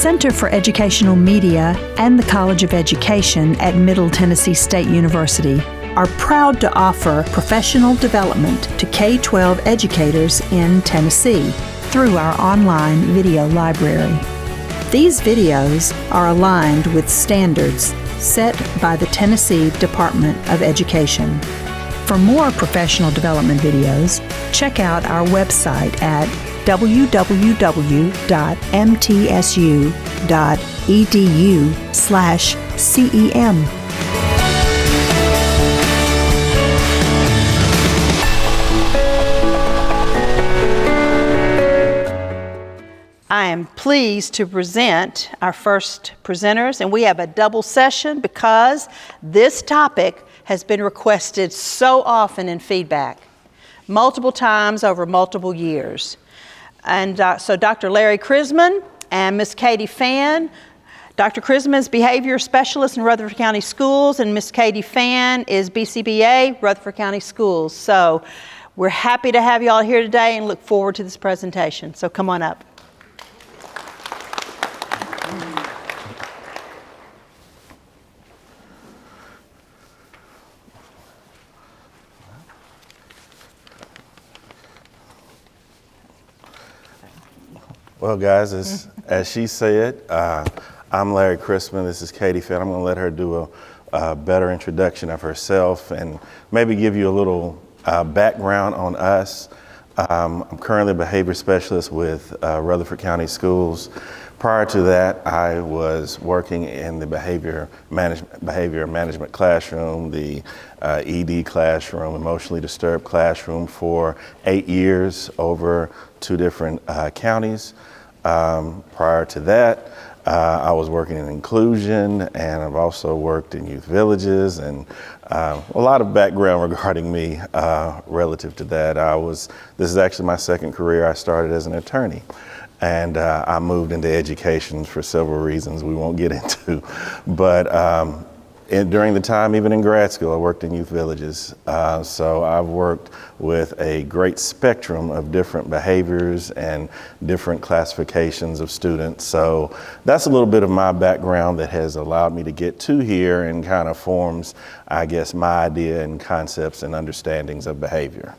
Center for Educational Media and the College of Education at Middle Tennessee State University are proud to offer professional development to K-12 educators in Tennessee through our online video library. These videos are aligned with standards set by the Tennessee Department of Education. For more professional development videos, check out our website at www.mtsu.edu/CEM. I am pleased to present our first presenters, and we have a double session because this topic has been requested so often in feedback, multiple times over multiple years. And so Dr. Larry Chrisman and Ms. Katie Fan. Dr. Chrisman is Behavior Specialist in Rutherford County Schools, and Ms. Katie Fan is BCBA, Rutherford County Schools. So we're happy to have you all here today and look forward to this presentation. So come on up. Well, guys, as she said, I'm Larry Chrisman. This is Katie Fan. I'm going to let her do a better introduction of herself and maybe give you a little background on us. I'm currently a behavior specialist with Rutherford County Schools. Prior to that, I was working in the behavior management classroom, the ED classroom, emotionally disturbed classroom for 8 years over 2 different counties. Prior to that, I was working in inclusion, and I've also worked in youth villages, and a lot of background regarding me relative to that. This is actually my second career. I started as an attorney, and I moved into education for several reasons we won't get into. But during the time, even in grad school, I worked in youth villages. So I've worked with a great spectrum of different behaviors and different classifications of students. So that's a little bit of my background that has allowed me to get to here and kind of forms, I guess, my idea and concepts and understandings of behavior.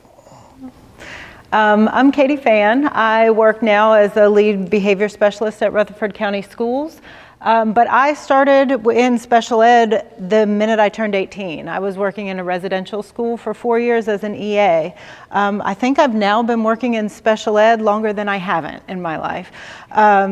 I'm Katie Fan. I work now as a lead behavior specialist at Rutherford County Schools. But I started in special ed the minute I turned 18. I was working in a residential school for 4 years as an EA. I think I've now been working in special ed longer than I haven't in my life.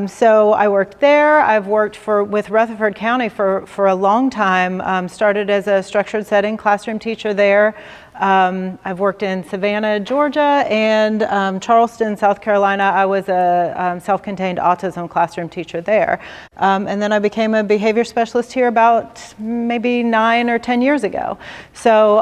So I worked there. I've worked with Rutherford County for a long time. Started as a structured setting classroom teacher there. I've worked in Savannah, Georgia, and Charleston, South Carolina. I was a self-contained autism classroom teacher there. And then I became a behavior specialist here about maybe 9 or 10 years ago. So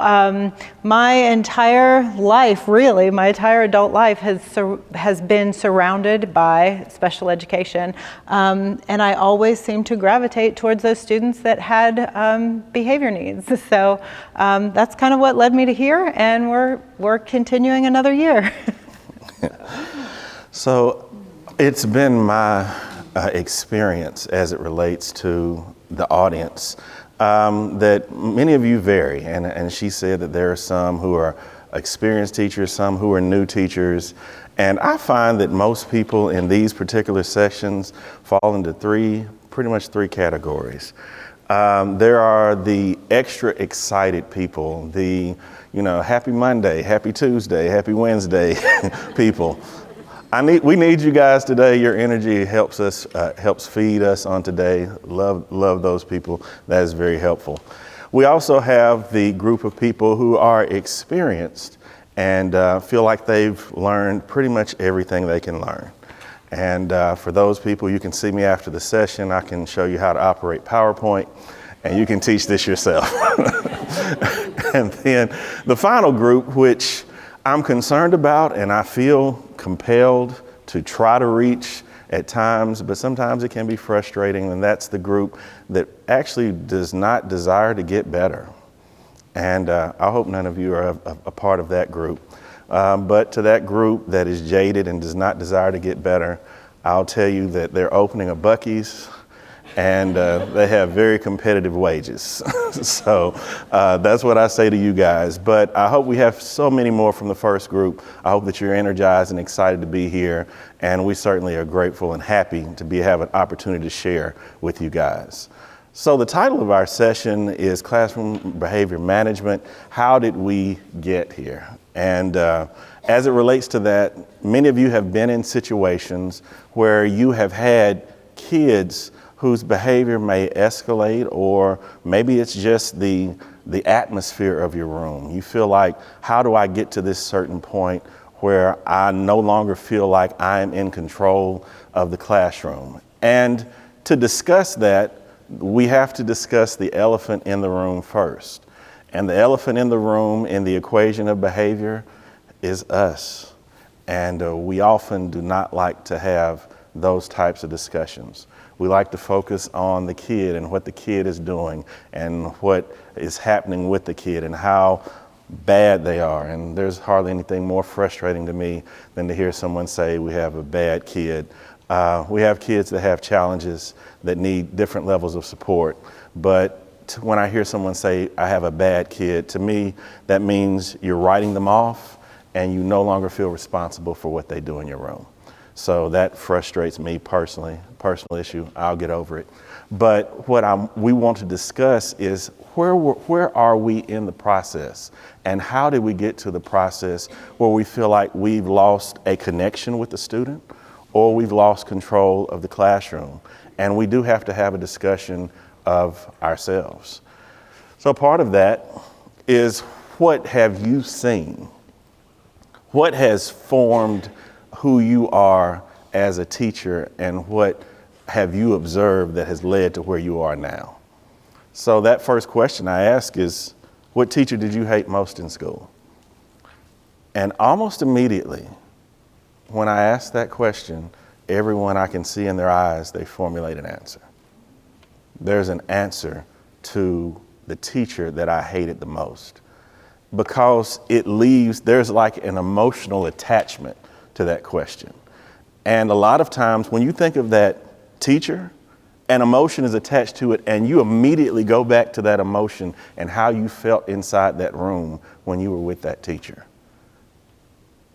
my entire life, really, my entire adult life has been surrounded by special education. And I always seem to gravitate towards those students that had behavior needs. So that's kind of what led me to here, and we're continuing another year. So it's been my experience as it relates to the audience that many of you vary, and she said that there are some who are experienced teachers, some who are new teachers, and I find that most people in these particular sections fall into pretty much three categories. There are the extra excited people, the happy Monday, happy Tuesday, happy Wednesday people. We need you guys today. Your energy helps feed us on today. Love those people. That is very helpful. We also have the group of people who are experienced and feel like they've learned pretty much everything they can learn. And for those people, you can see me after the session. I can show you how to operate PowerPoint, and you can teach this yourself. And then the final group, which I'm concerned about and I feel compelled to try to reach at times, but sometimes it can be frustrating, and that's the group that actually does not desire to get better. And I hope none of you are a part of that group. But to that group that is jaded and does not desire to get better, I'll tell you that they're opening a Buc-ee's, and they have very competitive wages. So that's what I say to you guys. But I hope we have so many more from the first group. I hope that you're energized and excited to be here. And we certainly are grateful and happy to have an opportunity to share with you guys. So the title of our session is Classroom Behavior Management. How did we get here? And as it relates to that, many of you have been in situations where you have had kids whose behavior may escalate, or maybe it's just the atmosphere of your room. You feel like, how do I get to this certain point where I no longer feel like I'm in control of the classroom? And to discuss that, we have to discuss the elephant in the room first. And the elephant in the room in the equation of behavior is us. And we often do not like to have those types of discussions. We like to focus on the kid and what the kid is doing and what is happening with the kid and how bad they are. And there's hardly anything more frustrating to me than to hear someone say we have a bad kid. We have kids that have challenges that need different levels of support. But when I hear someone say, I have a bad kid, to me, that means you're writing them off and you no longer feel responsible for what they do in your room. So that frustrates me personally, personal issue. I'll get over it. But what we want to discuss is where are we in the process, and how did we get to the process where we feel like we've lost a connection with the student or we've lost control of the classroom. And we do have to have a discussion of ourselves. So part of that is, what have you seen? What has formed who you are as a teacher, and what have you observed that has led to where you are now? So that first question I ask is, what teacher did you hate most in school? And almost immediately, when I ask that question, everyone I can see in their eyes, they formulate an answer. There's an answer to the teacher that I hated the most, because there's like an emotional attachment to that question. And a lot of times when you think of that teacher, an emotion is attached to it, and you immediately go back to that emotion and how you felt inside that room when you were with that teacher.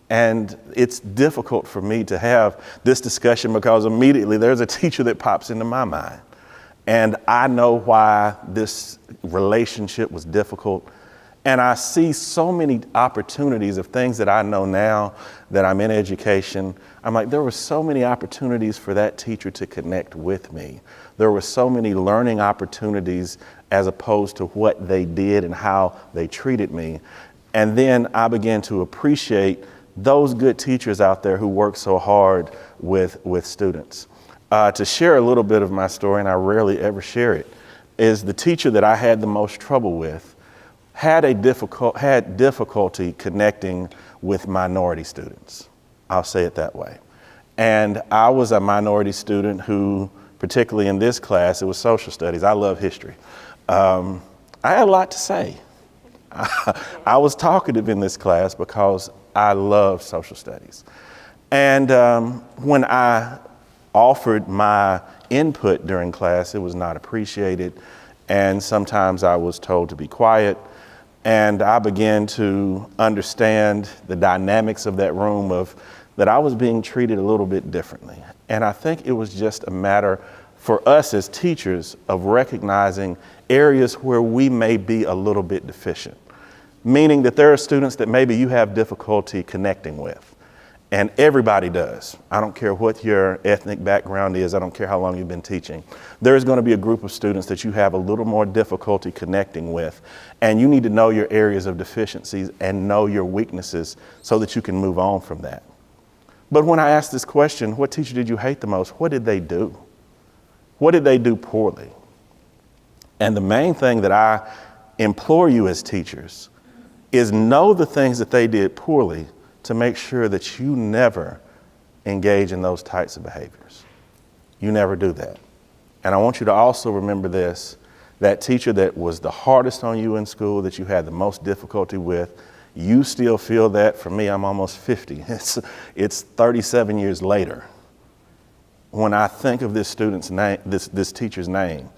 And it's difficult for me to have this discussion because immediately there's a teacher that pops into my mind. And I know why this relationship was difficult. And I see so many opportunities of things that I know now that I'm in education. I'm like, there were so many opportunities for that teacher to connect with me. There were so many learning opportunities as opposed to what they did and how they treated me. And then I began to appreciate those good teachers out there who work so hard with students. To share a little bit of my story, and I rarely ever share it, is the teacher that I had the most trouble with had difficulty connecting with minority students. I'll say it that way. And I was a minority student who, particularly in this class, it was social studies. I love history. I had a lot to say. I was talkative in this class because I love social studies. And when I offered my input during class, it was not appreciated. And sometimes I was told to be quiet. And I began to understand the dynamics of that room, that I was being treated a little bit differently. And I think it was just a matter for us as teachers of recognizing areas where we may be a little bit deficient, meaning that there are students that maybe you have difficulty connecting with. And everybody does. I don't care what your ethnic background is. I don't care how long you've been teaching. There's going to be a group of students that you have a little more difficulty connecting with. And you need to know your areas of deficiencies and know your weaknesses so that you can move on from that. But when I asked this question, what teacher did you hate the most? What did they do? What did they do poorly? And the main thing that I implore you as teachers is know the things that they did poorly to make sure that you never engage in those types of behaviors. You never do that. And I want you to also remember this, that teacher that was the hardest on you in school, that you had the most difficulty with, you still feel that. For me, I'm almost 50. It's 37 years later. when I think of this student's name, this teacher's name,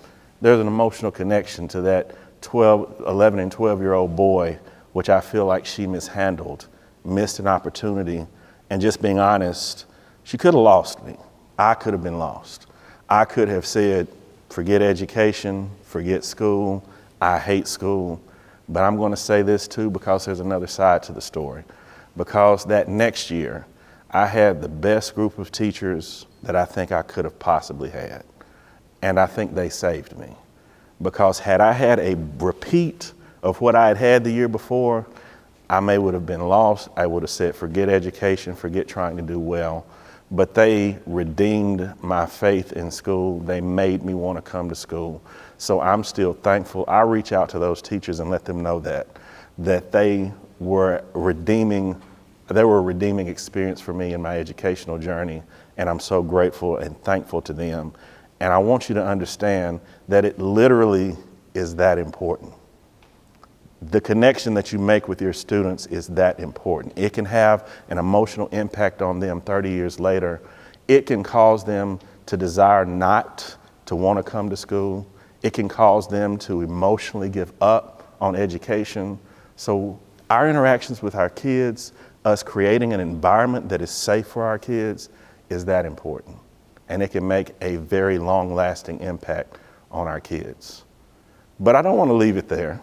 there's an emotional connection to that 11 and 12-year-old boy, which I feel like she mishandled, missed an opportunity, and just being honest, she could have lost me. I could have been lost. I could have said, forget education, forget school, I hate school. But I'm going to say this too, because there's another side to the story. Because that next year, I had the best group of teachers that I think I could have possibly had. And I think they saved me. Because had I had a repeat of what I had had the year before, I would have been lost. I would have said, forget education, forget trying to do well. But they redeemed my faith in school. They made me want to come to school. So I'm still thankful. I reach out to those teachers and let them know that they were a redeeming experience for me in my educational journey. And I'm so grateful and thankful to them. And I want you to understand that it literally is that important. The connection that you make with your students is that important. It can have an emotional impact on them 30 years later. It can cause them to desire not to want to come to school. It can cause them to emotionally give up on education. So our interactions with our kids, us creating an environment that is safe for our kids, is that important. And it can make a very long-lasting impact on our kids. But I don't want to leave it there.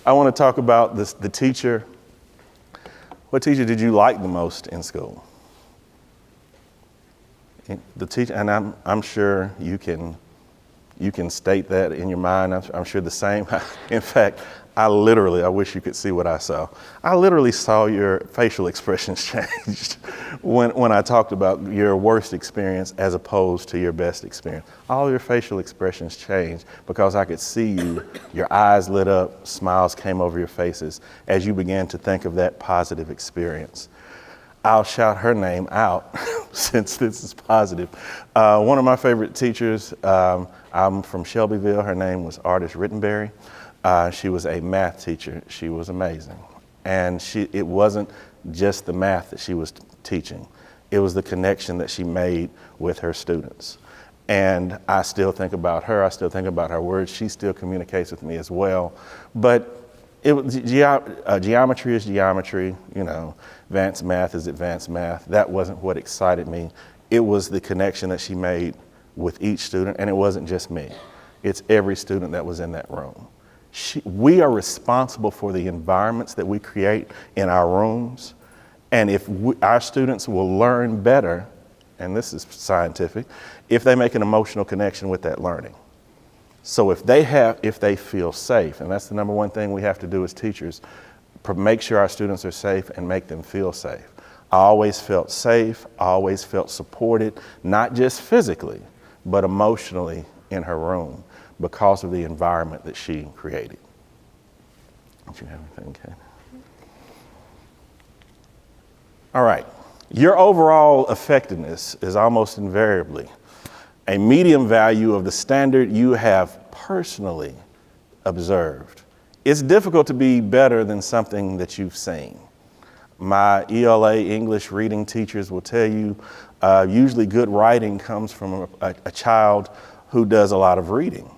I want to talk about the teacher. What teacher did you like the most in school? The teacher, and I'm sure you can state that in your mind. I'm sure the same. In fact, I wish you could see what I saw. I literally saw your facial expressions changed when I talked about your worst experience as opposed to your best experience. All your facial expressions changed because I could see you, your eyes lit up, smiles came over your faces as you began to think of that positive experience. I'll shout her name out since this is positive. One of my favorite teachers, I'm from Shelbyville. Her name was Artist Rittenberry. She was a math teacher. She was amazing. And it wasn't just the math that she was teaching. It was the connection that she made with her students. And I still think about her. I still think about her words. She still communicates with me as well. But geometry is geometry, advanced math is advanced math. That wasn't what excited me. It was the connection that she made with each student, and it wasn't just me. It's every student that was in that room. We are responsible for the environments that we create in our rooms, and if our students will learn better, and this is scientific, if they make an emotional connection with that learning. So if they feel safe, and that's the number one thing we have to do as teachers, make sure our students are safe and make them feel safe. I always felt safe, I always felt supported, not just physically, but emotionally in her room because of the environment that she created. Don't you have anything, Kate? All right, your overall effectiveness is almost invariably a medium value of the standard you have personally observed. It's difficult to be better than something that you've seen. My ELA English reading teachers will tell you usually good writing comes from a child who does a lot of reading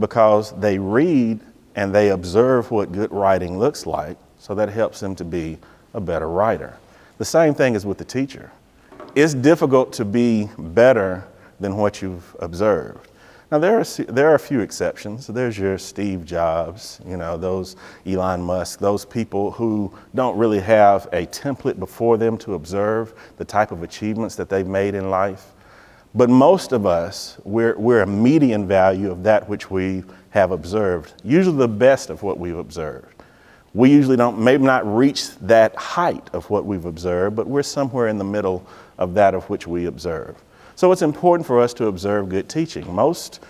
because they read and they observe what good writing looks like, so that helps them to be a better writer. The same thing is with the teacher. It's difficult to be better than what you've observed. Now there are a few exceptions. There's your Steve Jobs, those Elon Musk, those people who don't really have a template before them to observe the type of achievements that they've made in life. But most of us, we're a median value of that which we have observed, usually the best of what we've observed. We usually maybe not reach that height of what we've observed, but we're somewhere in the middle of that of which we observe. So it's important for us to observe good teaching. Most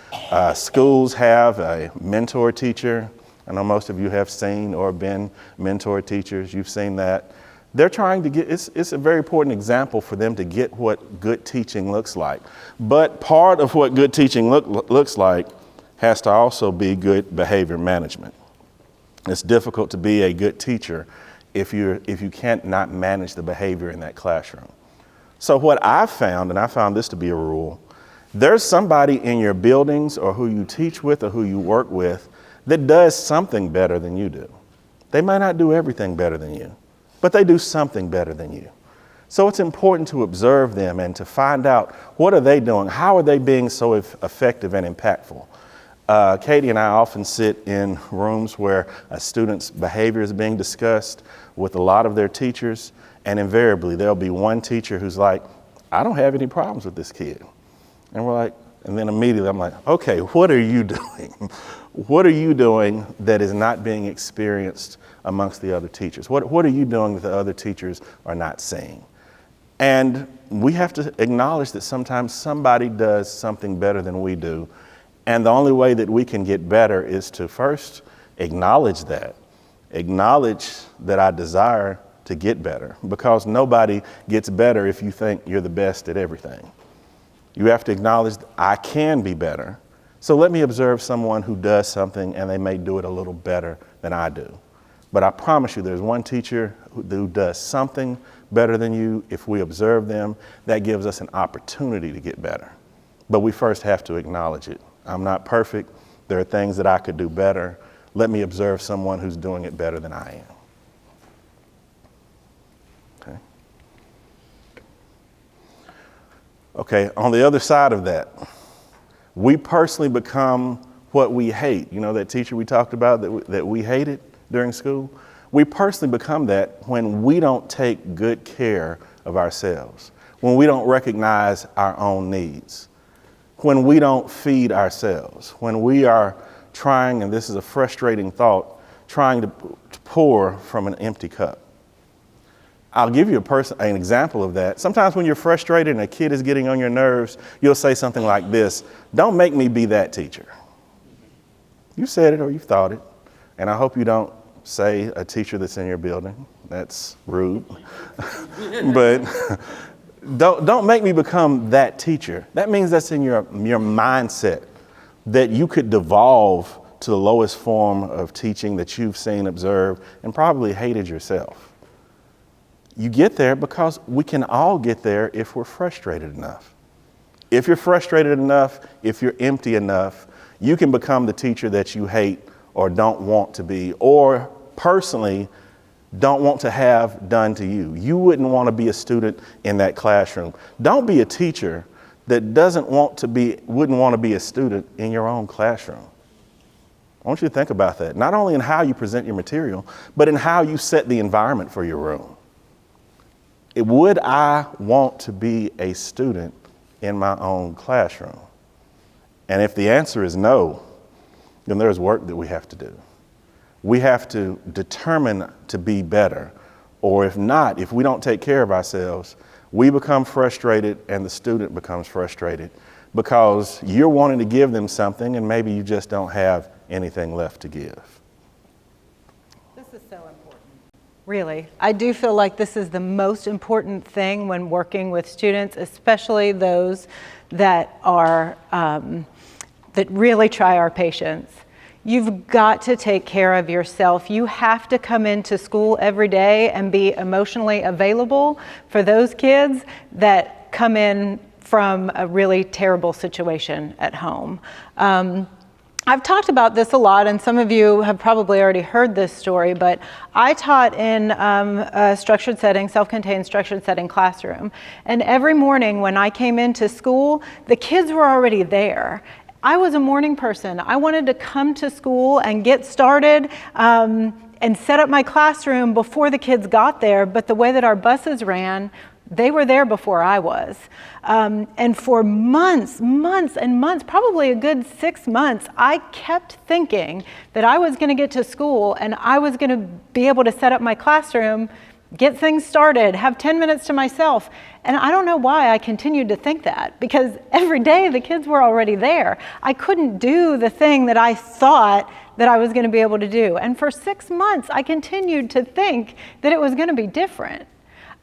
schools have a mentor teacher. I know most of you have seen or been mentor teachers. You've seen that. They're trying to it's a very important example for them to get what good teaching looks like. But part of what good teaching looks like has to also be good behavior management. It's difficult to be a good teacher if you can't not manage the behavior in that classroom. So what I've found, and I found this to be a rule, there's somebody in your buildings or who you teach with or who you work with that does something better than you do. They might not do everything better than you, but they do something better than you. So it's important to observe them and to find out, what are they doing? How are they being so effective and impactful? Katie and I often sit in rooms where a student's behavior is being discussed with a lot of their teachers, and invariably there'll be one teacher who's like, I don't have any problems with this kid. And we're like, and then immediately I'm like, okay, what are you doing? What are you doing that is not being experienced amongst the other teachers? What are you doing that the other teachers are not seeing? And we have to acknowledge that sometimes somebody does something better than we do. And the only way that we can get better is to first acknowledge that I desire to get better, because nobody gets better if you think you're the best at everything. You have to acknowledge that I can be better. So let me observe someone who does something and they may do it a little better than I do. But I promise you, there's one teacher who does something better than you. If we observe them, that gives us an opportunity to get better. But we first have to acknowledge it. I'm not perfect. There are things that I could do better. Let me observe someone who's doing it better than I am. Okay, on the other side of that, we personally become what we hate. You know that teacher we talked about that we hated during school? We personally become that when we don't take good care of ourselves, when we don't recognize our own needs, when we don't feed ourselves, when we are trying, and this is a frustrating thought, trying to pour from an empty cup. I'll give you an example of that. Sometimes when you're frustrated and a kid is getting on your nerves, you'll say something like this: don't make me be that teacher. You said it or you thought it, and I hope you don't say a teacher that's in your building. That's rude. But don't make me become that teacher. That means that's in your mindset, that you could devolve to the lowest form of teaching that you've seen, observed, and probably hated yourself. You get there because we can all get there if we're frustrated enough. If you're frustrated enough, if you're empty enough, you can become the teacher that you hate or don't want to be, or personally don't want to have done to you. You wouldn't want to be a student in that classroom. Don't be a teacher that wouldn't want to be a student in your own classroom. I want you to think about that, not only in how you present your material, but in how you set the environment for your room. Would I want to be a student in my own classroom? And if the answer is no, then there's work that we have to do. We have to determine to be better. Or if not, if we don't take care of ourselves, we become frustrated and the student becomes frustrated because you're wanting to give them something and maybe you just don't have anything left to give. This is so important. Really, I do feel like this is the most important thing when working with students, especially those that are that really try our patience. You've got to take care of yourself. You have to come into school every day and be emotionally available for those kids that come in from a really terrible situation at home. I've talked about this a lot, and some of you have probably already heard this story, but I taught in a structured setting, self-contained structured setting classroom. And every morning when I came into school, the kids were already there. I was a morning person. I wanted to come to school and get started and set up my classroom before the kids got there, but the way that our buses ran, they were there before I was. And for months and months, probably a good 6 months, I kept thinking that I was going to get to school and I was going to be able to set up my classroom, get things started, have 10 minutes to myself. And I don't know why I continued to think that, because every day the kids were already there. I couldn't do the thing that I thought that I was going to be able to do. And for 6 months, I continued to think that it was going to be different.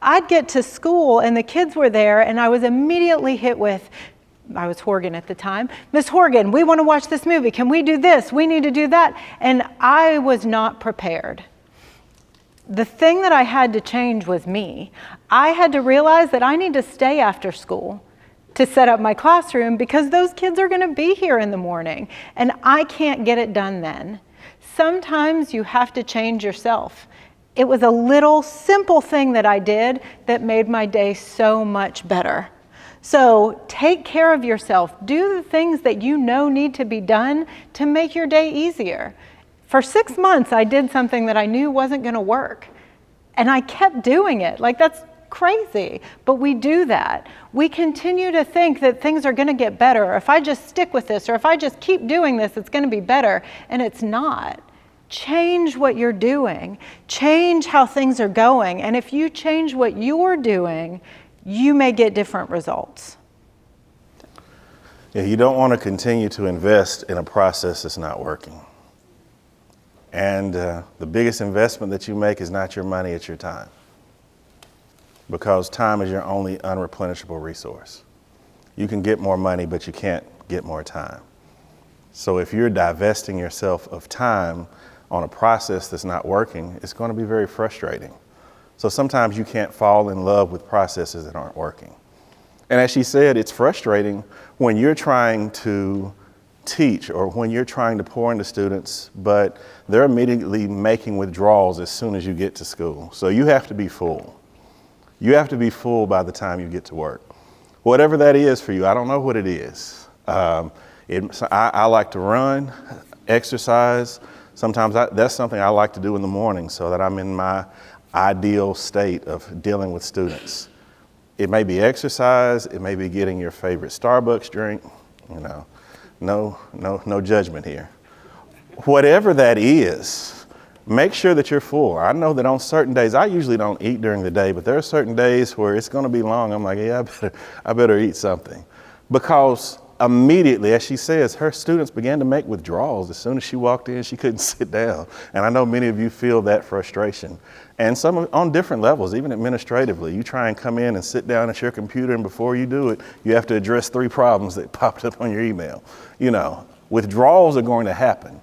I'd get to school and the kids were there and I was immediately hit with, I was Horgan at the time, Miss Horgan, we want to watch this movie. Can we do this? We need to do that. And I was not prepared. The thing that I had to change was me. I had to realize that I need to stay after school to set up my classroom because those kids are going to be here in the morning and I can't get it done then. Sometimes you have to change yourself. It was a little simple thing that I did that made my day so much better. So take care of yourself. Do the things that you know need to be done to make your day easier. For 6 months, I did something that I knew wasn't going to work. And I kept doing it. Like, that's crazy. But we do that. We continue to think that things are going to get better. Or if I just stick with this, or if I just keep doing this, it's going to be better. And it's not. Change what you're doing. Change how things are going. And if you change what you're doing, you may get different results. Yeah, you don't want to continue to invest in a process that's not working. And the biggest investment that you make is not your money, it's your time. Because time is your only unreplenishable resource. You can get more money, but you can't get more time. So if you're divesting yourself of time on a process that's not working, it's going to be very frustrating. So sometimes you can't fall in love with processes that aren't working. And as she said, it's frustrating when you're trying to teach or when you're trying to pour into students, but they're immediately making withdrawals as soon as you get to school. So you have to be full. You have to be full by the time you get to work. Whatever that is for you, I don't know what it is. I like to run, exercise. Sometimes that's something I like to do in the morning so that I'm in my ideal state of dealing with students. It may be exercise, it may be getting your favorite Starbucks drink, no judgment here. Whatever that is, make sure that you're full. I know that on certain days, I usually don't eat during the day, but there are certain days where it's going to be long. I'm like, yeah, I better eat something. Because immediately, as she says, her students began to make withdrawals. As soon as she walked in, she couldn't sit down. And I know many of you feel that frustration. And some on different levels, even administratively. You try and come in and sit down at your computer, and before you do it, you have to address 3 problems that popped up on your email. Withdrawals are going to happen.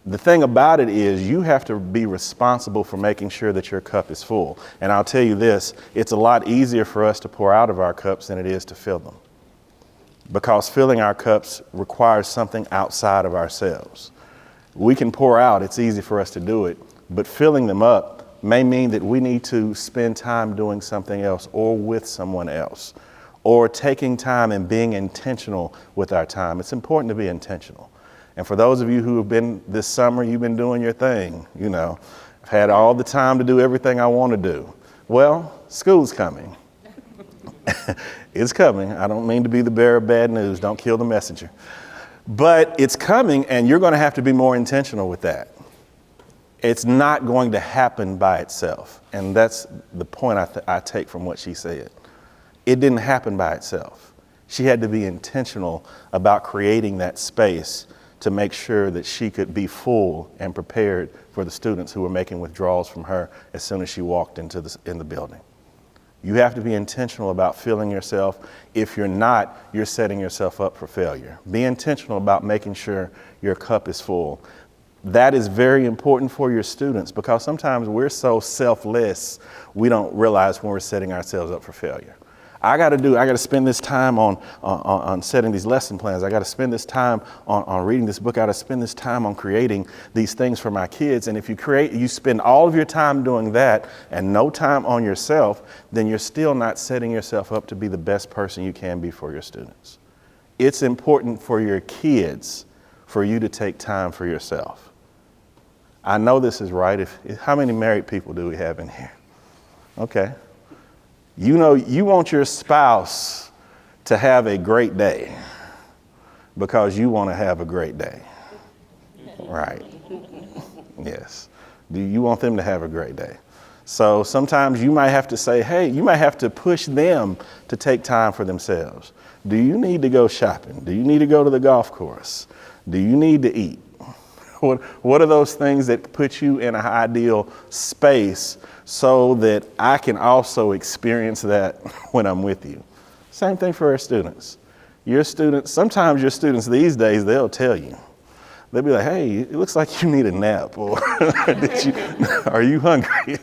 The thing about it is you have to be responsible for making sure that your cup is full. And I'll tell you this, it's a lot easier for us to pour out of our cups than it is to fill them. Because filling our cups requires something outside of ourselves. We can pour out, it's easy for us to do it, but filling them up may mean that we need to spend time doing something else or with someone else, or taking time and being intentional with our time. It's important to be intentional. And for those of you who have been this summer, you've been doing your thing, I've had all the time to do everything I want to do. Well, school's coming. It's coming. I don't mean to be the bearer of bad news. Don't kill the messenger. But it's coming, and you're going to have to be more intentional with that. It's not going to happen by itself. And that's the point I take from what she said. It didn't happen by itself. She had to be intentional about creating that space to make sure that she could be full and prepared for the students who were making withdrawals from her as soon as she walked in the building. You have to be intentional about filling yourself. If you're not, you're setting yourself up for failure. Be intentional about making sure your cup is full. That is very important for your students because sometimes we're so selfless, we don't realize when we're setting ourselves up for failure. I got to spend this time on setting these lesson plans. I got to spend this time on reading this book. I got to spend this time on creating these things for my kids. And if you spend all of your time doing that and no time on yourself, then you're still not setting yourself up to be the best person you can be for your students. It's important for your kids for you to take time for yourself. I know this is right. How many married people do we have in here? Okay. You want your spouse to have a great day because you want to have a great day. Right. Yes. Do you want them to have a great day? So sometimes you might have to say, hey, you might have to push them to take time for themselves. Do you need to go shopping? Do you need to go to the golf course? Do you need to eat? What are those things that put you in an ideal space so that I can also experience that when I'm with you? Same thing for our students. Sometimes your students these days, they'll tell you. They'll be like, hey, it looks like you need a nap, or are you hungry?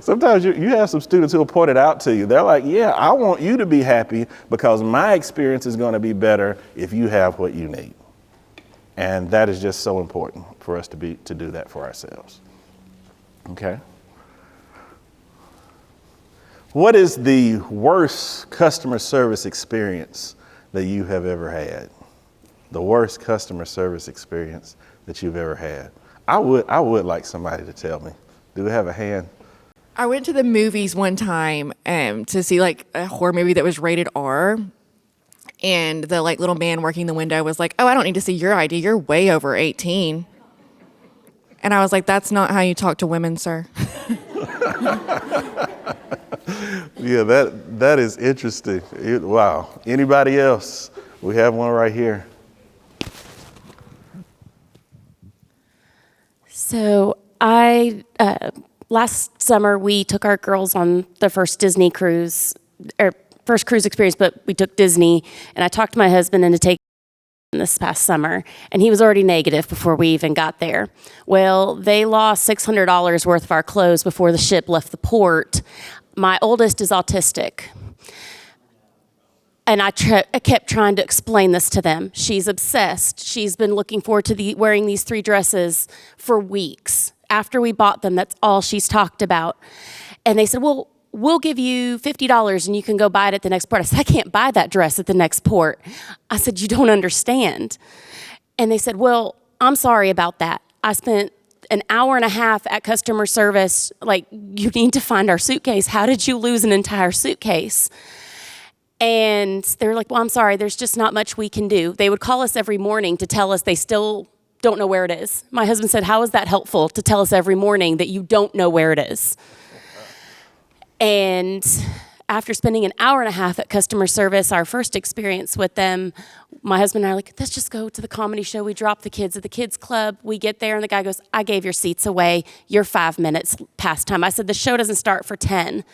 Sometimes you have some students who will point it out to you. They're like, yeah, I want you to be happy because my experience is going to be better if you have what you need. And that is just so important for us to do that for ourselves. Okay? What is the worst customer service experience that you have ever had? The worst customer service experience that you've ever had. I would like somebody to tell me. Do we have a hand? I went to the movies one time to see like a horror movie that was rated R. And the like little man working the window was like, oh, I don't need to see your ID. You're way over 18. And I was like, that's not how you talk to women, sir. Yeah, that is interesting. Wow. Anybody else? We have one right here. So last summer we took our girls on the first Disney cruise, or first cruise experience, but we took Disney, and I talked my husband into taking this past summer, and he was already negative before we even got there. Well, they lost $600 worth of our clothes before the ship left the port. My oldest is autistic. And I kept trying to explain this to them. She's obsessed. She's been looking forward to wearing these 3 dresses for weeks. After we bought them, that's all she's talked about. And they said, well, we'll give you $50 and you can go buy it at the next port. I said, I can't buy that dress at the next port. I said, you don't understand. And they said, well, I'm sorry about that. I spent an hour and a half at customer service. Like, you need to find our suitcase. How did you lose an entire suitcase? And they're like, well, I'm sorry, there's just not much we can do. They would call us every morning to tell us they still don't know where it is. My husband said, how is that helpful to tell us every morning that you don't know where it is? And after spending an hour and a half at customer service, our first experience with them, my husband and I are like, let's just go to the comedy show. We drop the kids at the kids club. We get there and the guy goes, I gave your seats away. You're 5 minutes past time. I said, the show doesn't start for 10.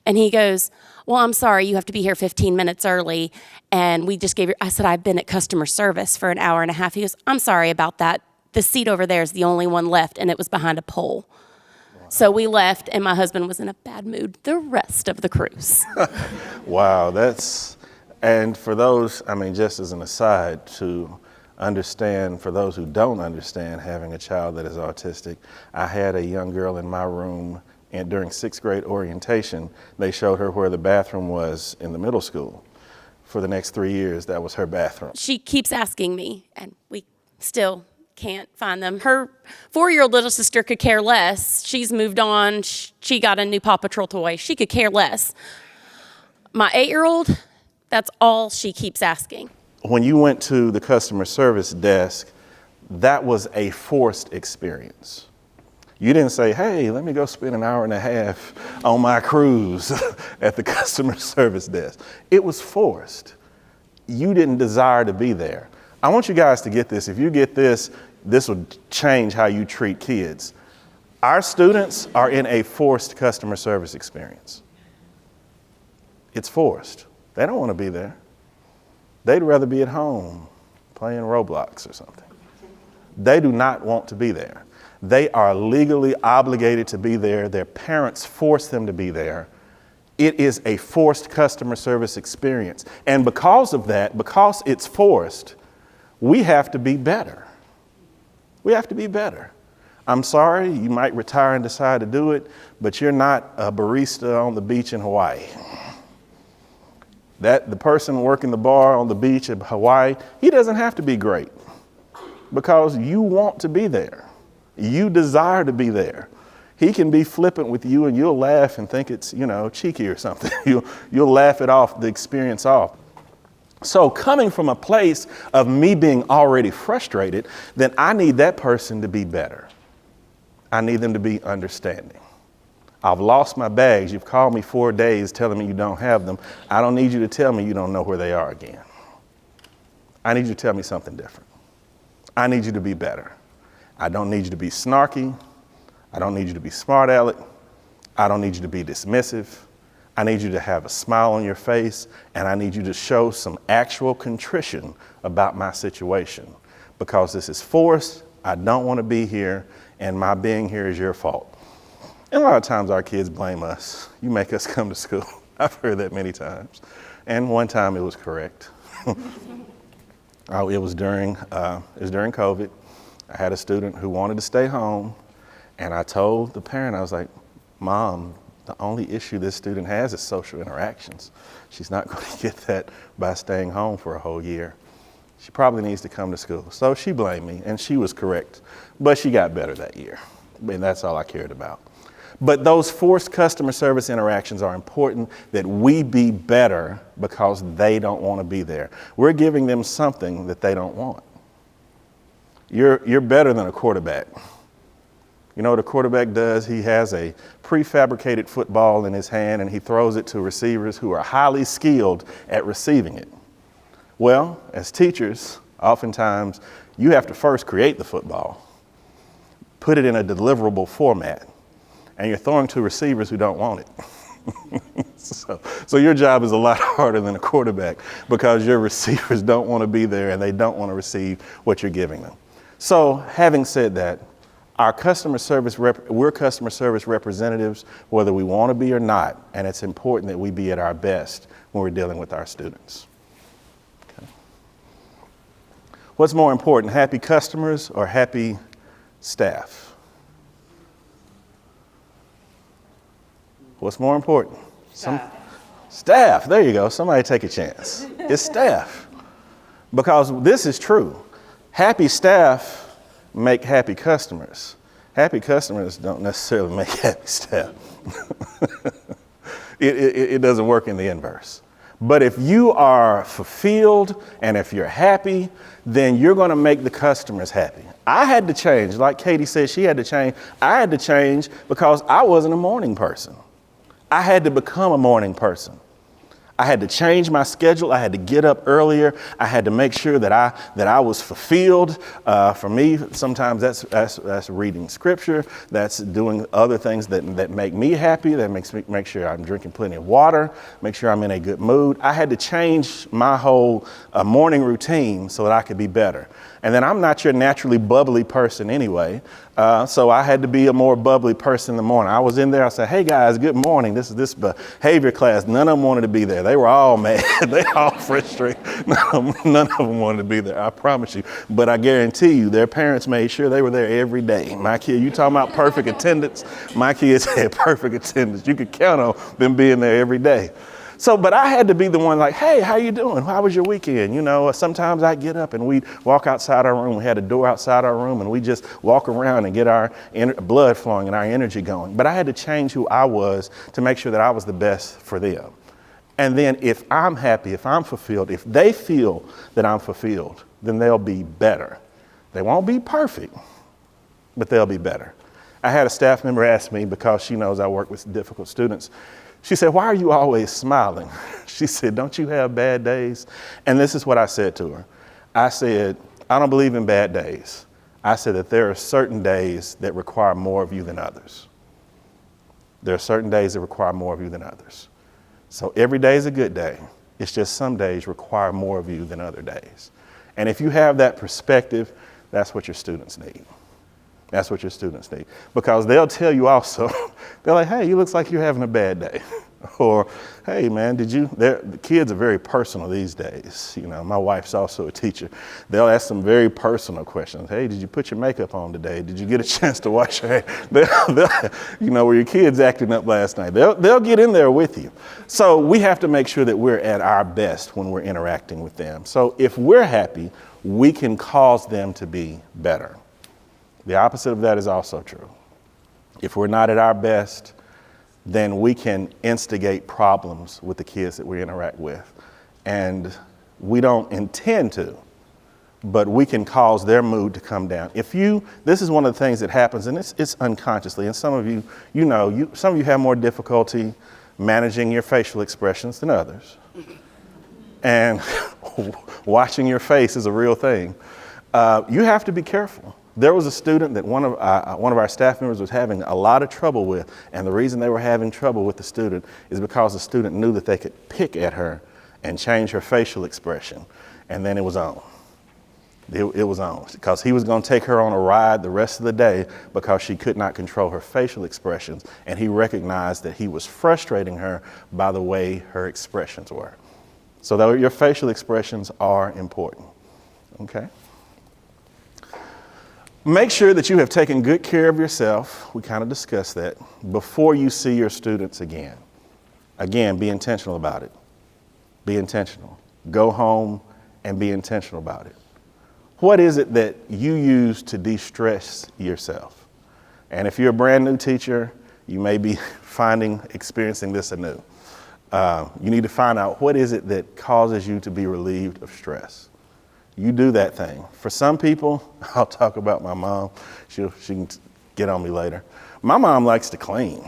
And he goes, well, I'm sorry, you have to be here 15 minutes early. And we just I said, I've been at customer service for an hour and a half. He goes, I'm sorry about that. The seat over there is the only one left, and it was behind a pole. Wow. So we left, and my husband was in a bad mood the rest of the cruise. Wow, and for those, just as an aside to understand, for those who don't understand having a child that is autistic, I had a young girl in my room, and during 6th grade orientation, they showed her where the bathroom was in the middle school. For the next 3 years, that was her bathroom. She keeps asking me, and we still can't find them. Her 4-year-old little sister could care less. She's moved on. She got a new Paw Patrol toy. She could care less. My 8-year-old, that's all she keeps asking. When you went to the customer service desk, that was a forced experience. You didn't say, hey, let me go spend an hour and a half on my cruise at the customer service desk. It was forced. You didn't desire to be there. I want you guys to get this. If you get this, this will change how you treat kids. Our students are in a forced customer service experience. It's forced. They don't want to be there. They'd rather be at home playing Roblox or something. They do not want to be there. They are legally obligated to be there. Their parents force them to be there. It is a forced customer service experience. And because of that, because it's forced, we have to be better. We have to be better. I'm sorry, you might retire and decide to do it, but you're not a barista on the beach in Hawaii. The person working the bar on the beach in Hawaii, he doesn't have to be great because you want to be there. You desire to be there. He can be flippant with you and you'll laugh and think it's, cheeky or something. You'll laugh it off, the experience off. So coming from a place of me being already frustrated, then I need that person to be better. I need them to be understanding. I've lost my bags. You've called me 4 days telling me you don't have them. I don't need you to tell me you don't know where they are again. I need you to tell me something different. I need you to be better. I don't need you to be snarky. I don't need you to be smart aleck. I don't need you to be dismissive. I need you to have a smile on your face, and I need you to show some actual contrition about my situation. because this is forced. I don't want to be here, and my being here is your fault. And a lot of times our kids blame us. You make us come to school. I've heard that many times. And one time it was correct. It was during COVID. I had a student who wanted to stay home, and I told the parent, I was like, Mom, the only issue this student has is social interactions. She's not going to get that by staying home for a whole year. She probably needs to come to school. So she blamed me, and she was correct. But she got better that year, and that's all I cared about. But those forced customer service interactions are important, that we be better because they don't want to be there. We're giving them something that they don't want. You're better than a quarterback. You know what a quarterback does? He has a prefabricated football in his hand, and he throws it to receivers who are highly skilled at receiving it. Well, as teachers, oftentimes you have to first create the football, put it in a deliverable format, and you're throwing to receivers who don't want it. So your job is a lot harder than a quarterback because your receivers don't want to be there and they don't want to receive what you're giving them. So having said that, we're customer service representatives, whether we want to be or not, and it's important that we be at our best when we're dealing with our students. Okay. What's more important, happy customers or happy staff? What's more important? Staff, there you go. Somebody take a chance. It's staff. Because this is true. Happy staff make happy customers. Happy customers don't necessarily make happy staff. It doesn't work in the inverse. But if you are fulfilled and if you're happy, then you're going to make the customers happy. I had to change. Like Katie said, she had to change. I had to change because I wasn't a morning person. I had to become a morning person. I had to change my schedule. I had to get up earlier. I had to make sure that I was fulfilled. For me, sometimes that's reading scripture. That's doing other things that make me happy. That makes me make sure I'm drinking plenty of water. Make sure I'm in a good mood. I had to change my whole morning routine so that I could be better. And then I'm not your naturally bubbly person anyway. So I had to be a more bubbly person in the morning. I was in there. I said, "Hey guys, good morning. This is this behavior class." None of them wanted to be there. They were all mad. They all frustrated. None of them wanted to be there. I promise you. But I guarantee you, their parents made sure they were there every day. My kid, you talking about perfect attendance? My kids had perfect attendance. You could count on them being there every day. So, but I had to be the one like, "Hey, how you doing? How was your weekend?" You know, sometimes I get up and we'd walk outside our room. We had a door outside our room and we just walk around and get our blood flowing and our energy going. But I had to change who I was to make sure that I was the best for them. And then if I'm happy, if I'm fulfilled, if they feel that I'm fulfilled, then they'll be better. They won't be perfect, but they'll be better. I had a staff member ask me, because she knows I work with difficult students, she said, "Why are you always smiling?" She said, "Don't you have bad days?" And this is what I said to her. I said, "I don't believe in bad days." I said that there are certain days that require more of you than others. There are certain days that require more of you than others. So every day is a good day. It's just some days require more of you than other days. And if you have that perspective, that's what your students need. That's what your students need. Because they'll tell you also, they're like, "Hey, you looks like you're having a bad day." Or, "Hey man, the kids are very personal these days. You know, my wife's also a teacher. They'll ask some very personal questions. "Hey, did you put your makeup on today? Did you get a chance to wash your hair?" You know, "Were your kids acting up last night?" They'll get in there with you. So we have to make sure that we're at our best when we're interacting with them. So if we're happy, we can cause them to be better. The opposite of that is also true. If we're not at our best, then we can instigate problems with the kids that we interact with. And we don't intend to, but we can cause their mood to come down. This is one of the things that happens, and it's unconsciously, and some of you, some of you have more difficulty managing your facial expressions than others. And watching your face is a real thing. You have to be careful. There was a student that one of our staff members was having a lot of trouble with, and the reason they were having trouble with the student is because the student knew that they could pick at her and change her facial expression, and then it was on. It was on, because he was going to take her on a ride the rest of the day because she could not control her facial expressions, and he recognized that he was frustrating her by the way her expressions were. So your facial expressions are important, okay? Make sure that you have taken good care of yourself, we kind of discussed that, before you see your students again. Again, be intentional about it. Be intentional. Go home and be intentional about it. What is it that you use to de-stress yourself? And if you're a brand new teacher, you may be experiencing this anew. You need to find out what is it that causes you to be relieved of stress. You do that thing. For some people, I'll talk about my mom. She can get on me later. My mom likes to clean.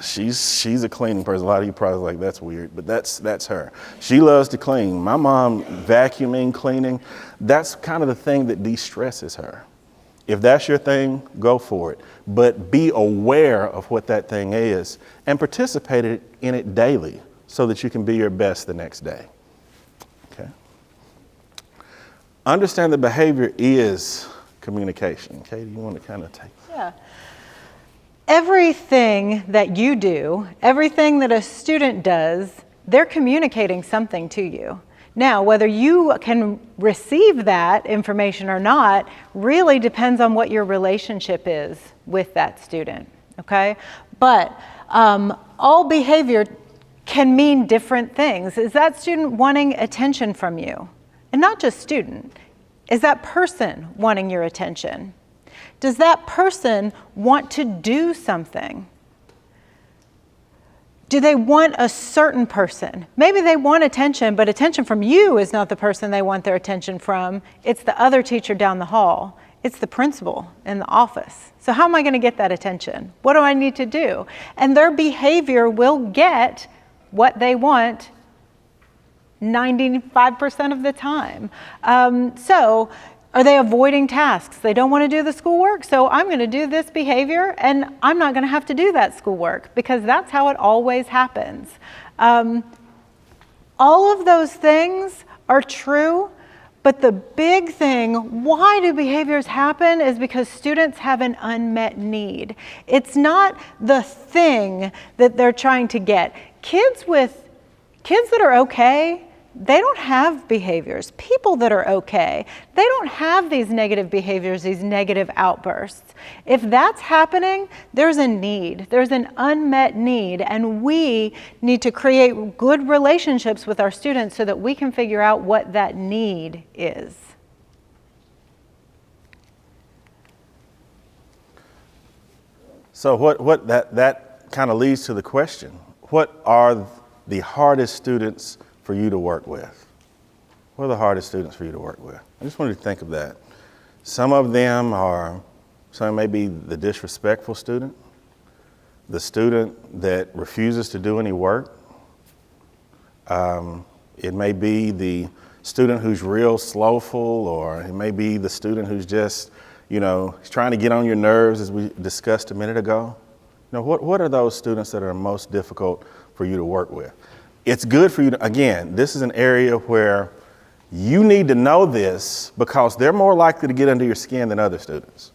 She's a cleaning person. A lot of you probably like, that's weird, but that's her. She loves to clean. My mom, vacuuming, cleaning, that's kind of the thing that de-stresses her. If that's your thing, go for it. But be aware of what that thing is and participate in it daily so that you can be your best the next day. Okay? Understand that behavior is communication. Katie, you want to kind of take? Yeah. Everything that you do, everything that a student does, they're communicating something to you. Now, whether you can receive that information or not really depends on what your relationship is with that student, okay? But all behavior can mean different things. Is that student wanting attention from you? And not just student. Is that person wanting your attention? Does that person want to do something? Do they want a certain person? Maybe they want attention, but attention from you is not the person they want their attention from. It's the other teacher down the hall. It's the principal in the office. So how am I going to get that attention? What do I need to do? And their behavior will get what they want 95% of the time. So are they avoiding tasks? They don't want to do the schoolwork, so I'm going to do this behavior and I'm not going to have to do that schoolwork because that's how it always happens. All of those things are true, but the big thing, why do behaviors happen, is because students have an unmet need. It's not the thing that they're trying to get. Kids that are okay, they don't have behaviors. People that are okay, they don't have these negative behaviors, these negative outbursts. If that's happening, there's a need. There's an unmet need, and we need to create good relationships with our students so that we can figure out what that need is. So what that kind of leads to the question, what are the hardest students for you to work with? What are the hardest students for you to work with? I just wanted to think of that. Some may be the disrespectful student, the student that refuses to do any work. It may be the student who's real slowful, or it may be the student who's just, he's trying to get on your nerves, as we discussed a minute ago. What are those students that are most difficult for you to work with? It's good for you to, again, this is an area where you need to know this because they're more likely to get under your skin than other students.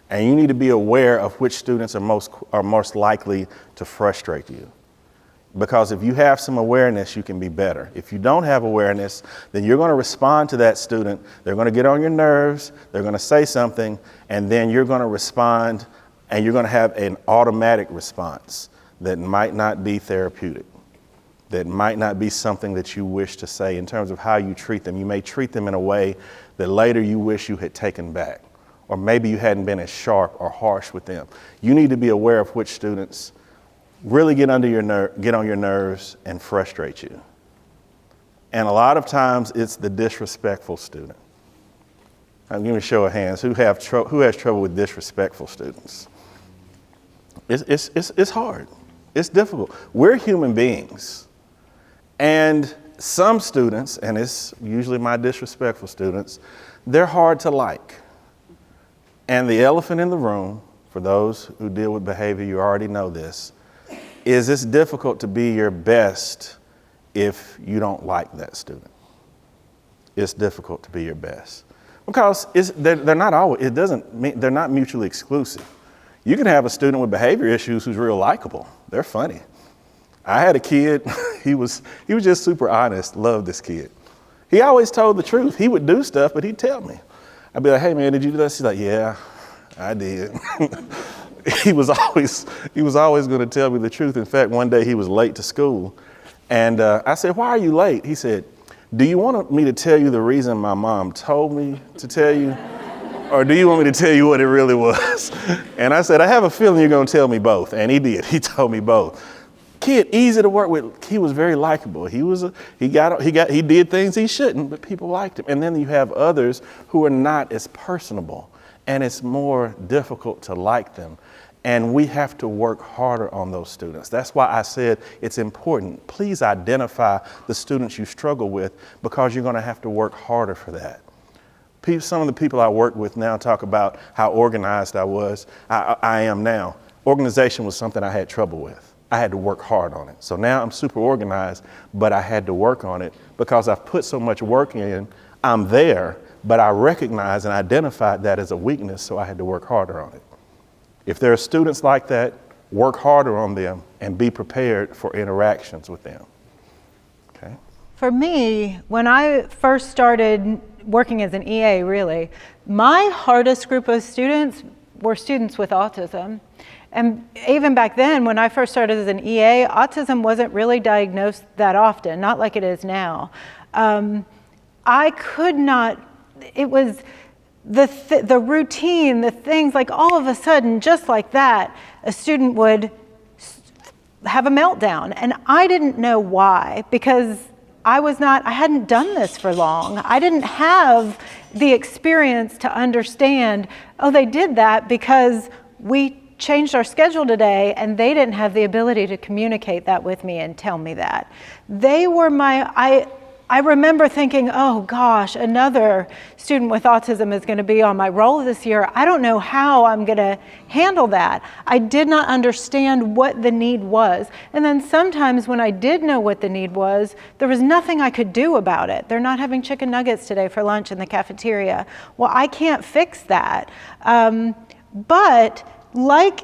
And you need to be aware of which students are most likely to frustrate you. Because if you have some awareness, you can be better. If you don't have awareness, then you're going to respond to that student. They're going to get on your nerves. They're going to say something, and then you're going to respond, and you're going to have an automatic response that might not be therapeutic, that might not be something that you wish to say in terms of how you treat them. You may treat them in a way that later you wish you had taken back, or maybe you hadn't been as sharp or harsh with them. You need to be aware of which students really get on your nerves and frustrate you. And a lot of times it's the disrespectful student. I'm giving a show of hands. Who has trouble with disrespectful students? It's hard. It's difficult. We're human beings. And some students, and it's usually my disrespectful students, they're hard to like. And the elephant in the room, for those who deal with behavior, you already know this, is it's difficult to be your best if you don't like that student. It's difficult to be your best. Because they're not always, it doesn't mean, they're not mutually exclusive. You can have a student with behavior issues who's real likable. They're funny. I had a kid, he was just super honest, loved this kid. He always told the truth. He would do stuff, but he'd tell me. I'd be like, hey man, did you do this? He's like, yeah, I did. He was always going to tell me the truth. In fact, one day he was late to school. And I said, why are you late? He said, do you want me to tell you the reason my mom told me to tell you? Or do you want me to tell you what it really was? And I said, I have a feeling you're going to tell me both. And he did. He told me both. Kid, easy to work with. He was very likable. He did things he shouldn't, but people liked him. And then you have others who are not as personable, and it's more difficult to like them. And we have to work harder on those students. That's why I said it's important. Please identify the students you struggle with, because you're going to have to work harder for that. Some of the people I work with now talk about how organized I am now. Organization was something I had trouble with. I had to work hard on it. So now I'm super organized, but I had to work on it because I've put so much work in. I'm there, but I recognize and identified that as a weakness, so I had to work harder on it. If there are students like that, work harder on them and be prepared for interactions with them. Okay? For me, when I first started working as an EA, really, my hardest group of students were students with autism. And even back then, when I first started as an EA, autism wasn't really diagnosed that often, not like it is now. I could not, it was the routine, the things, like all of a sudden, just like that, a student would have a meltdown. And I didn't know why, because I hadn't done this for long. I didn't have the experience to understand, oh, they did that because we changed our schedule today and they didn't have the ability to communicate that with me and tell me that. They were I remember thinking, oh gosh, another student with autism is going to be on my roll this year. I don't know how I'm going to handle that. I did not understand what the need was. And then sometimes when I did know what the need was, there was nothing I could do about it. They're not having chicken nuggets today for lunch in the cafeteria. Well, I can't fix that. But like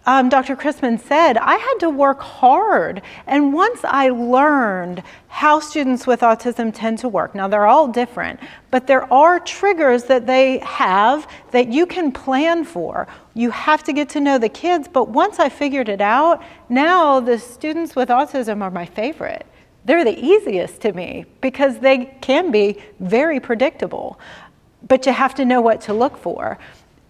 Dr. Chrisman said, I had to work hard. And once I learned how students with autism tend to work, now they're all different, but there are triggers that they have that you can plan for. You have to get to know the kids, but once I figured it out, now the students with autism are my favorite. They're the easiest to me because they can be very predictable, but you have to know what to look for.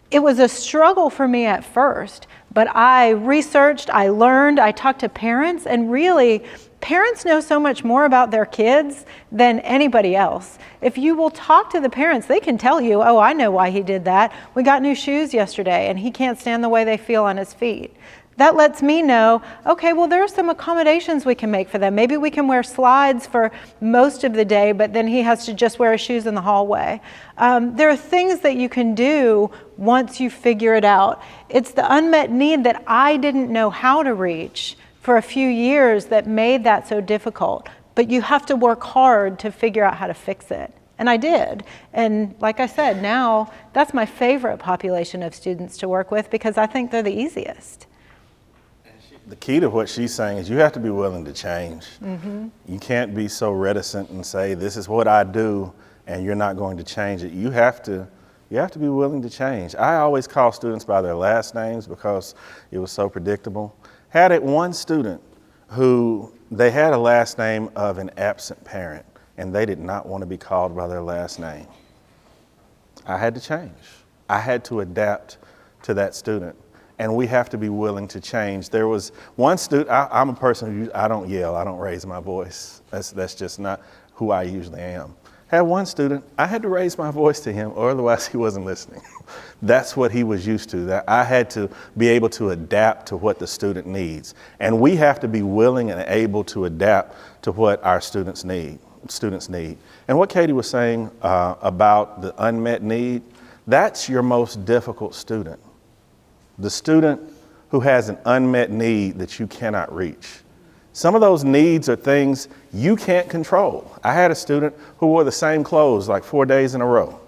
It was a struggle for me at first, but I researched, I learned, I talked to parents, and really, parents know so much more about their kids than anybody else. If you will talk to the parents, they can tell you, oh, I know why he did that. We got new shoes yesterday, and he can't stand the way they feel on his feet. That lets me know, okay, well, there are some accommodations we can make for them. Maybe we can wear slides for most of the day, but then he has to just wear his shoes in the hallway. There are things that you can do once you figure it out. It's the unmet need that I didn't know how to reach for a few years that made that so difficult. But you have to work hard to figure out how to fix it. And I did. And like I said, now that's my favorite population of students to work with because I think they're the easiest. The key to what she's saying is you have to be willing to change. Mm-hmm. You can't be so reticent and say, this is what I do, and you're not going to change it. You have to be willing to change. I always call students by their last names because it was so predictable. Had it one student who they had a last name of an absent parent, and they did not want to be called by their last name. I had to change. I had to adapt to that student. And we have to be willing to change. There was one student, I'm a person who, I don't yell, I don't raise my voice. That's just not who I usually am. Had one student, I had to raise my voice to him or otherwise he wasn't listening. That's what he was used to. That I had to be able to adapt to what the student needs. And we have to be willing and able to adapt to what our students need. And what Katie was saying about the unmet need, that's your most difficult student. The student who has an unmet need that you cannot reach. Some of those needs are things you can't control. I had a student who wore the same clothes like 4 days in a row.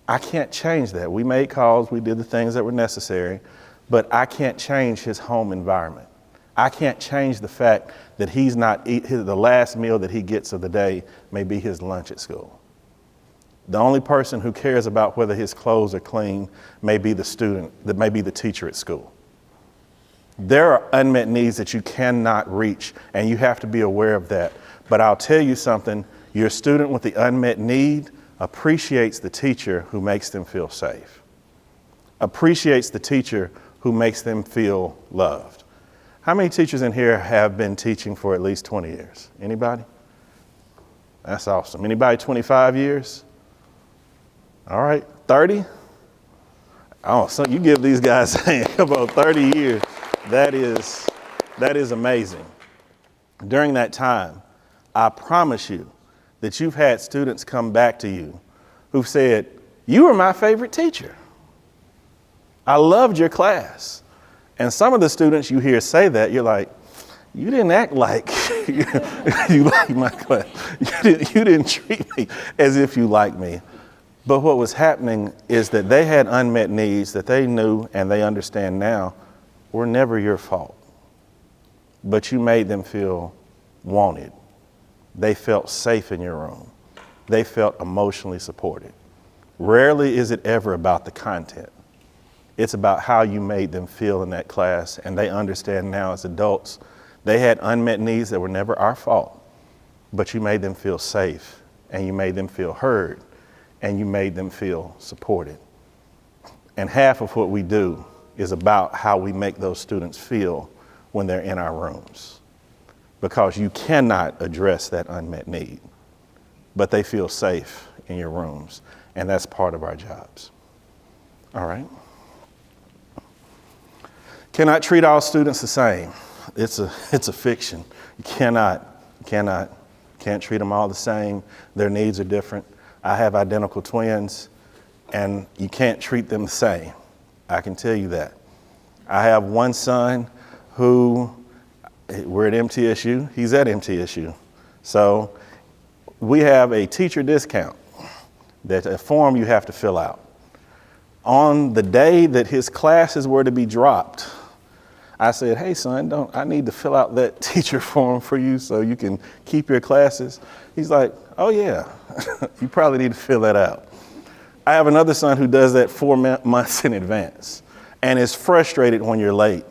I can't change that. We made calls, we did the things that were necessary, but I can't change his home environment. I can't change the fact that he's not the last meal that he gets of the day may be his lunch at school. The only person who cares about whether his clothes are clean may be the student, that may be the teacher at school. There are unmet needs that you cannot reach, and you have to be aware of that. But I'll tell you something, your student with the unmet need appreciates the teacher who makes them feel safe, appreciates the teacher who makes them feel loved. How many teachers in here have been teaching for at least 20 years? Anybody? That's awesome. Anybody 25 years? All right, 30? Oh, so you give these guys about 30 years. That is amazing. During that time, I promise you that you've had students come back to you who've said, you were my favorite teacher. I loved your class. And some of the students you hear say that, you're like, you didn't act like you liked my class. You didn't treat me as if you liked me. But what was happening is that they had unmet needs that they knew and they understand now were never your fault. But you made them feel wanted. They felt safe in your room. They felt emotionally supported. Rarely is it ever about the content. It's about how you made them feel in that class, and they understand now as adults, they had unmet needs that were never our fault, but you made them feel safe, and you made them feel heard, and you made them feel supported. And half of what we do is about how we make those students feel when they're in our rooms, because you cannot address that unmet need, but they feel safe in your rooms, and that's part of our jobs. All right. Cannot treat all students the same. It's a fiction. You can't treat them all the same. Their needs are different. I have identical twins, and you can't treat them the same. I can tell you that. I have one son who, we're at MTSU, he's at MTSU. So we have a teacher discount, that's a form you have to fill out. On the day that his classes were to be dropped, I said, hey son, I need to fill out that teacher form for you so you can keep your classes. He's like, oh yeah, you probably need to fill that out. I have another son who does that 4 months in advance and is frustrated when you're late.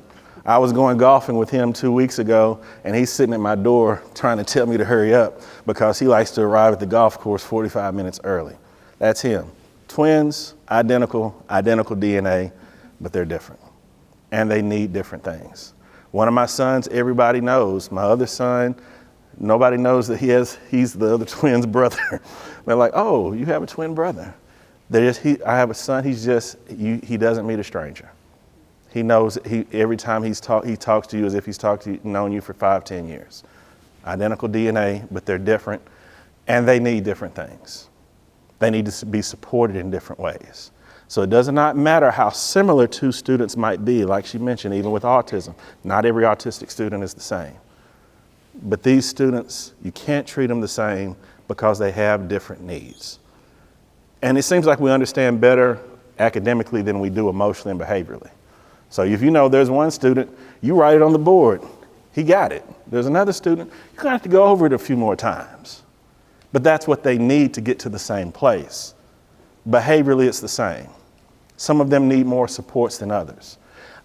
I was going golfing with him 2 weeks ago, and he's sitting at my door trying to tell me to hurry up because he likes to arrive at the golf course 45 minutes early. That's him. Twins, identical DNA, but they're different. And they need different things. One of my sons, everybody knows. My other son, nobody knows that he's the other twin's brother. They're like, oh, you have a twin brother. I have a son, he doesn't meet a stranger. He knows, every time he talks to you as if he's known you for 5-10 years. Identical DNA, but they're different, and they need different things. They need to be supported in different ways. So it does not matter how similar two students might be, like she mentioned, even with autism. Not every autistic student is the same. But these students, you can't treat them the same because they have different needs. And it seems like we understand better academically than we do emotionally and behaviorally. So if you know there's one student, you write it on the board, he got it. There's another student, you're gonna have to go over it a few more times. But that's what they need to get to the same place. Behaviorally, it's the same. Some of them need more supports than others.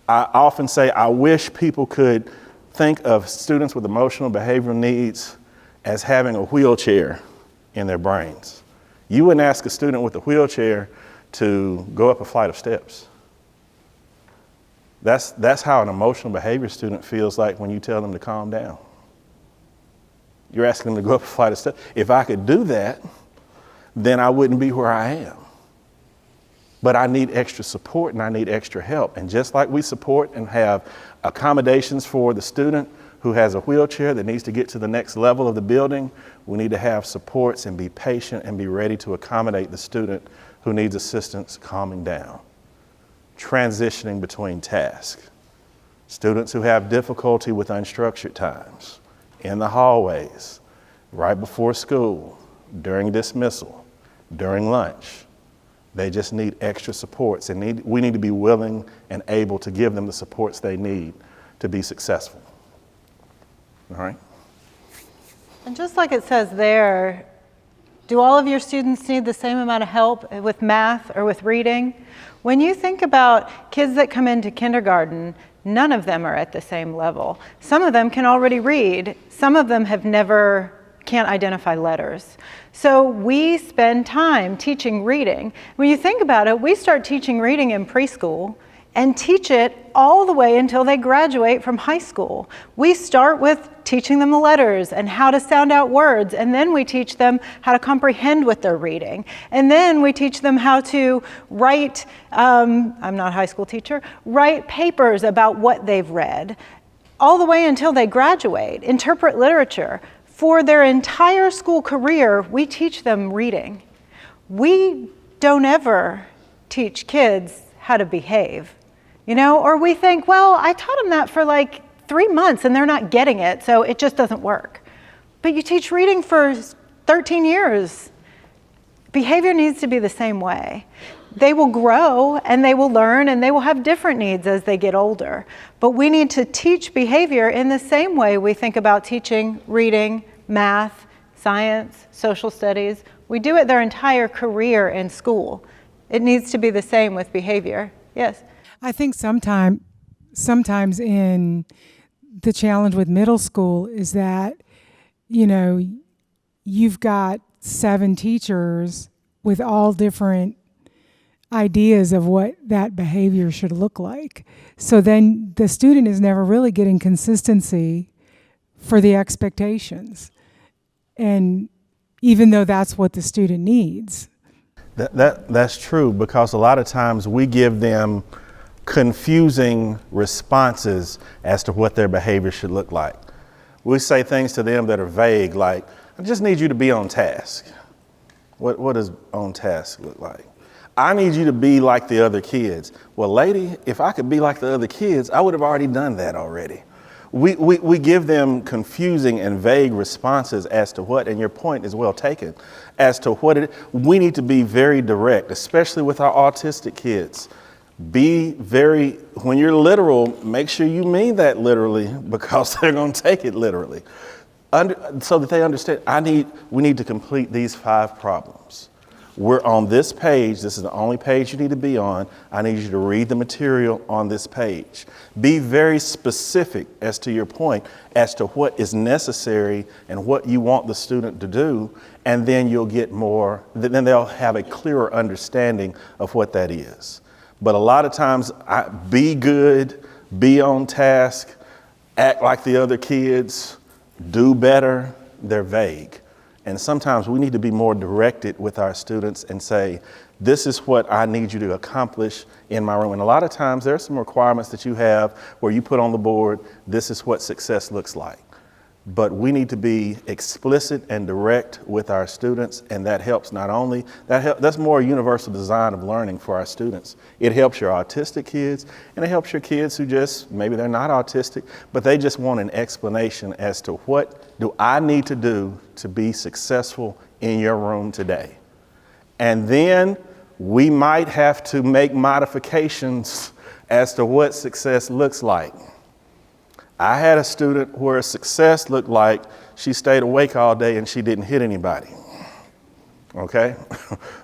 I often say I wish people could think of students with emotional behavioral needs as having a wheelchair in their brains. You wouldn't ask a student with a wheelchair to go up a flight of steps. That's how an emotional behavior student feels like when you tell them to calm down. You're asking them to go up a flight of steps. If I could do that, then I wouldn't be where I am. But I need extra support and I need extra help. And just like we support and have accommodations for the student who has a wheelchair that needs to get to the next level of the building, we need to have supports and be patient and be ready to accommodate the student who needs assistance calming down, transitioning between tasks. Students who have difficulty with unstructured times, in the hallways, right before school, during dismissal, during lunch. They just need extra supports, and we need to be willing and able to give them the supports they need to be successful. All right? And just like it says there, do all of your students need the same amount of help with math or with reading? When you think about kids that come into kindergarten, none of them are at the same level. Some of them can already read. Some of them can't identify letters. So we spend time teaching reading. When you think about it, we start teaching reading in preschool and teach it all the way until they graduate from high school. We start with teaching them the letters and how to sound out words, and then we teach them how to comprehend what they're reading. And then we teach them how to write, I'm not a high school teacher, write papers about what they've read, all the way until they graduate, interpret literature. For their entire school career, we teach them reading. We don't ever teach kids how to behave, or we think, well, I taught them that for like 3 months and they're not getting it, so it just doesn't work. But you teach reading for 13 years. Behavior needs to be the same way. They will grow and they will learn and they will have different needs as they get older. But we need to teach behavior in the same way we think about teaching reading, math, science, social studies. We do it their entire career in school. It needs to be the same with behavior. Yes? I think sometimes in the challenge with middle school is that, you've got 7 teachers with all different ideas of what that behavior should look like. So then the student is never really getting consistency for the expectations. And even though that's what the student needs. That's true, because a lot of times we give them confusing responses as to what their behavior should look like. We say things to them that are vague, like, I just need you to be on task. What does on task look like? I need you to be like the other kids. Well, lady, if I could be like the other kids, I would have already done that already. We give them confusing and vague responses as to what, and your point is well taken, as to what we need to be very direct, especially with our autistic kids. When you're literal, make sure you mean that literally, because they're going to take it literally. So that they understand, we need to complete these 5 problems. We're on this page. This is the only page you need to be on. I need you to read the material on this page. Be very specific as to your point, as to what is necessary and what you want the student to do, and then you'll get more, then they'll have a clearer understanding of what that is. But a lot of times, be good, be on task, act like the other kids, do better, they're vague. And sometimes we need to be more directed with our students and say, this is what I need you to accomplish in my room. And a lot of times there are some requirements that you have where you put on the board, this is what success looks like. But we need to be explicit and direct with our students, and that helps not only, that's more a universal design of learning for our students. It helps your autistic kids, and it helps your kids who maybe they're not autistic, but they just want an explanation as to what do I need to do to be successful in your room today. And then we might have to make modifications as to what success looks like. I had a student where success looked like she stayed awake all day and she didn't hit anybody. Okay?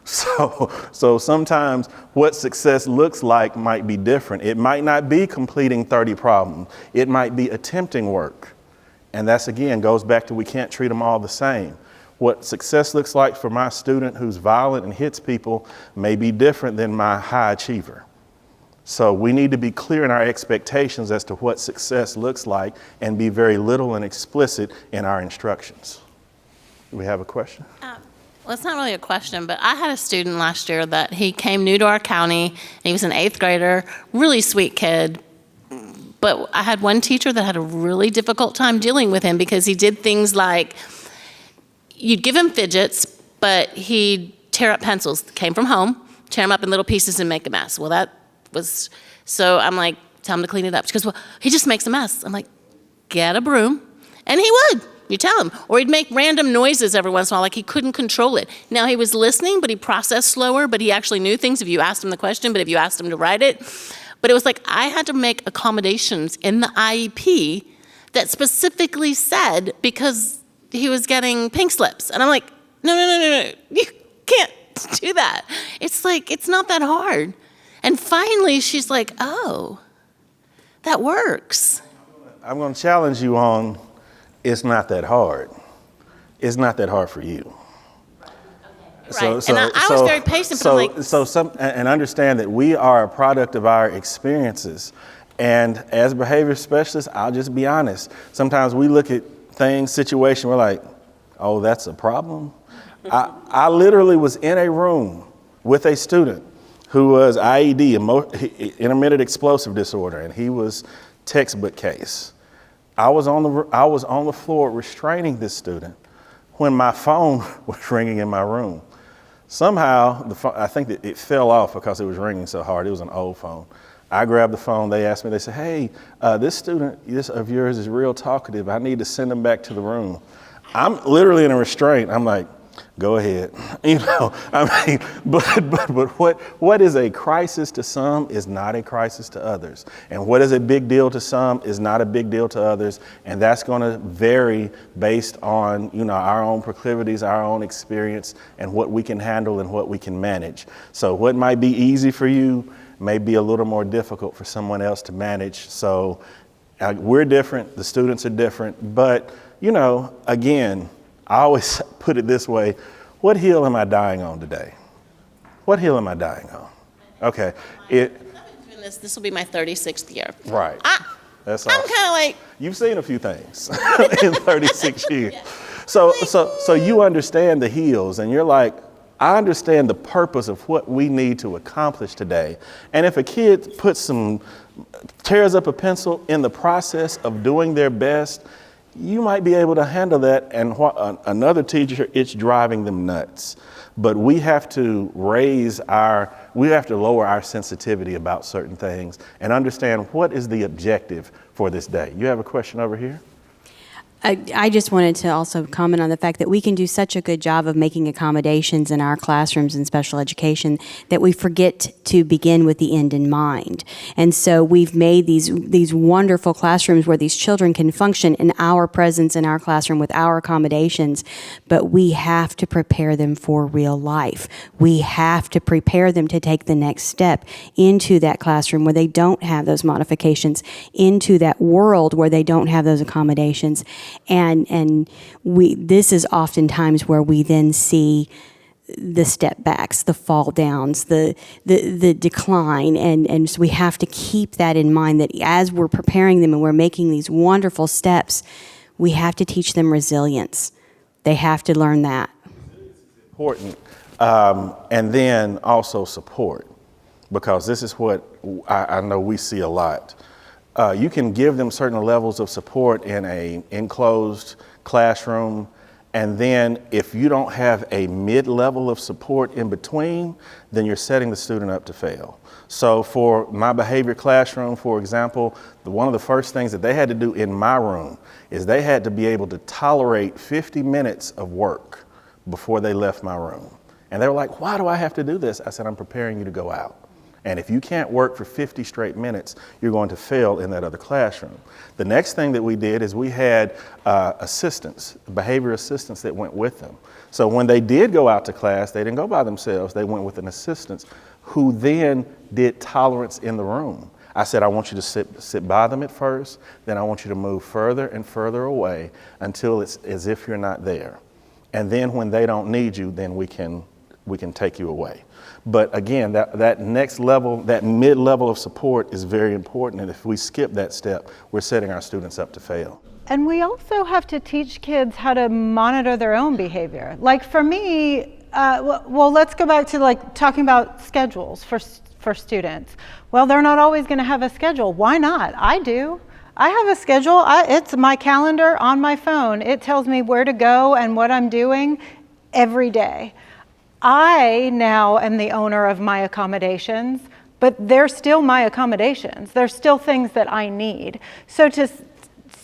So sometimes what success looks like might be different. It might not be completing 30 problems. It might be attempting work. And that's, again, goes back to we can't treat them all the same. What success looks like for my student who's violent and hits people may be different than my high achiever. So we need to be clear in our expectations as to what success looks like and be very little and explicit in our instructions. Do we have a question? Well, it's not really a question, but I had a student last year that he came new to our county, and he was an 8th grader, really sweet kid. But I had one teacher that had a really difficult time dealing with him because he did things like, you'd give him fidgets, but he'd tear up pencils that came from home, tear them up in little pieces and make a mess. Well, so I'm like, tell him to clean it up. She goes, well, he just makes a mess. I'm like, get a broom. And he would. You tell him. Or he'd make random noises every once in a while, like he couldn't control it. Now, he was listening, but he processed slower, but he actually knew things if you asked him the question, but if you asked him to write it. But it was like I had to make accommodations in the IEP that specifically said, because he was getting pink slips. And I'm like, no, you can't do that. It's like, it's not that hard. And finally, she's like, oh, that works. I'm going to challenge you on, it's not that hard. It's not that hard for you. Right. And I was very patient, but I'm like... And understand that we are a product of our experiences. And as behavior specialists, I'll just be honest. Sometimes we look at things, situation, we're like, oh, that's a problem? I literally was in a room with a student who was IED, intermittent explosive disorder, and he was textbook case. I was on the floor restraining this student when my phone was ringing in my room. Somehow, the phone, I think that it fell off because it was ringing so hard. It was an old phone. I grabbed the phone. They asked me, they said, hey, this student of yours is real talkative. I need to send him back to the room. I'm literally in a restraint. I'm like, go ahead. But what is a crisis to some is not a crisis to others. And what is a big deal to some is not a big deal to others. And that's going to vary based on, our own proclivities, our own experience, and what we can handle and what we can manage. So what might be easy for you may be a little more difficult for someone else to manage. So we're different. The students are different. But, again, I always put it this way, what hill am I dying on today? What hill am I dying on? Okay. I've been doing this will be my 36th year. Right. That's I'm kind of like... You've seen a few things in 36 years. Yeah. So you understand the hills, and you're like, I understand the purpose of what we need to accomplish today. And if a kid tears up a pencil in the process of doing their best, you might be able to handle that, and another teacher, it's driving them nuts. But we have to lower our sensitivity about certain things and understand what is the objective for this day. You have a question over here? I just wanted to also comment on the fact that we can do such a good job of making accommodations in our classrooms in special education that we forget to begin with the end in mind. And so we've made these wonderful classrooms where these children can function in our presence in our classroom with our accommodations, but we have to prepare them for real life. We have to prepare them to take the next step into that classroom where they don't have those modifications, into that world where they don't have those accommodations. And this is oftentimes where we then see the step backs, the fall downs, the decline, and so we have to keep that in mind, that as we're preparing them and we're making these wonderful steps, we have to teach them resilience. They have to learn that. Important. And then also support, because this is what I know we see a lot. You can give them certain levels of support in an enclosed classroom, and then if you don't have a mid-level of support in between, then you're setting the student up to fail. So for my behavior classroom, for example, one of the first things that they had to do in my room is they had to be able to tolerate 50 minutes of work before they left my room. And they were like, why do I have to do this? I said, I'm preparing you to go out. And if you can't work for 50 straight minutes, you're going to fail in that other classroom. The next thing that we did is we had assistants, behavior assistants that went with them. So when they did go out to class, they didn't go by themselves. They went with an assistant who then did tolerance in the room. I said, I want you to sit by them at first, then I want you to move further and further away until it's as if you're not there. And then when they don't need you, then we can take you away. But again, that next level, that mid-level of support is very important. And if we skip that step, we're setting our students up to fail. And we also have to teach kids how to monitor their own behavior. Like for me, well, let's go back to talking about schedules for students. Well, they're not always going to have a schedule. Why not? I do. I have a schedule. It's my calendar on my phone. It tells me where to go and what I'm doing every day. I now am the owner of my accommodations, but they're still my accommodations. They're still things that I need. So to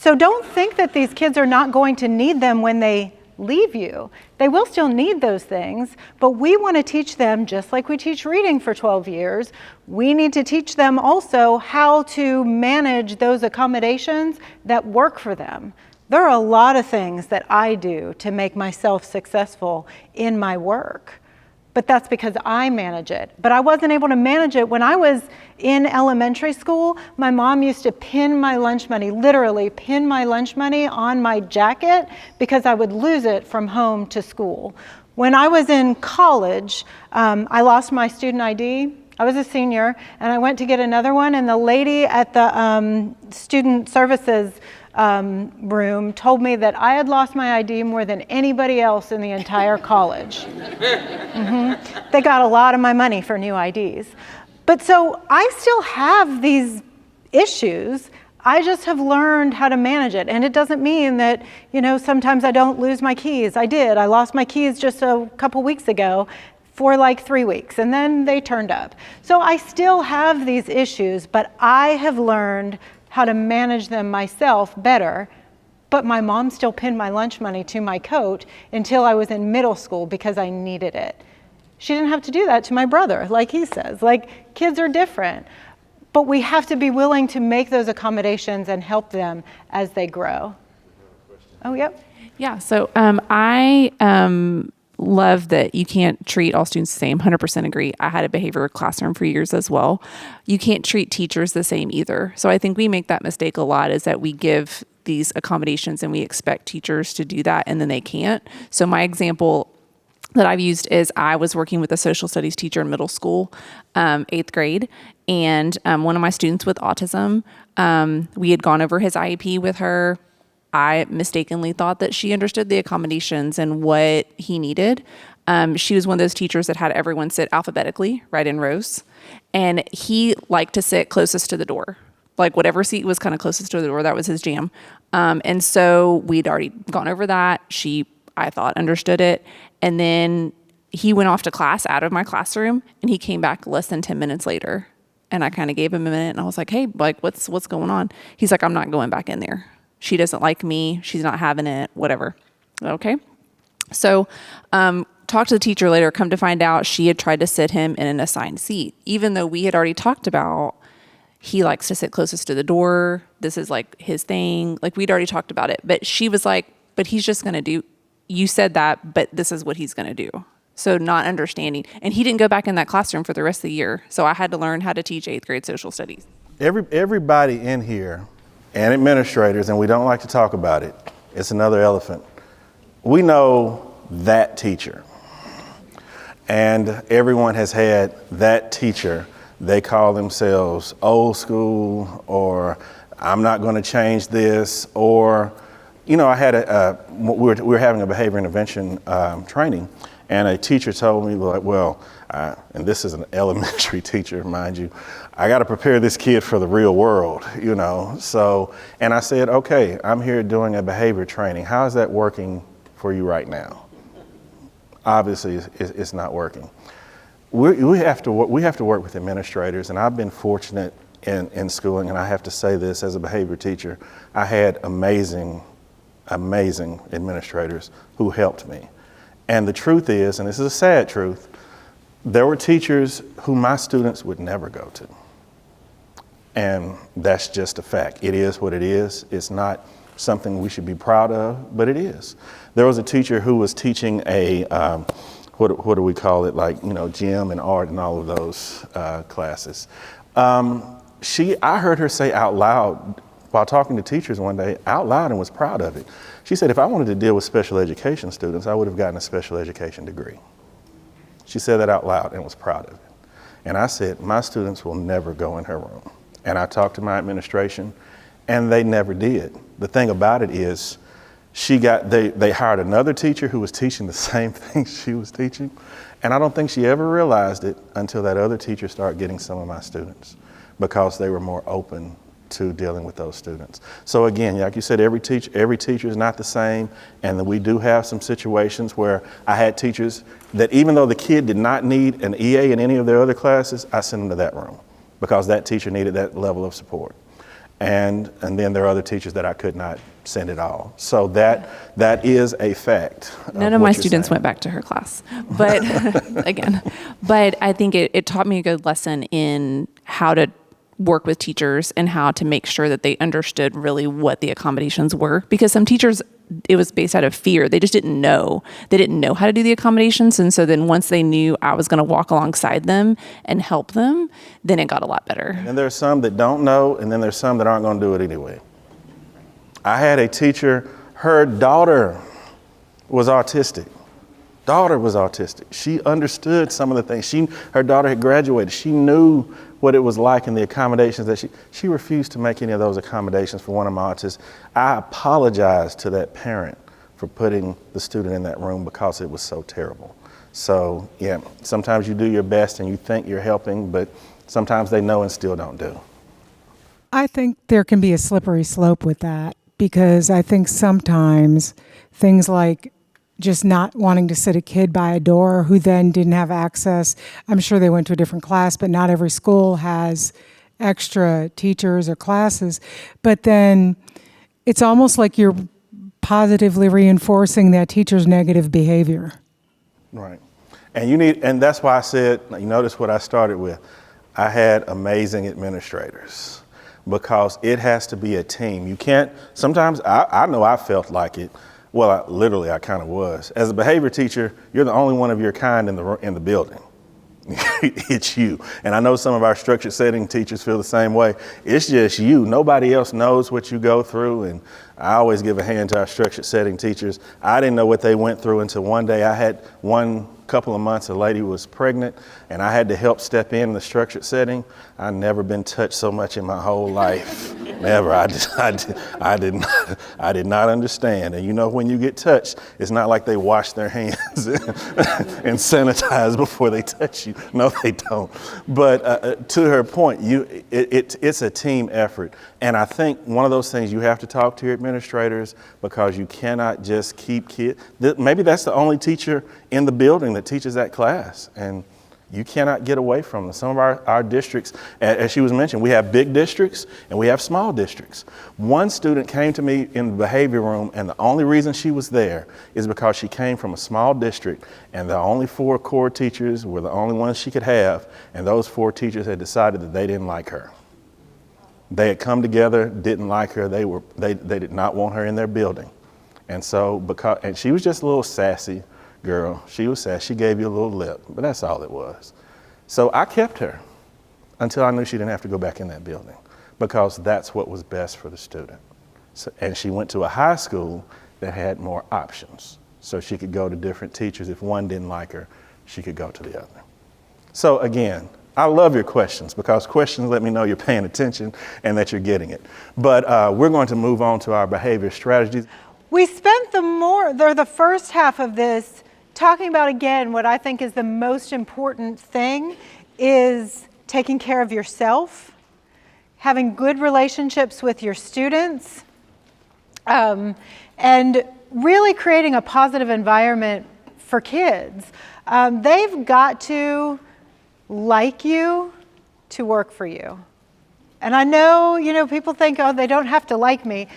So don't think that these kids are not going to need them when they leave you. They will still need those things, but we want to teach them, just like we teach reading for 12 years, we need to teach them also how to manage those accommodations that work for them. There are a lot of things that I do to make myself successful in my work, but that's because I manage it. But I wasn't able to manage it when I was in elementary school. My mom used to pin my lunch money, literally pin my lunch money on my jacket because I would lose it from home to school. When I was in college, I lost my student ID. I was a senior, and I went to get another one, and the lady at the student services room told me that I had lost my ID more than anybody else in the entire college. They got a lot of my money for new IDs. But so I still have these issues. I just have learned how to manage it. And it doesn't mean that, sometimes I don't lose my keys. I did. I lost my keys just a couple weeks ago for like 3 weeks, and then they turned up. So I still have these issues, but I have learned how to manage them myself better. But my mom still pinned my lunch money to my coat until I was in middle school because I needed it. She didn't have to do that to my brother, like he says. Like, kids are different. But we have to be willing to make those accommodations and help them as they grow. Oh, yep. Yeah, so I love that you can't treat all students the same. 100% agree. I had a behavior classroom for years as well. You can't treat teachers the same either. So I think we make that mistake a lot, is that we give these accommodations and we expect teachers to do that and then they can't. So my example that I've used is I was working with a social studies teacher in middle school, 8th grade, and one of my students with autism, we had gone over his IEP with her. I mistakenly thought that she understood the accommodations and what he needed. She was one of those teachers that had everyone sit alphabetically, right in rows. And he liked to sit closest to the door. Like whatever seat was kind of closest to the door, that was his jam. And so we'd already gone over that. She, I thought, understood it. And then he went off to class out of my classroom, and he came back less than 10 minutes later. And I kind of gave him a minute, and I was like, hey, like, what's going on? He's like, I'm not going back in there. She doesn't like me. She's not having it, whatever. Okay. So talked to the teacher later, come to find out she had tried to sit him in an assigned seat, even though we had already talked about he likes to sit closest to the door. This is like his thing. Like we'd already talked about it. But she was like, but he's just going to do, you said that, but this is what he's going to do. So not understanding. And he didn't go back in that classroom for the rest of the year. So I had to learn how to teach 8th grade social studies. Everybody in here, and administrators, and we don't like to talk about it, it's another elephant. We know that teacher. And everyone has had that teacher. They call themselves old school, or I'm not going to change this, or, I had we were having a behavior intervention training, and a teacher told me, like, well, and this is an elementary teacher, mind you, I got to prepare this kid for the real world, So, and I said, okay, I'm here doing a behavior training. How is that working for you right now? Obviously, it's not working. We have to work with administrators, and I've been fortunate in schooling, and I have to say this as a behavior teacher, I had amazing administrators who helped me. And the truth is, and this is a sad truth, there were teachers who my students would never go to. And that's just a fact. It is what it is. It's not something we should be proud of, but it is. There was a teacher who was teaching a, what do we call it, like, gym and art and all of those classes. I heard her say out loud, while talking to teachers one day, out loud, and was proud of it. She said, if I wanted to deal with special education students, I would have gotten a special education degree. She said that out loud and was proud of it. And I said, my students will never go in her room. And I talked to my administration, and they never did. The thing about it is, they hired another teacher who was teaching the same thing she was teaching. And I don't think she ever realized it until that other teacher started getting some of my students, because they were more open to dealing with those students. So again, like you said, every teacher is not the same, and we do have some situations where I had teachers that, even though the kid did not need an EA in any of their other classes, I sent them to that room because that teacher needed that level of support. and then there are other teachers that I could not send at all. So that is a fact. None of my students went back to her class, but but I think it taught me a good lesson in how to work with teachers and how to make sure that they understood really what the accommodations were, because some teachers, it was based out of fear. They just didn't know. They didn't know how to do the accommodations. And so then once they knew I was going to walk alongside them and help them, then it got a lot better. And there's some that don't know, and then there's some that aren't going to do it anyway. I had a teacher, her daughter was autistic. She understood some of the things. Her daughter had graduated. She knew what it was like in the accommodations that she refused to make any of those accommodations for one of my autists. I apologized to that parent for putting the student in that room because it was so terrible. So yeah, sometimes you do your best and you think you're helping, but sometimes they know and still don't do. I think there can be a slippery slope with that, because I think sometimes things like just not wanting to sit a kid by a door who then didn't have access. I'm sure they went to a different class, but not every school has extra teachers or classes. But then it's almost like you're positively reinforcing that teacher's negative behavior. Right. And that's why I said, you notice what I started with. I had amazing administrators, because it has to be a team. You can't, sometimes I know I felt like it. Well, I kind of was. As a behavior teacher, you're the only one of your kind in the building. It's you. And I know some of our structured setting teachers feel the same way. It's just you. Nobody else knows what you go through. And I always give a hand to our structured setting teachers. I didn't know what they went through until one day I had one couple of months, a lady was pregnant, and I had to help step in the structured setting. I've never been touched so much in my whole life. Never. I did not understand. And you know, when you get touched, it's not like they wash their hands and sanitize before they touch you. No, they don't. But to her point, it's a team effort. And I think one of those things, you have to talk to your administrators, because you cannot just keep kids. Maybe that's the only teacher in the building that teaches that class, and you cannot get away from them. Some of our districts, as she was mentioned, we have big districts and we have small districts. One student came to me in the behavior room, and the only reason she was there is because she came from a small district, and the only 4 core teachers were the only ones she could have, and those 4 teachers had decided that they didn't like her. They had come together, didn't like her. They did not want her in their building. And so, and she was just a little sassy girl. She was sassy. She gave you a little lip, but that's all it was. So I kept her until I knew she didn't have to go back in that building, because that's what was best for the student. So, and she went to a high school that had more options. So she could go to different teachers. If one didn't like her, she could go to the other. So again, I love your questions, because questions let me know you're paying attention and that you're getting it. But we're going to move on to our behavior strategies. We spent the first half of this talking about, again, what I think is the most important thing is taking care of yourself, having good relationships with your students, and really creating a positive environment for kids. They've got to like you to work for you. And I know, people think, oh, they don't have to like me.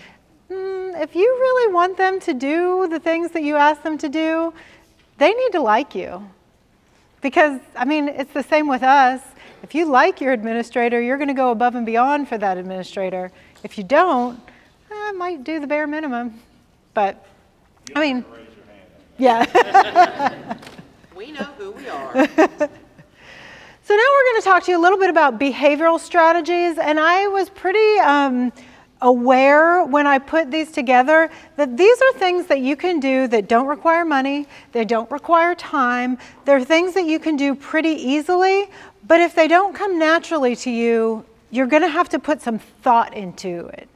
If you really want them to do the things that you ask them to do, they need to like you. Because, it's the same with us. If you like your administrator, you're going to go above and beyond for that administrator. If you don't, I might do the bare minimum. But, yeah. We know who we are. So now we're going to talk to you a little bit about behavioral strategies. And I was pretty aware when I put these together that these are things that you can do that don't require money, they don't require time. They're things that you can do pretty easily, but if they don't come naturally to you, you're going to have to put some thought into it.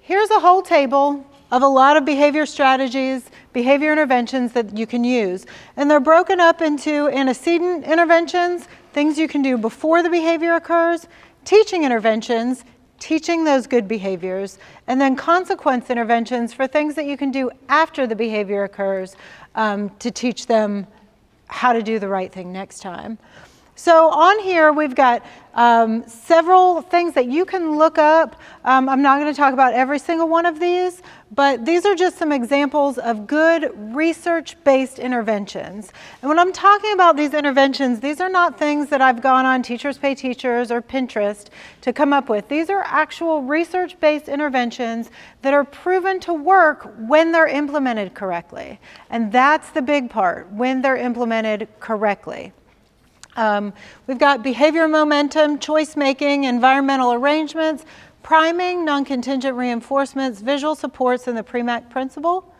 Here's a whole table of a lot of behavior strategies, behavior interventions that you can use. And they're broken up into antecedent interventions, things you can do before the behavior occurs, teaching interventions, teaching those good behaviors, and then consequence interventions for things that you can do after the behavior occurs to teach them how to do the right thing next time. So on here, we've got several things that you can look up. I'm not going to talk about every single one of these, but these are just some examples of good research-based interventions. And when I'm talking about these interventions, these are not things that I've gone on Teachers Pay Teachers or Pinterest to come up with. These are actual research-based interventions that are proven to work when they're implemented correctly. And that's the big part, when they're implemented correctly. We've got behavior momentum, choice making, environmental arrangements, priming, non-contingent reinforcements, visual supports, and the PREMAC principle,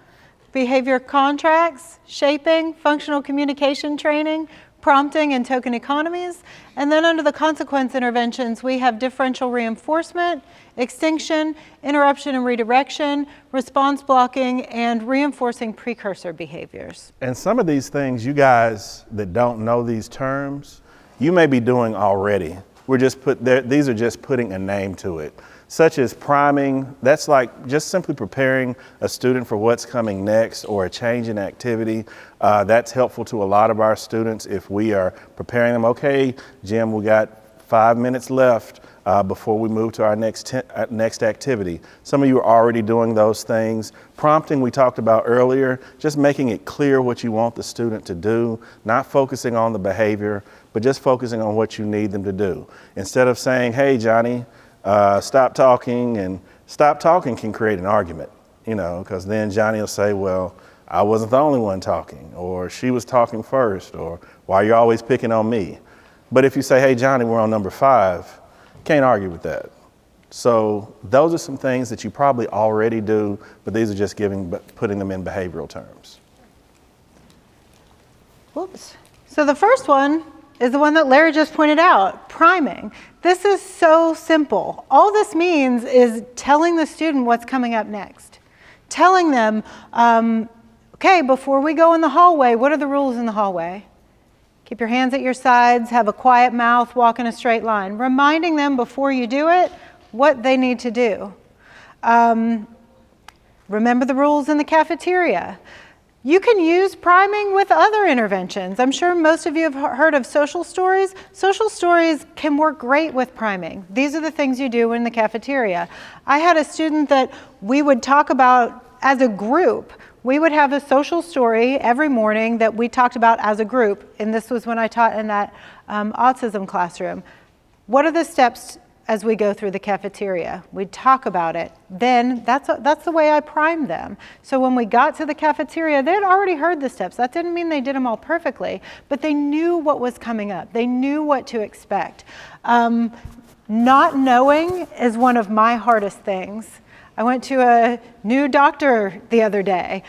behavior contracts, shaping, functional communication training, prompting, and token economies. And then under the consequence interventions, we have differential reinforcement, extinction, interruption and redirection, response blocking, and reinforcing precursor behaviors. And some of these things, you guys that don't know these terms, you may be doing already. These are just putting a name to it. Such as priming, that's like just simply preparing a student for what's coming next or a change in activity. That's helpful to a lot of our students if we are preparing them. Okay, Jim, we got 5 minutes left before we move to our next activity. Some of you are already doing those things. Prompting, we talked about earlier, just making it clear what you want the student to do, not focusing on the behavior, but just focusing on what you need them to do. Instead of saying, hey, Johnny, stop talking, and stop talking can create an argument, because then Johnny will say, well, I wasn't the only one talking, or she was talking first, or why you're always picking on me. But if you say, hey, Johnny, we're on number 5, can't argue with that. So those are some things that you probably already do, but these are just putting them in behavioral terms. Whoops. So the first one is the one that Larry just pointed out, priming. This is so simple. All this means is telling the student what's coming up next. Telling them, okay, before we go in the hallway, what are the rules in the hallway? Keep your hands at your sides, have a quiet mouth, walk in a straight line. Reminding them before you do it what they need to do. Remember the rules in the cafeteria. You can use priming with other interventions. I'm sure most of you have heard of social stories. Social stories can work great with priming. These are the things you do in the cafeteria. I had a student that we would talk about as a group. We would have a social story every morning that we talked about as a group, and this was when I taught in that autism classroom. What are the steps as we go through the cafeteria? We'd talk about it. Then that's the way I primed them. So when we got to the cafeteria, they had already heard the steps. That didn't mean they did them all perfectly, but they knew what was coming up. They knew what to expect. Not knowing is one of my hardest things. I went to a new doctor the other day.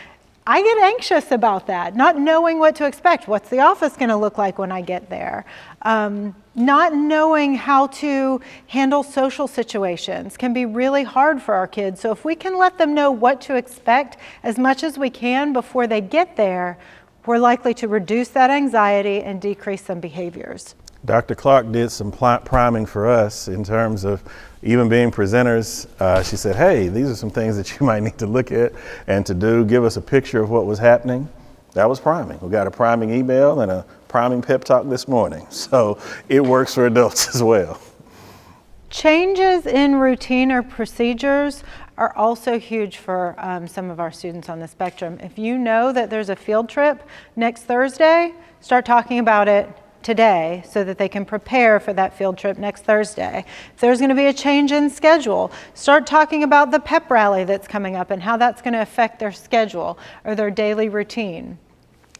I get anxious about that, not knowing what to expect. What's the office going to look like when I get there? Not knowing how to handle social situations can be really hard for our kids. So if we can let them know what to expect as much as we can before they get there, we're likely to reduce that anxiety and decrease some behaviors. Dr. Clark did some priming for us in terms of even being presenters. She said, hey, these are some things that you might need to look at and to do. Give us a picture of what was happening. That was priming. We got a priming email and a priming pep talk this morning. So it works for adults as well. Changes in routine or procedures are also huge for some of our students on the spectrum. If you know that there's a field trip next Thursday, start talking about it today so that they can prepare for that field trip next Thursday. If there's going to be a change in schedule, start talking about the pep rally that's coming up and how that's going to affect their schedule or their daily routine.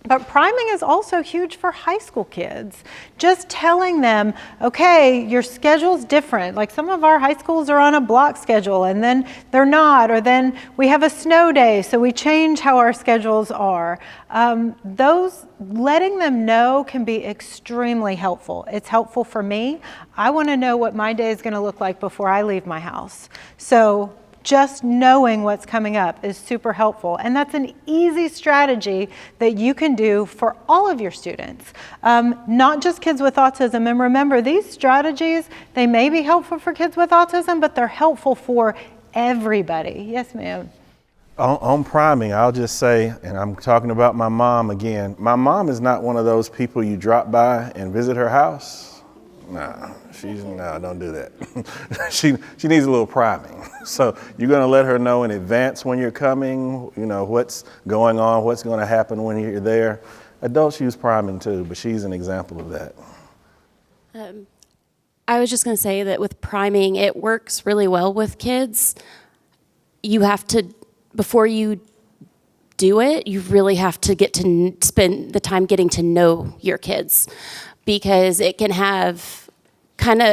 But priming is also huge for high school kids. Just telling them, okay, your schedule's different. Like some of our high schools are on a block schedule and then they're not, or then we have a snow day, so we change how our schedules are. Those letting them know can be extremely helpful. It's helpful for me. I want to know what my day is going to look like before I leave my house. So just knowing what's coming up is super helpful. And that's an easy strategy that you can do for all of your students, not just kids with autism. And remember, these strategies, they may be helpful for kids with autism, but they're helpful for everybody. Yes, ma'am. On priming, I'll just say, and I'm talking about my mom again, my mom is not one of those people you drop by and visit her house. No, don't do that. She needs a little priming. So you're going to let her know in advance when you're coming, what's going on, what's going to happen when you're there. Adults use priming too, but she's an example of that. I was just going to say that with priming, it works really well with kids. You have to, before you do it, you really have to get to spend the time getting to know your kids, because it can have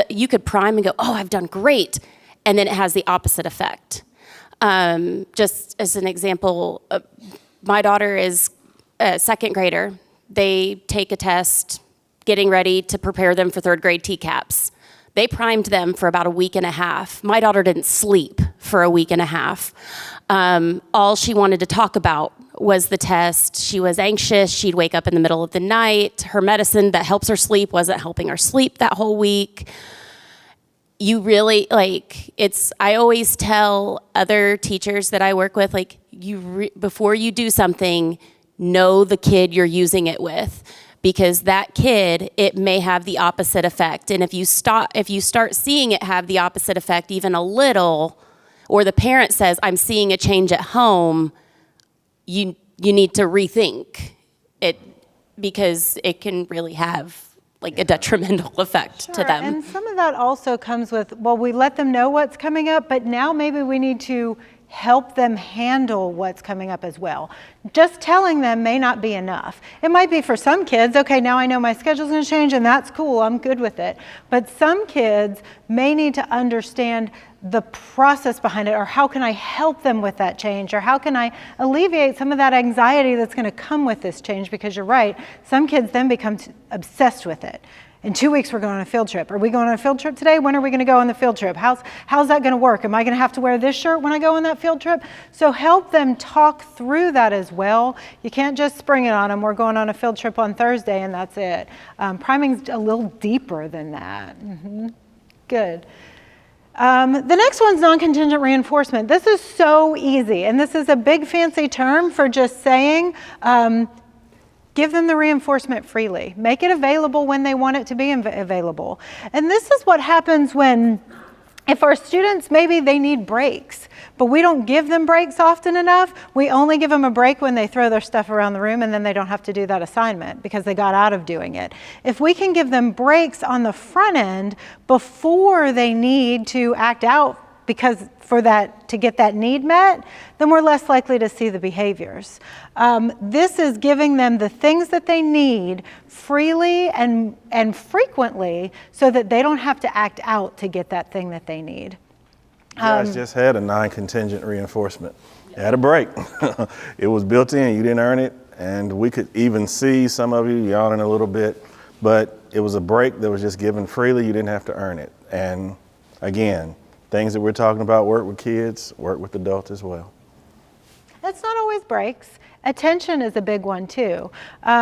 you could prime and go, oh, I've done great, and then it has the opposite effect. Just as an example, my daughter is a second grader. They take a test getting ready to prepare them for third grade TCAPs. They primed them for about a week and a half. My daughter didn't sleep for a week and a half. All she wanted to talk about was the test. She was anxious. She'd wake up in the middle of the night. Her medicine that helps her sleep wasn't helping her sleep that whole week. You really, I always tell other teachers that I work with, before you do something, know the kid you're using it with. Because that kid, it may have the opposite effect. And if you start seeing it have the opposite effect even a little, or the parent says, I'm seeing a change at home, you need to rethink it, because it can really have a detrimental effect to them. And some of that also comes with, we let them know what's coming up, but now maybe we need to help them handle what's coming up as well. Just telling them may not be enough. It might be for some kids, okay, now I know my schedule's going to change, and that's cool, I'm good with it. But some kids may need to understand the process behind it, or how can I help them with that change, or how can I alleviate some of that anxiety that's going to come with this change, because you're right, some kids then become obsessed with it. In 2 weeks, we're going on a field trip. Are we going on a field trip today? When are we going to go on the field trip? How's that going to work? Am I going to have to wear this shirt when I go on that field trip? So help them talk through that as well. You can't just spring it on them. We're going on a field trip on Thursday, and that's it. Priming's a little deeper than that. Good. The next one's non-contingent reinforcement. This is so easy, and this is a big fancy term for just saying, give them the reinforcement freely. Make it available when they want it to be available. And this is what happens if our students, maybe they need breaks, but we don't give them breaks often enough. We only give them a break when they throw their stuff around the room, and then they don't have to do that assignment because they got out of doing it. If we can give them breaks on the front end before they need to act out to get that need met, then we're less likely to see the behaviors. This is giving them the things that they need freely and frequently, so that they don't have to act out to get that thing that they need. You guys just had a non-contingent reinforcement. You had a break. It was built in. You didn't earn it, and we could even see some of you yawning a little bit, but it was a break that was just given freely. You didn't have to earn it. And again, things that we're talking about work with kids, work with adults as well. It's not always breaks. Attention is a big one too.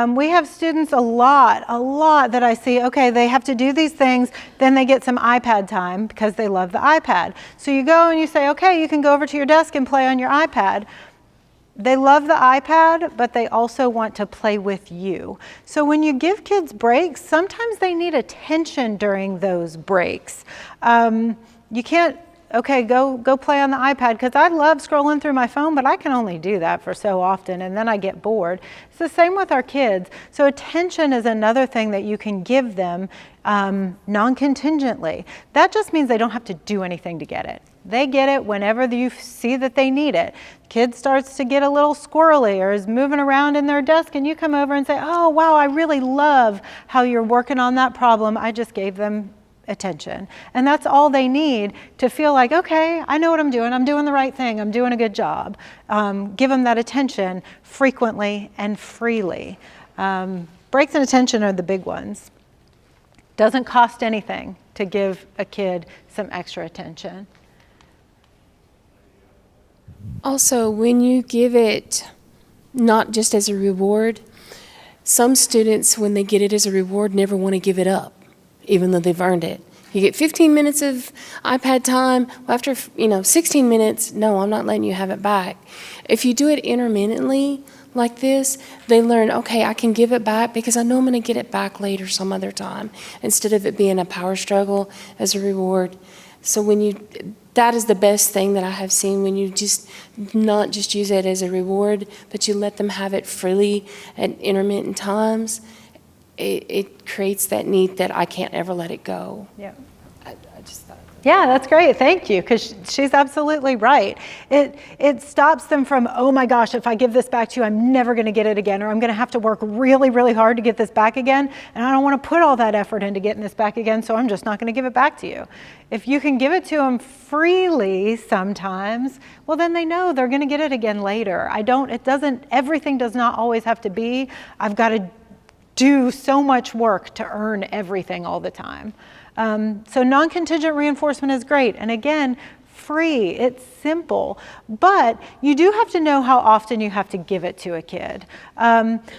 We have students a lot that I see, okay, they have to do these things, then they get some iPad time because they love the iPad. So you go and you say, okay, you can go over to your desk and play on your iPad. They love the iPad, but they also want to play with you. So when you give kids breaks, sometimes they need attention during those breaks. You can't, okay, go play on the iPad, because I love scrolling through my phone, but I can only do that for so often, and then I get bored. It's the same with our kids. So attention is another thing that you can give them non-contingently. That just means they don't have to do anything to get it. They get it whenever you see that they need it. Kid starts to get a little squirrely or is moving around in their desk, and you come over and say, oh, wow, I really love how you're working on that problem. I just gave them attention. And that's all they need to feel like, okay, I know what I'm doing the right thing, I'm doing a good job. Give them that attention frequently and freely. Breaks and attention are the big ones. Doesn't cost anything to give a kid some extra attention. Also, when you give it not just as a reward, some students, when they get it as a reward, never want to give it up, even though they've earned it. You get 15 minutes of iPad time. After 16 minutes, no, I'm not letting you have it back. If you do it intermittently like this, they learn, okay, I can give it back because I know I'm going to get it back later some other time, instead of it being a power struggle as a reward. So that is the best thing that I have seen, when you just not just use it as a reward, but you let them have it freely at intermittent times. It creates that need that I can't ever let it go. Yeah. I just thought. Yeah, that's great. Thank you, because she's absolutely right. It stops them from, oh my gosh, if I give this back to you, I'm never going to get it again, or I'm going to have to work really, really hard to get this back again, and I don't want to put all that effort into getting this back again, so I'm just not going to give it back to you. If you can give it to them freely sometimes, well, then they know they're going to get it again later. Everything does not always have to be, I've got to do so much work to earn everything all the time. So non-contingent reinforcement is great. And again, free, it's simple, but you do have to know how often you have to give it to a kid.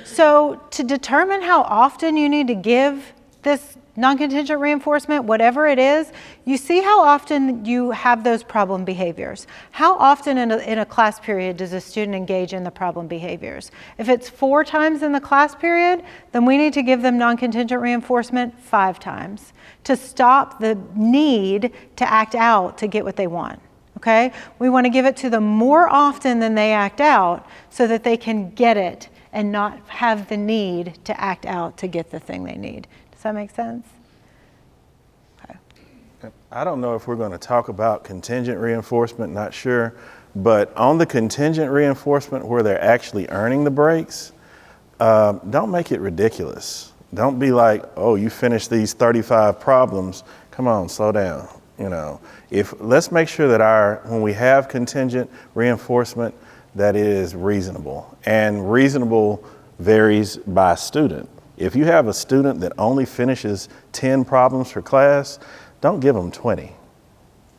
So to determine how often you need to give this non-contingent reinforcement, whatever it is, you see how often you have those problem behaviors. How often in a class period does a student engage in the problem behaviors? If it's 4 times in the class period, then we need to give them non-contingent reinforcement 5 times to stop the need to act out to get what they want. Okay? We want to give it to them more often than they act out so that they can get it and not have the need to act out to get the thing they need. Does that make sense? Okay. I don't know if we're going to talk about contingent reinforcement, not sure, but on the contingent reinforcement where they're actually earning the breaks, don't make it ridiculous. Don't be like, oh, you finished these 35 problems. Come on, slow down. Let's make sure that when we have contingent reinforcement, that is reasonable. And reasonable varies by student. If you have a student that only finishes 10 problems for class, don't give them 20.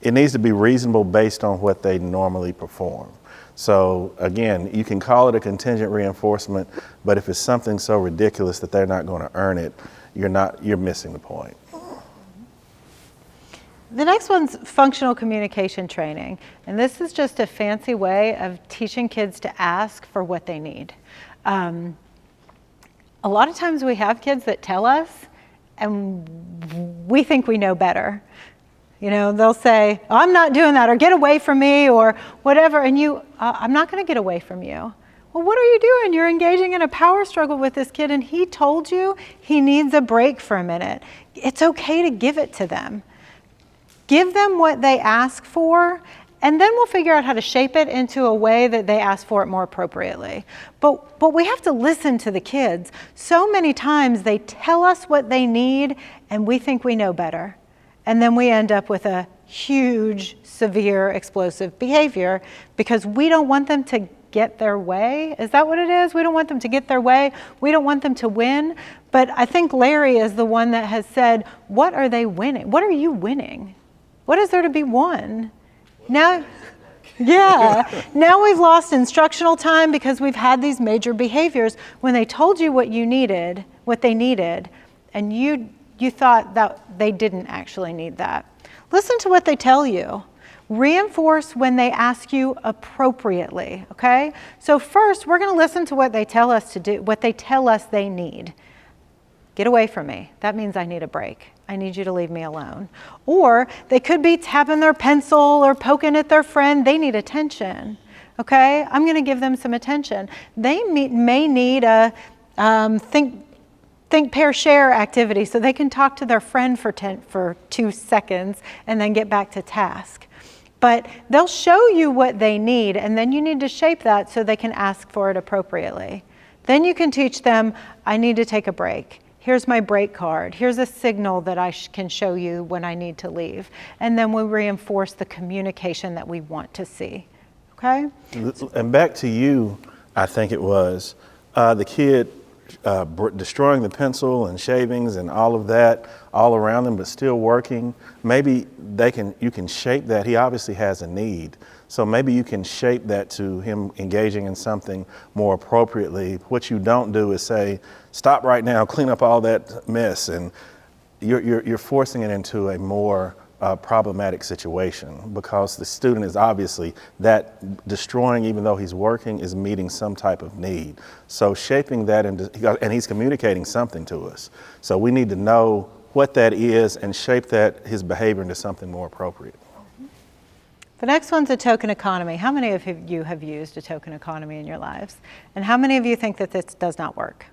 It needs to be reasonable based on what they normally perform. So again, you can call it a contingent reinforcement, but if it's something so ridiculous that they're not going to earn it, you're missing the point. The next one's functional communication training. And this is just a fancy way of teaching kids to ask for what they need. A lot of times we have kids that tell us, and we think we know better. They'll say, oh, I'm not doing that, or get away from me, or whatever, and I'm not going to get away from you. Well, what are you doing? You're engaging in a power struggle with this kid, and he told you he needs a break for a minute. It's okay to give it to them. Give them what they ask for, and then we'll figure out how to shape it into a way that they ask for it more appropriately. But we have to listen to the kids. So many times they tell us what they need, and we think we know better. And then we end up with a huge, severe, explosive behavior because we don't want them to get their way. Is that what it is? We don't want them to get their way. We don't want them to win. But I think Larry is the one that has said, what are they winning? What are you winning? What is there to be won? Now we've lost instructional time because we've had these major behaviors when they told you what they needed, and you thought that they didn't actually need that. Listen to what they tell you. Reinforce when they ask you appropriately, okay? So first, we're going to listen to what they tell us to do, what they tell us they need. Get away from me. That means I need a break. I need you to leave me alone. Or they could be tapping their pencil or poking at their friend. They need attention, okay? I'm going to give them some attention. They may need a think, pair, share activity so they can talk to their friend for 2 seconds and then get back to task. But they'll show you what they need, and then you need to shape that so they can ask for it appropriately. Then you can teach them, I need to take a break. Here's my break card. Here's a signal that I can show you when I need to leave. And then we reinforce the communication that we want to see, okay? And back to you, I think it was, the kid destroying the pencil and shavings and all of that all around them, but still working. Maybe you can shape that. He obviously has a need. So maybe you can shape that to him engaging in something more appropriately. What you don't do is say, stop right now, clean up all that mess. And you're forcing it into a more problematic situation, because the student is obviously that destroying, even though he's working, is meeting some type of need. So shaping that and he's communicating something to us. So we need to know what that is and shape his behavior into something more appropriate. The next one's a token economy. How many of you have used a token economy in your lives? And how many of you think that this does not work?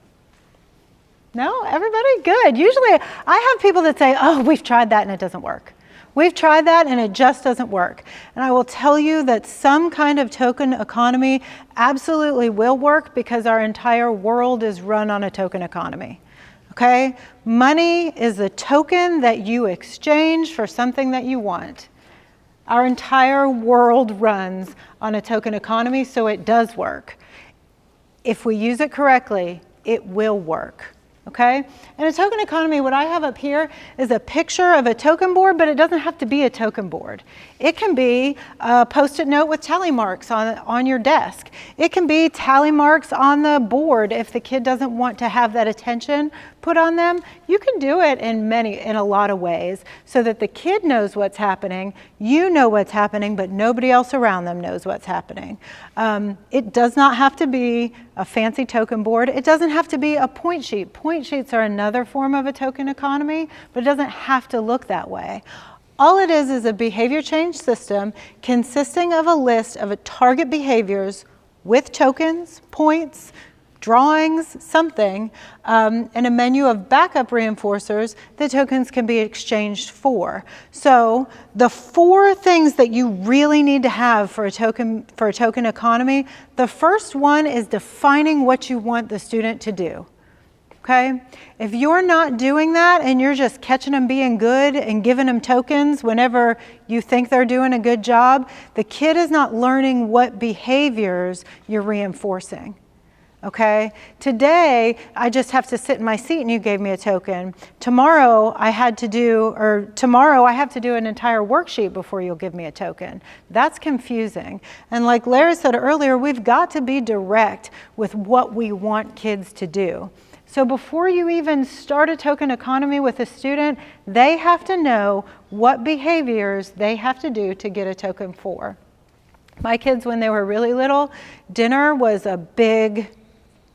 No? Everybody? Good. Usually I have people that say, oh, we've tried that and it doesn't work. We've tried that and it just doesn't work. And I will tell you that some kind of token economy absolutely will work, because our entire world is run on a token economy. Okay? Money is a token that you exchange for something that you want. Our entire world runs on a token economy, so it does work. If we use it correctly, it will work. Okay? And a token economy, what I have up here is a picture of a token board, but it doesn't have to be a token board. It can be a Post-it note with tally marks on your desk. It can be tally marks on the board if the kid doesn't want to have that attention put on them. You can do it in a lot of ways, so that the kid knows what's happening, you know what's happening, but nobody else around them knows what's happening. It does not have to be a fancy token board. It doesn't have to be a point sheet. Point sheets are another form of a token economy, but it doesn't have to look that way. All it is a behavior change system consisting of a list of target behaviors with tokens, points, drawings, something, and a menu of backup reinforcers that tokens can be exchanged for. So the 4 things that you really need to have for a token economy, the first one is defining what you want the student to do. Okay? If you're not doing that and you're just catching them being good and giving them tokens whenever you think they're doing a good job, the kid is not learning what behaviors you're reinforcing. Okay? Today, I just have to sit in my seat and you gave me a token. Tomorrow, I have to do an entire worksheet before you'll give me a token. That's confusing. And like Larry said earlier, we've got to be direct with what we want kids to do. So before you even start a token economy with a student, they have to know what behaviors they have to do to get a token for. My kids, when they were really little, dinner was a big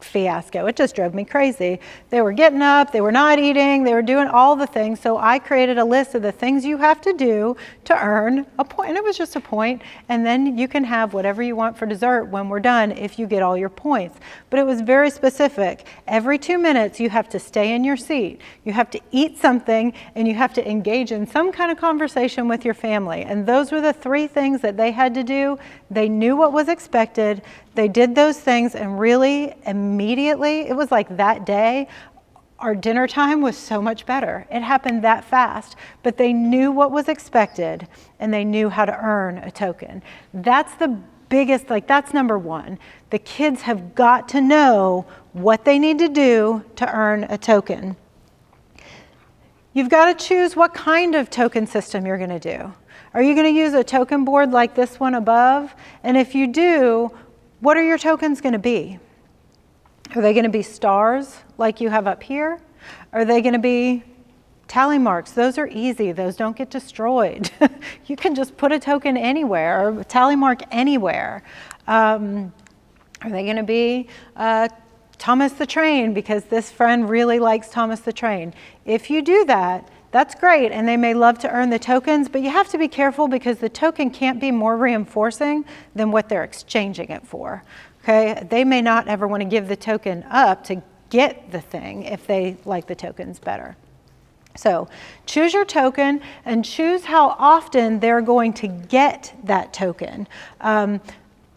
fiasco. It just drove me crazy. They were getting up, they were not eating, they were doing all the things. So I created a list of the things you have to do to earn a point. And it was just a point. And then you can have whatever you want for dessert when we're done if you get all your points. But it was very specific. Every 2 minutes, you have to stay in your seat. You have to eat something and you have to engage in some kind of conversation with your family. And those were the 3 things that they had to do. They knew what was expected. They did those things, and really immediately, it was like that day, our dinner time was so much better. It happened that fast, but they knew what was expected and they knew how to earn a token. That's the biggest, that's number 1. The kids have got to know what they need to do to earn a token. You've got to choose what kind of token system you're going to do. Are you going to use a token board like this one above? And if you do, what are your tokens going to be? Are they going to be stars like you have up here? Are they going to be tally marks? Those are easy. Those don't get destroyed. You can just put a token anywhere or a tally mark anywhere. Are they going to be Thomas the Train, because this friend really likes Thomas the Train? If you do that, that's great, and they may love to earn the tokens, but you have to be careful because the token can't be more reinforcing than what they're exchanging it for. Okay? They may not ever want to give the token up to get the thing if they like the tokens better. So choose your token and choose how often they're going to get that token. And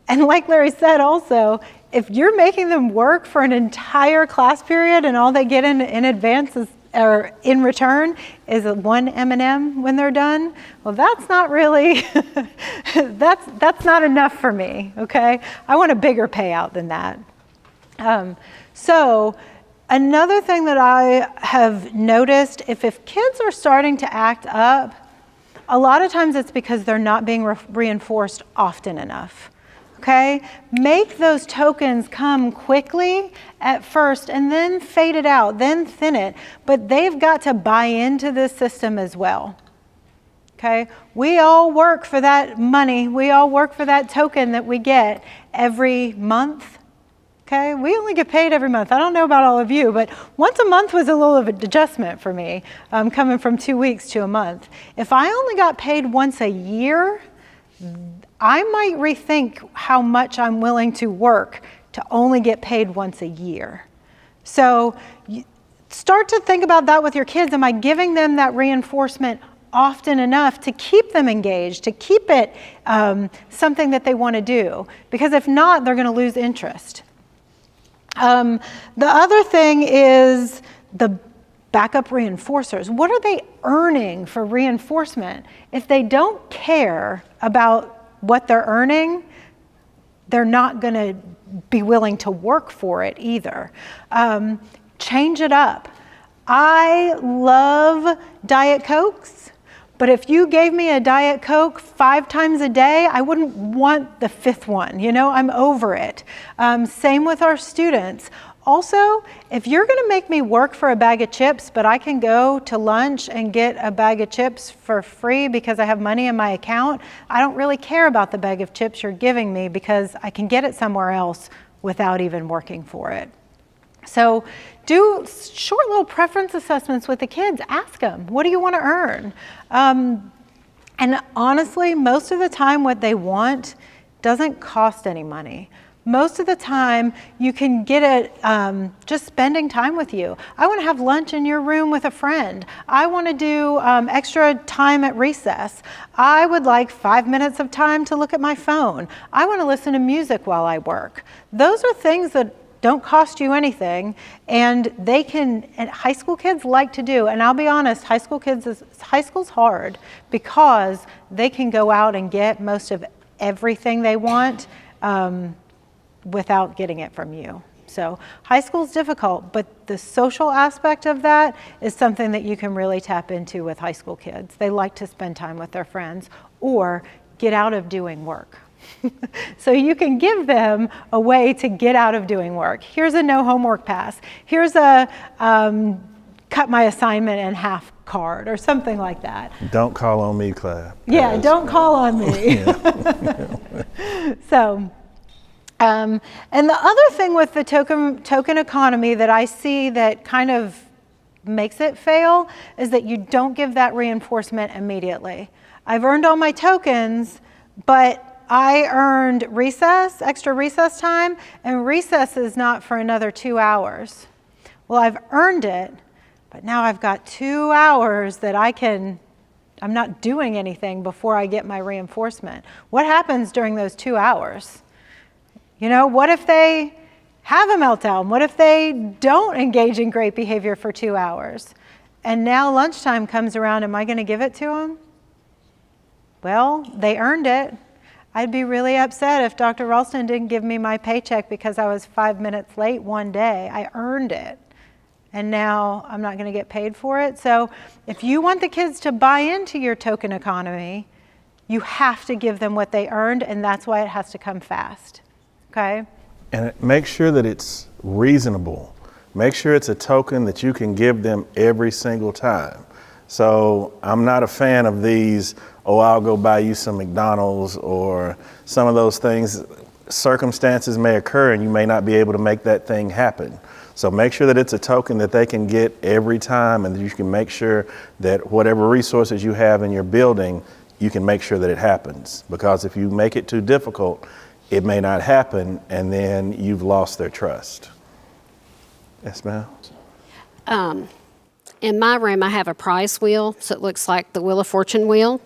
like Larry said also, if you're making them work for an entire class period and all they get in advance is, or in return is a 1 M&M when they're done, well, that's not really, that's not enough for me, okay? I want a bigger payout than that. So another thing that I have noticed, if kids are starting to act up, a lot of times it's because they're not being reinforced often enough. Okay? Make those tokens come quickly at first and then fade it out, then thin it. But they've got to buy into this system as well. Okay? We all work for that money. We all work for that token that we get every month. Okay? We only get paid every month. I don't know about all of you, but once a month was a little of an adjustment for me, coming from 2 weeks to a month. If I only got paid once a year, I might rethink how much I'm willing to work to only get paid once a year. So start to think about that with your kids. Am I giving them that reinforcement often enough to keep them engaged, to keep it something that they want to do? Because if not, they're going to lose interest. The other thing is the backup reinforcers. What are they earning for reinforcement? If they don't care about what they're earning, they're not going to be willing to work for it either. Change it up. I love Diet Cokes, but if you gave me a Diet Coke 5 times a day, I wouldn't want the 5th one. You know, I'm over it. Same with our students. Also, if you're going to make me work for a bag of chips, but I can go to lunch and get a bag of chips for free because I have money in my account, I don't really care about the bag of chips you're giving me because I can get it somewhere else without even working for it. So do short little preference assessments with the kids. Ask them, what do you want to earn? And honestly, most of the time what they want doesn't cost any money. Most of the time, you can get it just spending time with you. I want to have lunch in your room with a friend. I want to do extra time at recess. I would like 5 minutes of time to look at my phone. I want to listen to music while I work. Those are things that don't cost you anything, and high school kids like to do. And I'll be honest, high school's hard because they can go out and get most of everything they want without getting it from you. So high school's difficult, but the social aspect of that is something that you can really tap into with high school kids. They like to spend time with their friends or get out of doing work. So you can give them a way to get out of doing work. Here's a no homework pass. Here's a cut my assignment in half card or something like that. Don't call on me, class. Yeah, don't call on me. So, and the other thing with the token economy that I see that kind of makes it fail is that you don't give that reinforcement immediately. I've earned all my tokens, but I earned extra recess time, and recess is not for another 2 hours. Well, I've earned it, but now I've got 2 hours that I'm not doing anything before I get my reinforcement. What happens during those 2 hours? You know, what if they have a meltdown? What if they don't engage in great behavior for 2 hours? And now lunchtime comes around, am I going to give it to them? Well, they earned it. I'd be really upset if Dr. Ralston didn't give me my paycheck because I was 5 minutes late one day. I earned it. And now I'm not going to get paid for it. So if you want the kids to buy into your token economy, you have to give them what they earned, and that's why it has to come fast. Okay? And make sure that it's reasonable. Make sure it's a token that you can give them every single time. So I'm not a fan of these, I'll go buy you some McDonald's or some of those things. Circumstances may occur and you may not be able to make that thing happen. So make sure that it's a token that they can get every time, and that you can make sure that whatever resources you have in your building, you can make sure that it happens. Because if you make it too difficult, it may not happen, and then you've lost their trust. Yes, ma'am? In my room, I have a prize wheel, so it looks like the Wheel of Fortune wheel,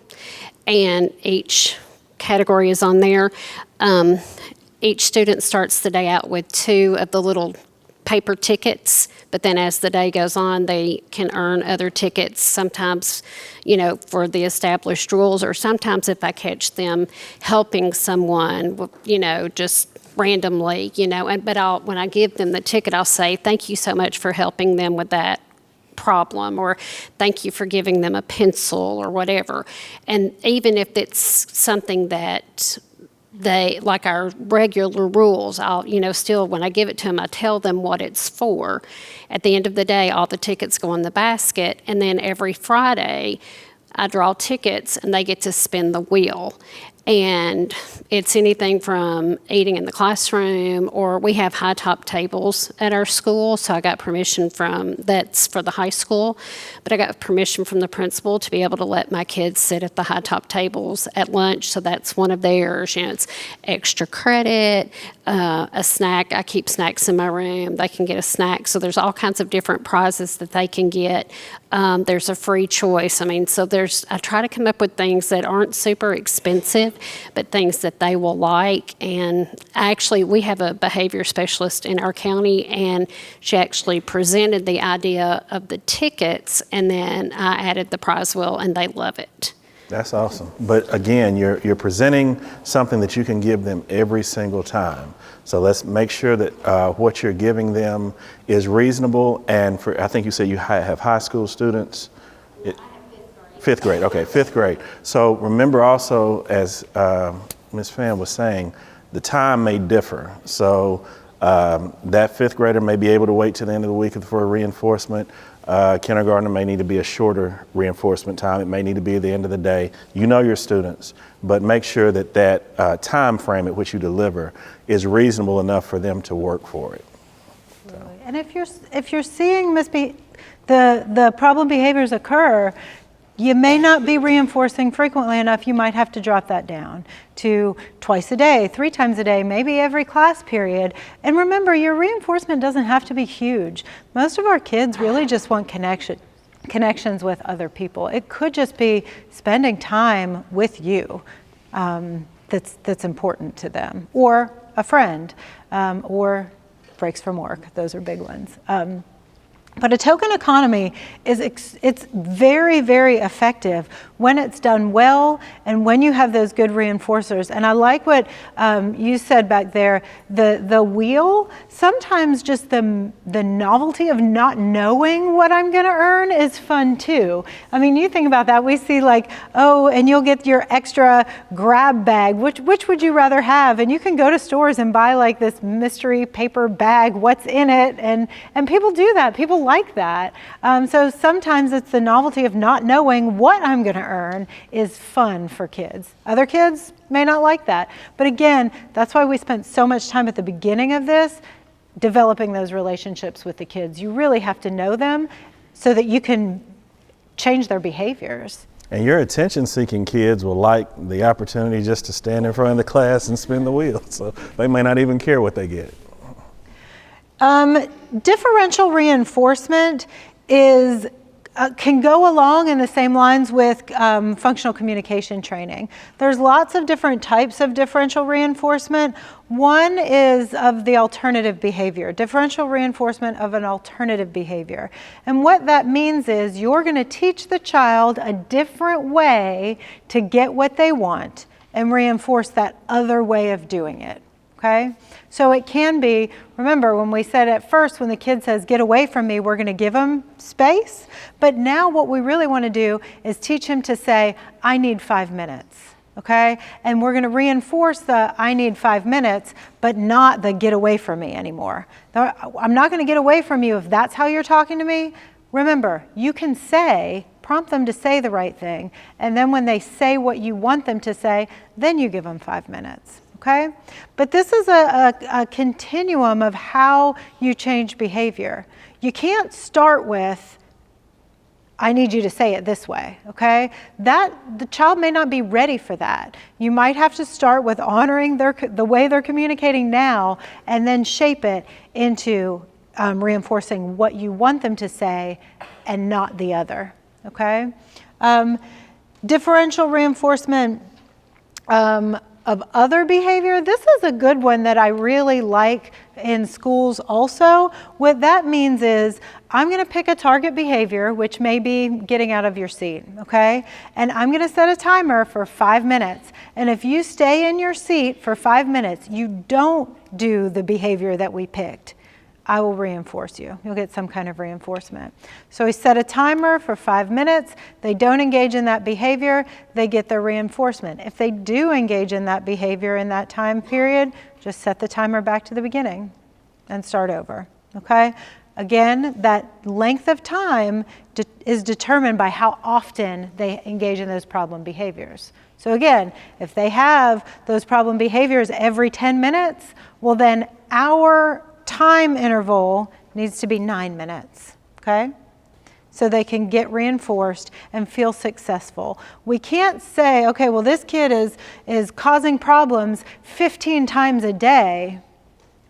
and each category is on there. Each student starts the day out with 2 of the little paper tickets, but then as the day goes on, they can earn other tickets, sometimes, for the established rules, or sometimes if I catch them helping someone, just randomly, but when I give them the ticket, I'll say, thank you so much for helping them with that problem, or thank you for giving them a pencil or whatever. And even if it's something that they, like our regular rules, I'll, still when I give it to them, I tell them what it's for. At the end of the day, all the tickets go in the basket, and then every Friday, I draw tickets and they get to spin the wheel. And it's anything from eating in the classroom, or we have high top tables at our school. So I got permission that's for the high school, but I got permission from the principal to be able to let my kids sit at the high top tables at lunch. So that's one of theirs. It's extra credit, a snack. I keep snacks in my room. They can get a snack. So there's all kinds of different prizes that they can get. There's a free choice. So I try to come up with things that aren't super expensive, but things that they will like. And actually, we have a behavior specialist in our county, and she actually presented the idea of the tickets, and then I added the prize wheel, and they love it. That's awesome. But again, you're presenting something that you can give them every single time. So let's make sure that what you're giving them is reasonable. And I think you said you have high school students. Fifth grade. Okay, fifth grade. So remember also, as Ms. Fan was saying, the time may differ. So that fifth grader may be able to wait till the end of the week for a reinforcement. Kindergartner may need to be a shorter reinforcement time. It may need to be at the end of the day. You know your students, but make sure that time frame at which you deliver is reasonable enough for them to work for it. So. And if you're seeing the problem behaviors occur, you may not be reinforcing frequently enough. You might have to drop that down to twice a day, 3 times a day, maybe every class period. And remember, your reinforcement doesn't have to be huge. Most of our kids really just want connections with other people. It could just be spending time with you that's important to them, or a friend, or breaks from work. Those are big ones. But a token economy it's very, very effective when it's done well and when you have those good reinforcers. And I like what you said back there, the wheel. Sometimes just the novelty of not knowing what I'm going to earn is fun too. You think about that. We see and you'll get your extra grab bag. Which would you rather have? And you can go to stores and buy this mystery paper bag. What's in it? And people do that. People like that. So sometimes it's the novelty of not knowing what I'm going to earn is fun for kids. Other kids may not like that. But again, that's why we spent so much time at the beginning of this developing those relationships with the kids. You really have to know them so that you can change their behaviors. And your attention-seeking kids will like the opportunity just to stand in front of the class and spin the wheel. So they may not even care what they get. Differential reinforcement can go along in the same lines with functional communication training. There's lots of different types of differential reinforcement. One is of the alternative behavior, differential reinforcement of an alternative behavior. And what that means is you're going to teach the child a different way to get what they want and reinforce that other way of doing it. Okay? So it can be, remember when we said at first, when the kid says, get away from me, we're going to give him space. But now what we really want to do is teach him to say, I need 5 minutes. Okay? And we're going to reinforce the I need 5 minutes, but not the get away from me anymore. I'm not going to get away from you if that's how you're talking to me. Remember, you can prompt them to say the right thing. And then when they say what you want them to say, then you give them 5 minutes. Okay? But this is a continuum of how you change behavior. You can't start with, I need you to say it this way, okay? The child may not be ready for that. You might have to start with honoring the way they're communicating now and then shape it into reinforcing what you want them to say and not the other, okay? Differential reinforcement of other behavior. This is a good one that I really like in schools also. What that means is I'm going to pick a target behavior, which may be getting out of your seat, okay? And I'm going to set a timer for 5 minutes. And if you stay in your seat for 5 minutes, you don't do the behavior that we picked. I will reinforce you. You'll get some kind of reinforcement. So we set a timer for 5 minutes. They don't engage in that behavior, they get their reinforcement. If they do engage in that behavior in that time period, just set the timer back to the beginning and start over, okay? Again, that length of time is determined by how often they engage in those problem behaviors. So again, if they have those problem behaviors every 10 minutes, well then our time interval needs to be 9 minutes, okay? So they can get reinforced and feel successful. We can't say, okay, well this kid is causing problems 15 times a day.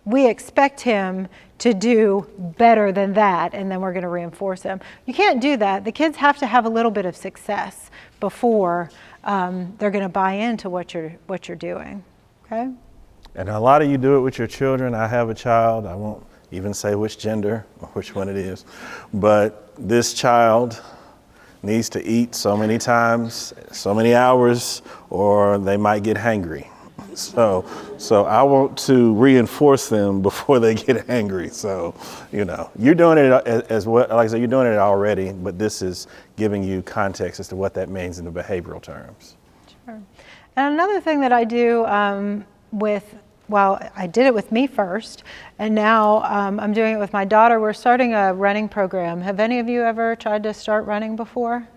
We expect him to do better than that, and then we're going to reinforce him. You can't do that. The kids have to have a little bit of success before they're going to buy into what you're doing, okay? And a lot of you do it with your children. I have a child. I won't even say which gender or which one it is, but this child needs to eat so many times, so many hours, or they might get hangry. So I want to reinforce them before they get angry. So, you know, you're doing it as well. Like I said, you're doing it already, but this is giving you context as to what that means in the behavioral terms. Sure. And another thing that I do I did it with me first, and now I'm doing it with my daughter. We're starting a running program. Have any of you ever tried to start running before?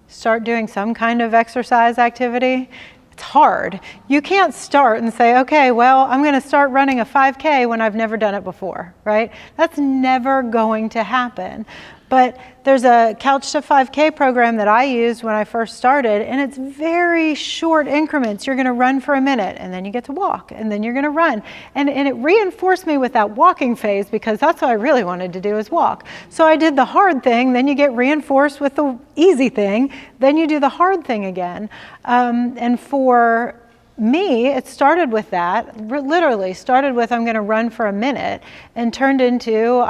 Start doing some kind of exercise activity? It's hard. You can't start and say, okay, well, I'm going to start running a 5K when I've never done it before, right? That's never going to happen. But there's a Couch to 5K program that I used when I first started, and it's very short increments. You're going to run for a minute, and then you get to walk, and then you're going to run. And it reinforced me with that walking phase, because that's what I really wanted to do, is walk. So I did the hard thing, then you get reinforced with the easy thing, then you do the hard thing again. And for me, it started with that, literally started with I'm going to run for a minute, and turned into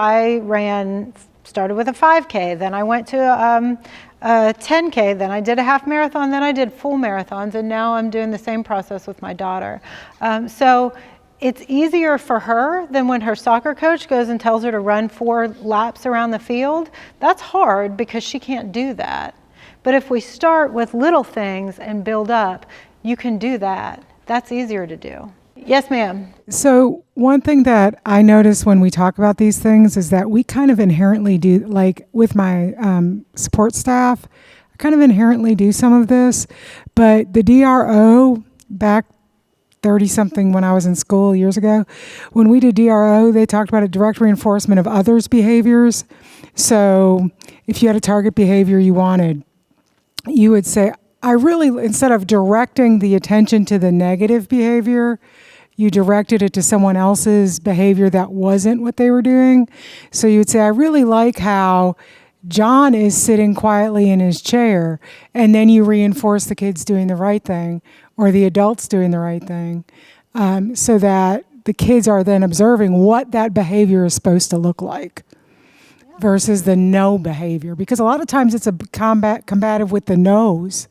started with a 5K, then I went to a 10K, then I did a half marathon, then I did full marathons, and now I'm doing the same process with my daughter. So it's easier for her than when her soccer coach goes and tells her to run 4 laps around the field. That's hard because she can't do that. But if we start with little things and build up, you can do that. That's easier to do. Yes, ma'am. So one thing that I notice when we talk about these things is that we kind of inherently do, like with my support staff, I kind of inherently do some of this, but the DRO back 30-something when I was in school years ago, when we did DRO, they talked about a direct reinforcement of others' behaviors. So if you had a target behavior you wanted, you would say, instead of directing the attention to the negative behavior, you directed it to someone else's behavior that wasn't what they were doing. So you would say, I really like how John is sitting quietly in his chair, and then you reinforce the kids doing the right thing or the adults doing the right thing, so that the kids are then observing what that behavior is supposed to look like versus the no behavior. Because a lot of times it's a combative with the no's.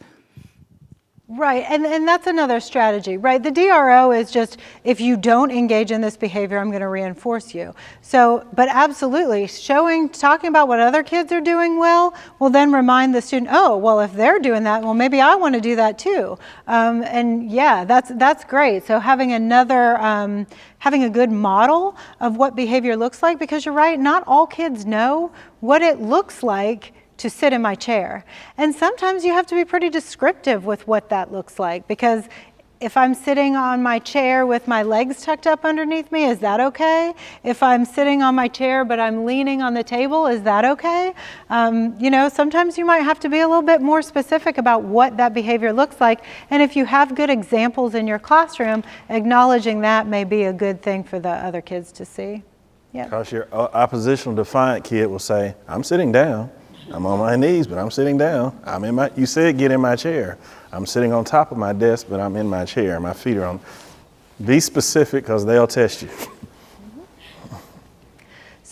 Right, and that's another strategy, right? The DRO is just, if you don't engage in this behavior, I'm going to reinforce you. So, but absolutely, talking about what other kids are doing well will then remind the student, oh, well, if they're doing that, well, maybe I want to do that too. And yeah, that's great. So having having a good model of what behavior looks like, because you're right, not all kids know what it looks like to sit in my chair. And sometimes you have to be pretty descriptive with what that looks like, because if I'm sitting on my chair with my legs tucked up underneath me, is that okay? If I'm sitting on my chair but I'm leaning on the table, is that okay? Sometimes you might have to be a little bit more specific about what that behavior looks like. And if you have good examples in your classroom, acknowledging that may be a good thing for the other kids to see. Yeah. Because your oppositional defiant kid will say, I'm sitting down. I'm on my knees, but I'm sitting down. You said get in my chair. I'm sitting on top of my desk, but I'm in my chair. My feet are on. Be specific, because they'll test you.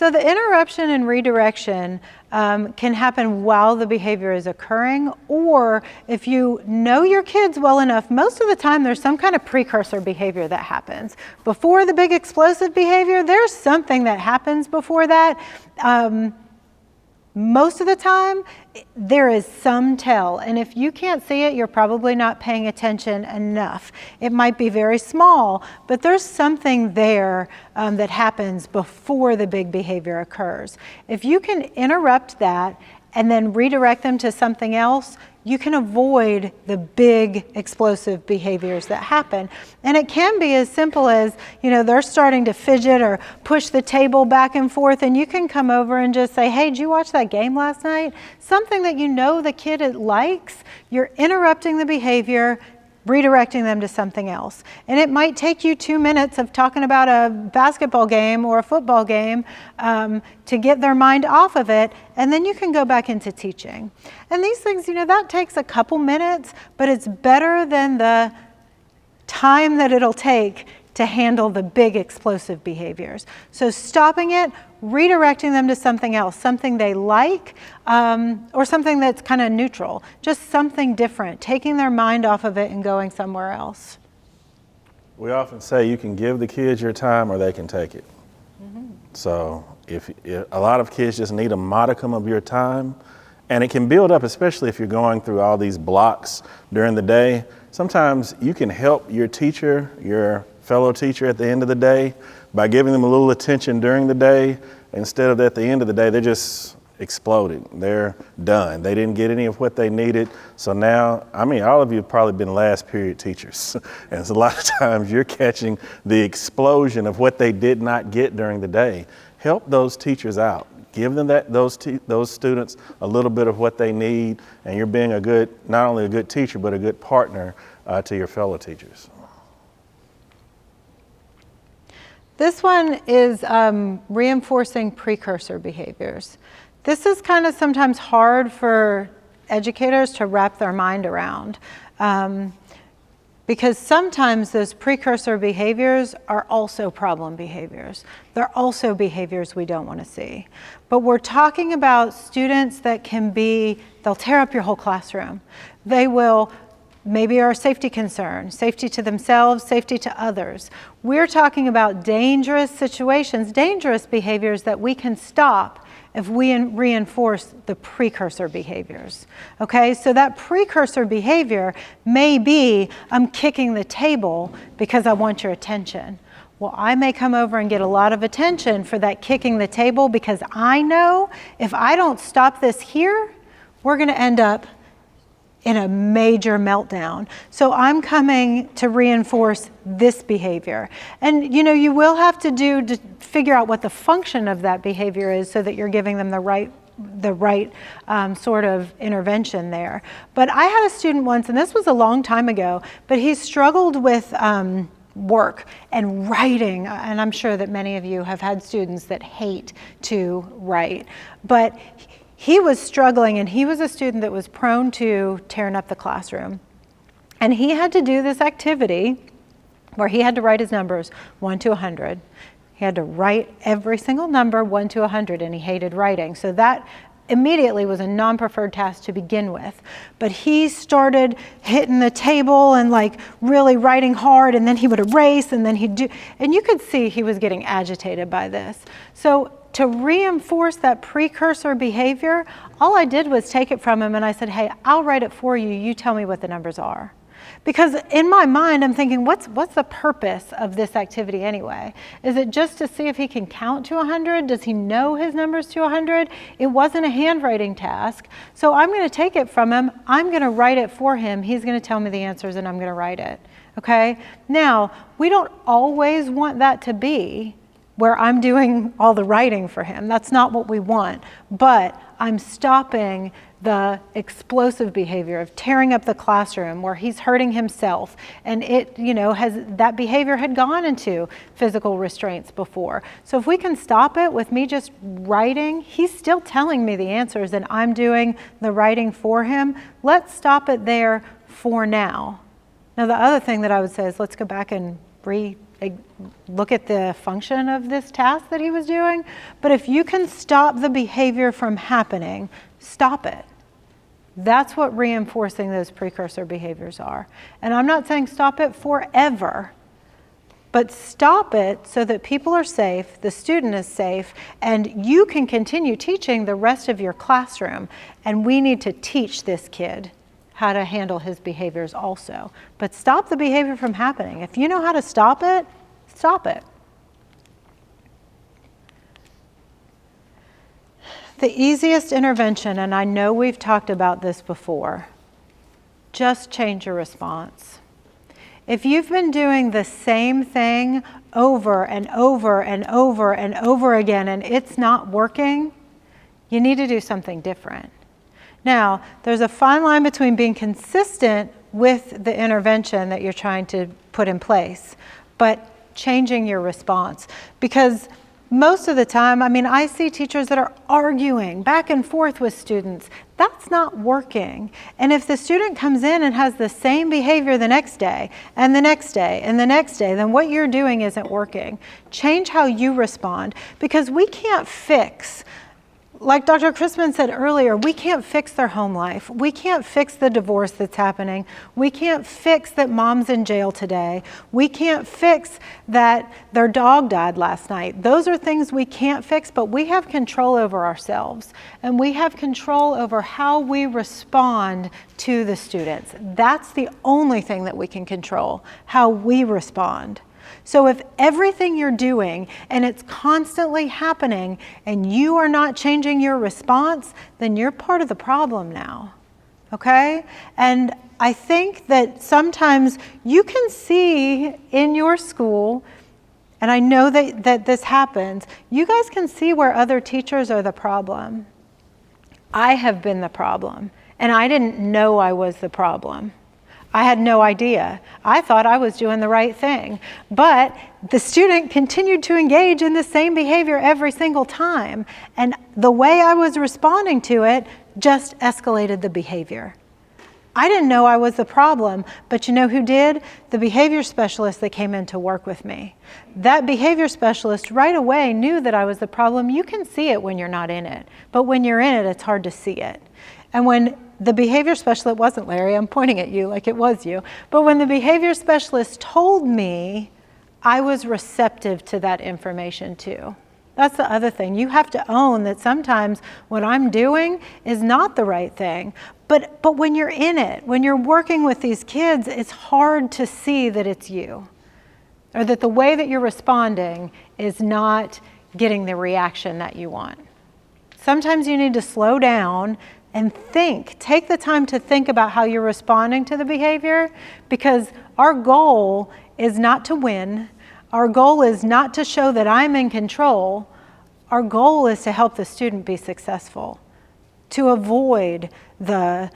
So the interruption and redirection can happen while the behavior is occurring, or if you know your kids well enough, most of the time there's some kind of precursor behavior that happens. Before the big explosive behavior, there's something that happens before that. Most of the time, there is some tell, and if you can't see it, you're probably not paying attention enough. It might be very small, but there's something there that happens before the big behavior occurs. If you can interrupt that and then redirect them to something else, you can avoid the big explosive behaviors that happen. And it can be as simple as, they're starting to fidget or push the table back and forth, and you can come over and just say, hey, did you watch that game last night? Something that the kid likes, you're interrupting the behavior, redirecting them to something else. And it might take you 2 minutes of talking about a basketball game or a football game to get their mind off of it, and then you can go back into teaching. And these things, that takes a couple minutes, but it's better than the time that it'll take to handle the big explosive behaviors. So stopping it, redirecting them to something else, something they like, or something that's kind of neutral, just something different, taking their mind off of it and going somewhere else. We often say you can give the kids your time or they can take it. So if a lot of kids just need a modicum of your time, and it can build up, especially if you're going through all these blocks during the day. Sometimes you can help your teacher, your fellow teacher at the end of the day by giving them a little attention during the day. Instead of at the end of the day, they're just exploded. They're done. They didn't get any of what they needed. So now, all of you have probably been last period teachers. And so a lot of times you're catching the explosion of what they did not get during the day. Help those teachers out. Give them those students a little bit of what they need, and you're being not only a good teacher, but a good partner to your fellow teachers. This one is reinforcing precursor behaviors. This is kind of sometimes hard for educators to wrap their mind around because sometimes those precursor behaviors are also problem behaviors. They're also behaviors we don't want to see. But we're talking about students that they'll tear up your whole classroom. They will maybe are a safety concern, safety to themselves, safety to others. We're talking about dangerous situations, dangerous behaviors that we can stop if we reinforce the precursor behaviors. Okay, so that precursor behavior may be, I'm kicking the table because I want your attention. Well, I may come over and get a lot of attention for that kicking the table because I know if I don't stop this here, we're gonna end up in a major meltdown. So I'm coming to reinforce this behavior. And you will have to figure out what the function of that behavior is so that you're giving them the right sort of intervention there. But I had a student once, and this was a long time ago, but he struggled with work and writing, and I'm sure that many of you have had students that hate to write, but he was struggling, and he was a student that was prone to tearing up the classroom. And he had to do this activity where he had to write his numbers 1 to 100. He had to write every single number 1 to 100, and he hated writing. So that immediately was a non-preferred task to begin with. But he started hitting the table and really writing hard, and then he would erase, and then and you could see he was getting agitated by this. So to reinforce that precursor behavior, all I did was take it from him and I said, hey, I'll write it for you. You tell me what the numbers are. Because in my mind, I'm thinking, what's the purpose of this activity anyway? Is it just to see if he can count to 100? Does he know his numbers to 100? It wasn't a handwriting task. So I'm going to take it from him. I'm going to write it for him. He's going to tell me the answers and I'm going to write it. Okay? Now, we don't always want that to be where I'm doing all the writing for him. That's not what we want. But I'm stopping the explosive behavior of tearing up the classroom where he's hurting himself. And that behavior had gone into physical restraints before. So if we can stop it with me just writing, he's still telling me the answers and I'm doing the writing for him. Let's stop it there for now. Now the other thing that I would say is let's go back and look at the function of this task that he was doing. But if you can stop the behavior from happening, stop it. That's what reinforcing those precursor behaviors are. And I'm not saying stop it forever, but stop it so that people are safe, the student is safe, and you can continue teaching the rest of your classroom. And we need to teach this kid how to handle his behaviors also. But stop the behavior from happening. If you know how to stop it, stop it. The easiest intervention, and I know we've talked about this before, just change your response. If you've been doing the same thing over and over and over and over again and it's not working, you need to do something different. Now, there's a fine line between being consistent with the intervention that you're trying to put in place, but changing your response. Because most of the time, I see teachers that are arguing back and forth with students. That's not working. And if the student comes in and has the same behavior the next day, and the next day, and the next day, then what you're doing isn't working. Change how you respond, because we can't fix, like Dr. Chrisman said earlier, we can't fix their home life. We can't fix the divorce that's happening. We can't fix that mom's in jail today. We can't fix that their dog died last night. Those are things we can't fix, but we have control over ourselves. And we have control over how we respond to the students. That's the only thing that we can control, how we respond. So if everything you're doing and it's constantly happening and you are not changing your response, then you're part of the problem now, okay? And I think that sometimes you can see in your school, and I know that this happens, you guys can see where other teachers are the problem. I have been the problem, and I didn't know I was the problem. I had no idea. I thought I was doing the right thing. But the student continued to engage in the same behavior every single time. And the way I was responding to it just escalated the behavior. I didn't know I was the problem, but you know who did? The behavior specialist that came in to work with me. That behavior specialist right away knew that I was the problem. You can see it when you're not in it, but when you're in it, it's hard to see it. And when the behavior specialist, it wasn't Larry, I'm pointing at you like it was you, but when the behavior specialist told me, I was receptive to that information too. That's the other thing. You have to own that sometimes what I'm doing is not the right thing. But when you're in it, when you're working with these kids, it's hard to see that it's you, or that the way that you're responding is not getting the reaction that you want. Sometimes you need to slow down and think. Take the time to think about how you're responding to the behavior, because our goal is not to win. Our goal is not to show that I'm in control. Our goal is to help the student be successful, to avoid the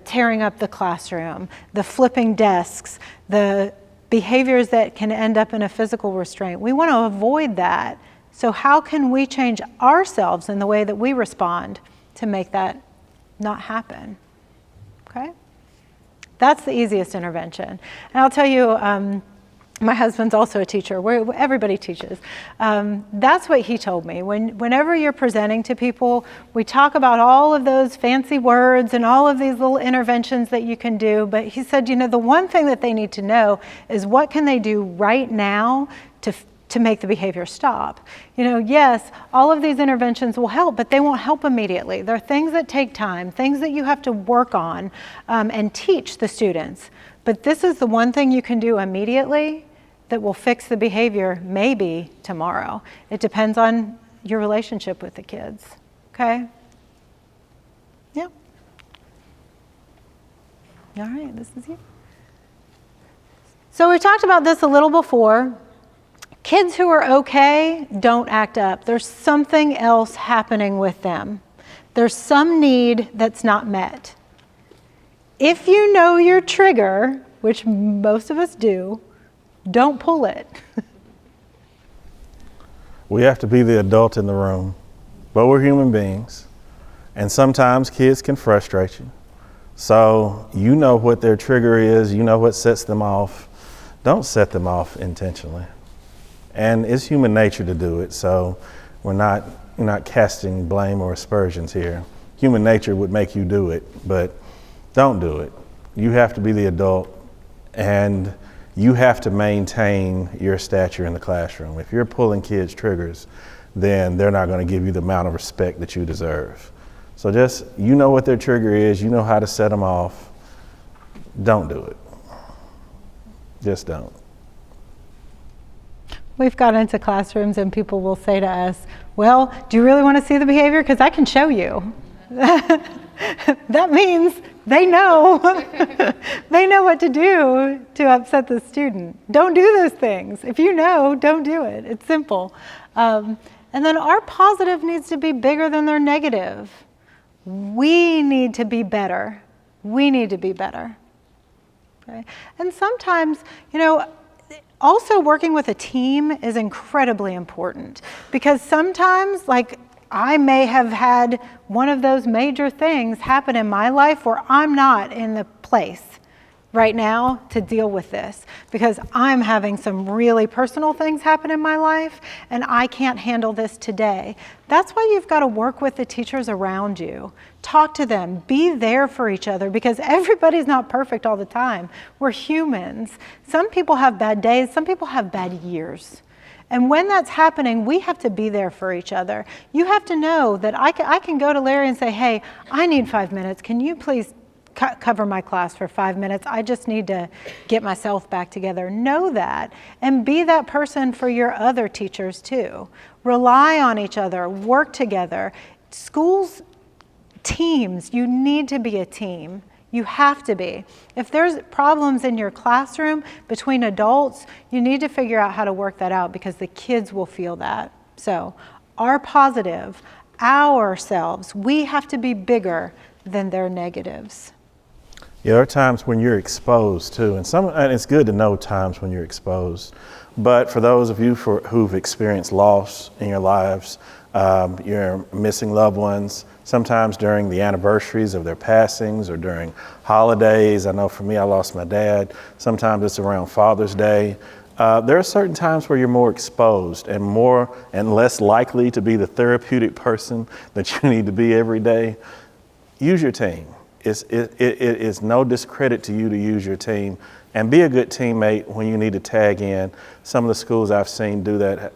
tearing up the classroom, the flipping desks, the behaviors that can end up in a physical restraint. We want to avoid that. So how can we change ourselves in the way that we respond to make that not happen? Okay? That's the easiest intervention. And I'll tell you, my husband's also a teacher. Everybody teaches. That's what he told me. Whenever you're presenting to people, we talk about all of those fancy words and all of these little interventions that you can do. But he said, the one thing that they need to know is what can they do right now to make the behavior stop. Yes, all of these interventions will help, but they won't help immediately. They're things that take time, things that you have to work on and teach the students. But this is the one thing you can do immediately that will fix the behavior maybe tomorrow. It depends on your relationship with the kids, okay? Yeah. All right, this is you. So we talked about this a little before. Kids who are okay don't act up. There's something else happening with them. There's some need that's not met. If you know your trigger, which most of us do, don't pull it. We have to be the adult in the room, but we're human beings. And sometimes kids can frustrate you. So you know what their trigger is, you know what sets them off. don't set them off intentionally. And it's human nature to do it, so we're not casting blame or aspersions here. Human nature would make you do it, but don't do it. You have to be the adult, and you have to maintain your stature in the classroom. If you're pulling kids' triggers, then they're not going to give you the amount of respect that you deserve. So just, you know what their trigger is, you know how to set them off. Don't do it. Just don't. We've gone into classrooms and people will say to us, well, do you really want to see the behavior? Because I can show you. That means they know. They know what to do to upset the student. Don't do those things. If you know, don't do it. It's simple. And then our positive needs to be bigger than their negative. We need to be better. We need to be better. Okay? And sometimes, also working with a team is incredibly important, because sometimes, like, I may have had one of those major things happen in my life where I'm not in the place right now to deal with this, because I'm having some really personal things happen in my life and I can't handle this today. That's why you've got to work with the teachers around you. Talk to them, be there for each other, because everybody's not perfect all the time. We're humans. Some people have bad days, some people have bad years. And when that's happening, we have to be there for each other. You have to know that I can go to Larry and say, hey, I need 5 minutes. Can you please cover my class for 5 minutes? I just need to get myself back together. Know that, and be that person for your other teachers too. Rely on each other, work together. Schools, teams, you need to be a team. You have to be. If there's problems in your classroom between adults, you need to figure out how to work that out, because the kids will feel that. So our positive, ourselves, we have to be bigger than their negatives. Yeah, there are times when you're exposed too, and it's good to know times when you're exposed. But for those of you who've experienced loss in your lives, you're missing loved ones, sometimes during the anniversaries of their passings or during holidays. I know for me, I lost my dad. Sometimes it's around Father's Day. There are certain times where you're more exposed and less likely to be the therapeutic person that you need to be every day. Use your team. It is no discredit to you to use your team, and be a good teammate when you need to tag in. Some of the schools I've seen do that,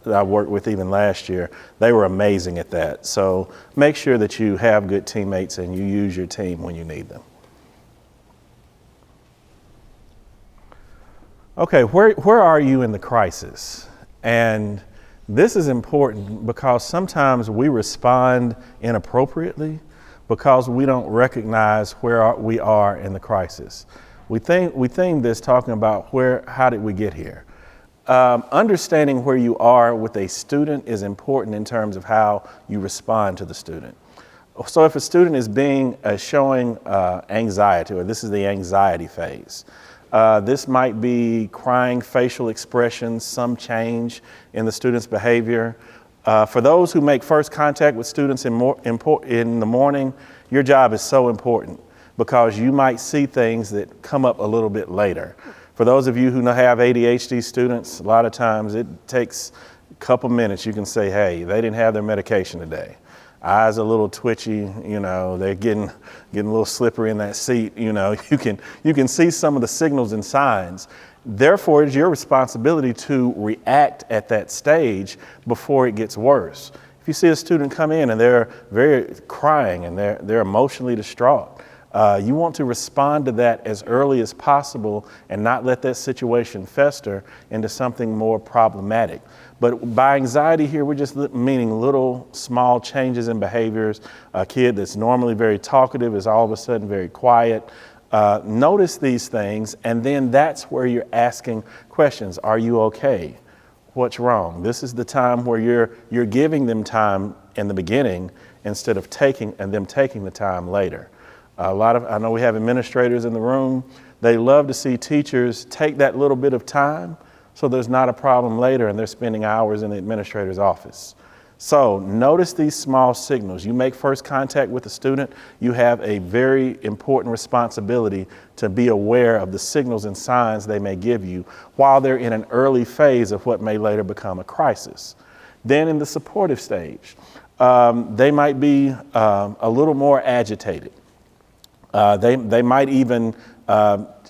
I worked with even last year, they were amazing at that. So make sure that you have good teammates and you use your team when you need them. Okay, where are you in the crisis? And this is important because sometimes we respond inappropriately because we don't recognize where we are in the crisis. We theme this talking about how did we get here? Understanding where you are with a student is important in terms of how you respond to the student. So if a student is showing anxiety, or this is the anxiety phase, this might be crying facial expressions, some change in the student's behavior. For those who make first contact with students in the morning, your job is so important because you might see things that come up a little bit later. For those of you who have ADHD students, a lot of times it takes a couple minutes. You can say, hey, they didn't have their medication today. Eyes a little twitchy, they're getting a little slippery in that seat. You can see some of the signals and signs. Therefore, it's your responsibility to react at that stage before it gets worse. If you see a student come in and they're very crying and they're emotionally distraught, you want to respond to that as early as possible and not let that situation fester into something more problematic. But by anxiety here, we're just meaning little small changes in behaviors. A kid that's normally very talkative is all of a sudden very quiet. Notice these things, and then that's where you're asking questions. Are you okay? What's wrong? This is the time where you're giving them time in the beginning instead of taking the time later. I know we have administrators in the room. They love to see teachers take that little bit of time so there's not a problem later and they're spending hours in the administrator's office. So notice these small signals. You make first contact with a student, you have a very important responsibility to be aware of the signals and signs they may give you while they're in an early phase of what may later become a crisis. Then in the supportive stage, they might be a little more agitated. They might even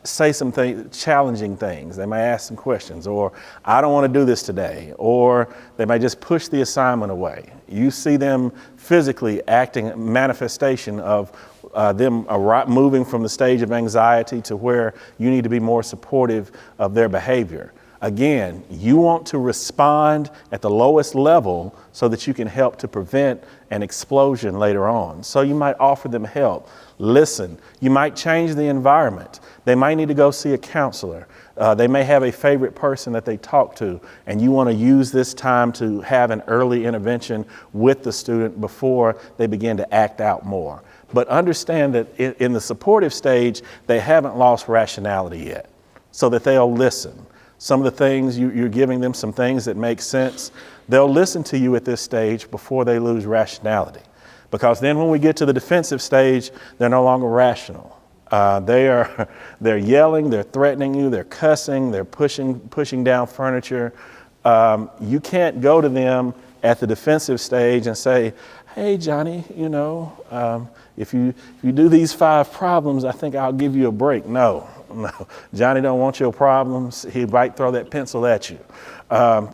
say some challenging things. They may ask some questions, or I don't want to do this today, or they may just push the assignment away. You see them physically acting, manifestation of them moving from the stage of anxiety to where you need to be more supportive of their behavior. Again, you want to respond at the lowest level so that you can help to prevent an explosion later on. So you might offer them help, listen. You might change the environment. They might need to go see a counselor. They may have a favorite person that they talk to, and you want to use this time to have an early intervention with the student before they begin to act out more. But understand that in the supportive stage, they haven't lost rationality yet, so that they'll listen. Some of the things you're giving them, some things that make sense, they'll listen to you at this stage before they lose rationality. Because then when we get to the defensive stage, they're no longer rational. They're yelling, they're threatening you, they're cussing, they're pushing down furniture. You can't go to them at the defensive stage and say, hey, Johnny, if you do these 5 problems, I think I'll give you a break. No, Johnny don't want your problems. He might throw that pencil at you.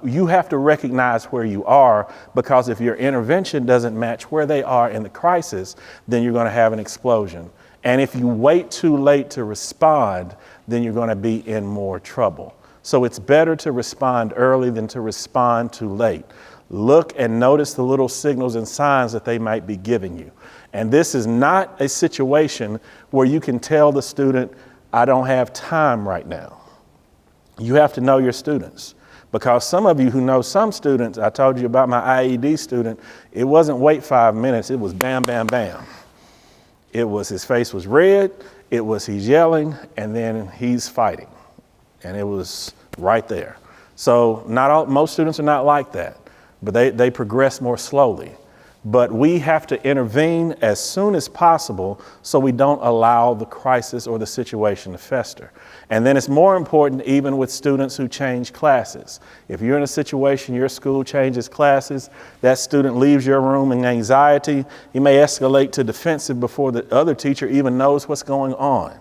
You have to recognize where you are, because if your intervention doesn't match where they are in the crisis, then you're going to have an explosion. And if you wait too late to respond, then you're going to be in more trouble. So it's better to respond early than to respond too late. Look and notice the little signals and signs that they might be giving you. And this is not a situation where you can tell the student, I don't have time right now. You have to know your students. Because some of you who know some students, I told you about my IED student, it wasn't wait 5 minutes, it was bam, bam, bam. It was his face was red, it was he's yelling, and then he's fighting. And it was right there. So most students are not like that, but they progress more slowly. But we have to intervene as soon as possible so we don't allow the crisis or the situation to fester. And then it's more important even with students who change classes. If you're in a situation, your school changes classes, that student leaves your room in anxiety, he may escalate to defensive before the other teacher even knows what's going on.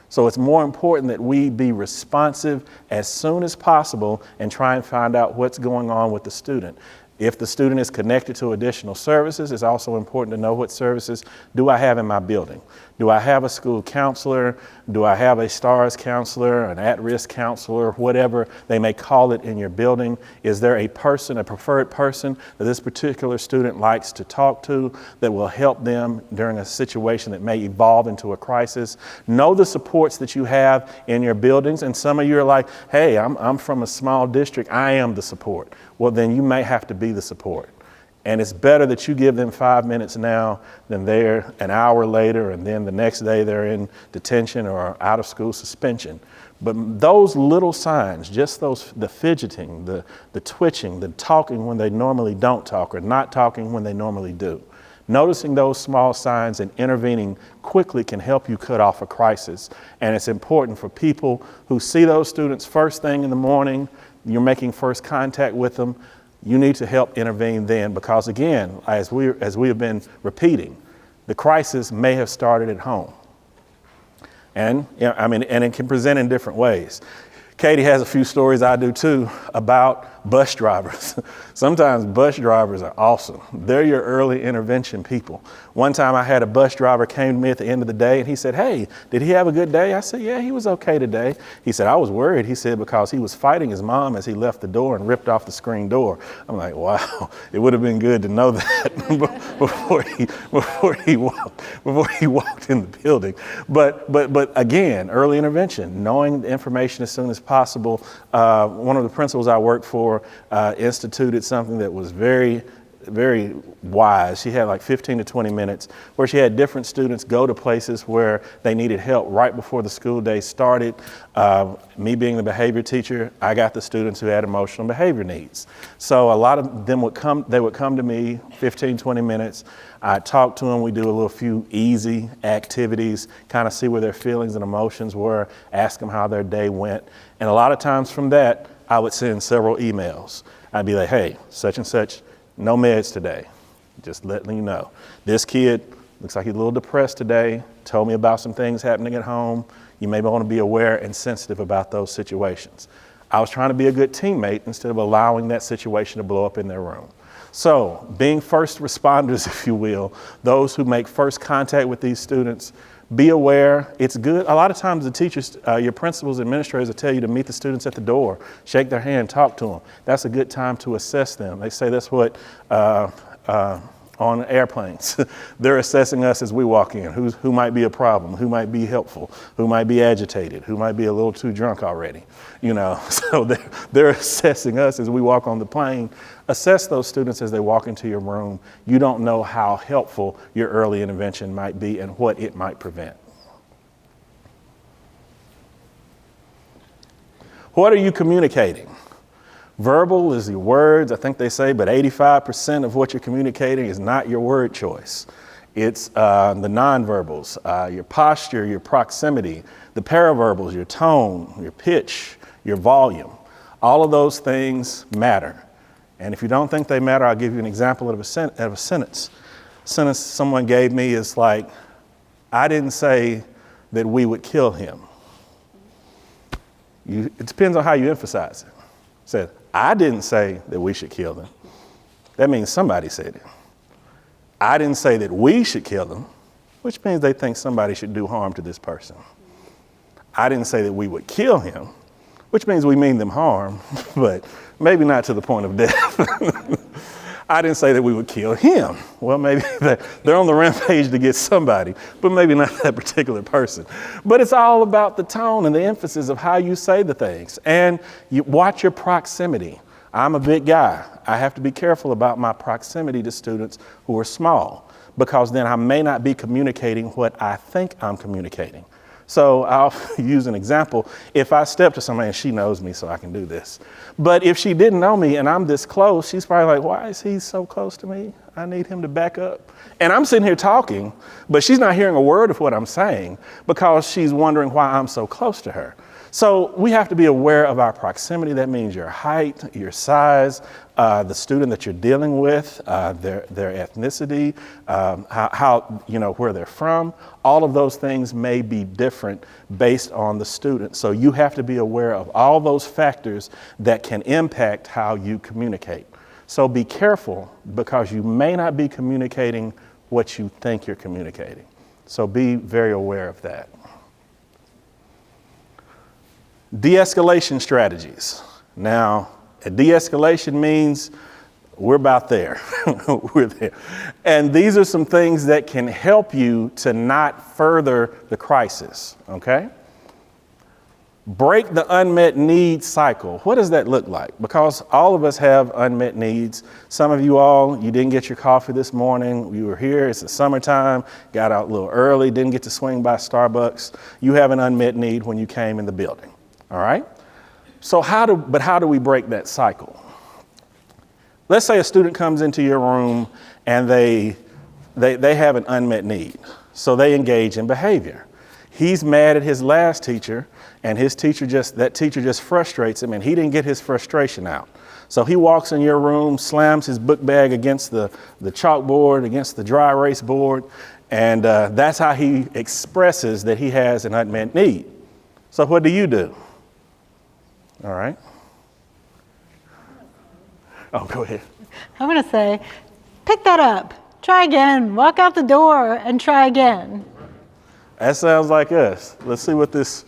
So it's more important that we be responsive as soon as possible and try and find out what's going on with the student. If the student is connected to additional services, it's also important to know what services do I have in my building. Do I have a school counselor? Do I have a STARS counselor, an at-risk counselor, whatever they may call it in your building? Is there a person, a preferred person that this particular student likes to talk to that will help them during a situation that may evolve into a crisis? Know the supports that you have in your buildings. And some of you are like, hey, I'm from a small district. I am the support. Well, then you may have to be the support. And it's better that you give them 5 minutes now than they're an hour later, and then the next day they're in detention or out of school suspension. But those little signs, just the fidgeting, the twitching, the talking when they normally don't talk, or not talking when they normally do. Noticing those small signs and intervening quickly can help you cut off a crisis. And it's important for people who see those students first thing in the morning, you're making first contact with them, you need to help intervene then, because again, as we have been repeating, the crisis may have started at home. And it can present in different ways. Katie has a few stories, I do too, about bus drivers. Sometimes bus drivers are awesome. They're your early intervention people. One time I had a bus driver came to me at the end of the day and he said, hey, did he have a good day? I said, yeah, he was okay today. He said, I was worried, he said, because he was fighting his mom as he left the door and ripped off the screen door. I'm like, wow, it would have been good to know that before he walked in the building. But again, early intervention, knowing the information as soon as possible. One of the principals I worked for instituted something that was very very wise. She had like 15 to 20 minutes where she had different students go to places where they needed help right before the school day started. Me being the behavior teacher, I got the students who had emotional behavior needs. So a lot of them would come to me 15, 20 minutes. I'd talk to them. We do a few easy activities, kind of see where their feelings and emotions were, ask them how their day went. And a lot of times from that, I would send several emails. I'd be like, hey, such and such, no meds today. Just letting you know. This kid looks like he's a little depressed today, told me about some things happening at home. You may want to be aware and sensitive about those situations. I was trying to be a good teammate instead of allowing that situation to blow up in their room. So being first responders, if you will, those who make first contact with these students, be aware. It's good. A lot of times the teachers, your principals, administrators will tell you to meet the students at the door, shake their hand, talk to them. That's a good time to assess them. They say that's what on airplanes, they're assessing us as we walk in, who might be a problem, who might be helpful, who might be agitated, who might be a little too drunk already, So they're assessing us as we walk on the plane. Assess those students as they walk into your room. You don't know how helpful your early intervention might be and what it might prevent. What are you communicating? Verbal is your words, I think they say, but 85% of what you're communicating is not your word choice. It's the nonverbals, your posture, your proximity, the paraverbals, your tone, your pitch, your volume. All of those things matter. And if you don't think they matter, I'll give you an example of a sentence. Sentence someone gave me is like, I didn't say that we would kill him. It depends on how you emphasize it. Said, I didn't say that we should kill them. That means somebody said it. I didn't say that we should kill them, which means they think somebody should do harm to this person. I didn't say that we would kill him, which means we mean them harm, but maybe not to the point of death. I didn't say that we would kill him. Well, maybe they're on the rampage to get somebody, but maybe not that particular person. But it's all about the tone and the emphasis of how you say the things. And you watch your proximity. I'm a big guy. I have to be careful about my proximity to students who are small, because then I may not be communicating what I think I'm communicating. So I'll use an example. If I step to somebody, and she knows me, so I can do this. But if she didn't know me and I'm this close, she's probably like, why is he so close to me? I need him to back up. And I'm sitting here talking, but she's not hearing a word of what I'm saying because she's wondering why I'm so close to her. So we have to be aware of our proximity. That means your height, your size, the student that you're dealing with, their ethnicity, where they're from. All of those things may be different based on the student. So you have to be aware of all those factors that can impact how you communicate. So be careful, because you may not be communicating what you think you're communicating. So be very aware of that. De-escalation strategies. Now, a de-escalation means we're about there. We're there. And these are some things that can help you to not further the crisis, okay? Break the unmet needs cycle. What does that look like? Because all of us have unmet needs. Some of you all, you didn't get your coffee this morning. You were here, it's the summertime, got out a little early, didn't get to swing by Starbucks. You have an unmet need when you came in the building. All right? So how do we break that cycle? Let's say a student comes into your room and they have an unmet need. So they engage in behavior. He's mad at his last teacher, and that teacher just frustrates him, and he didn't get his frustration out. So he walks in your room, slams his book bag against the chalkboard, against the dry erase board, and that's how he expresses that he has an unmet need. So what do? All right. Oh, go ahead. I'm going to say, pick that up, try again, walk out the door and try again. That sounds like us. Let's see what this,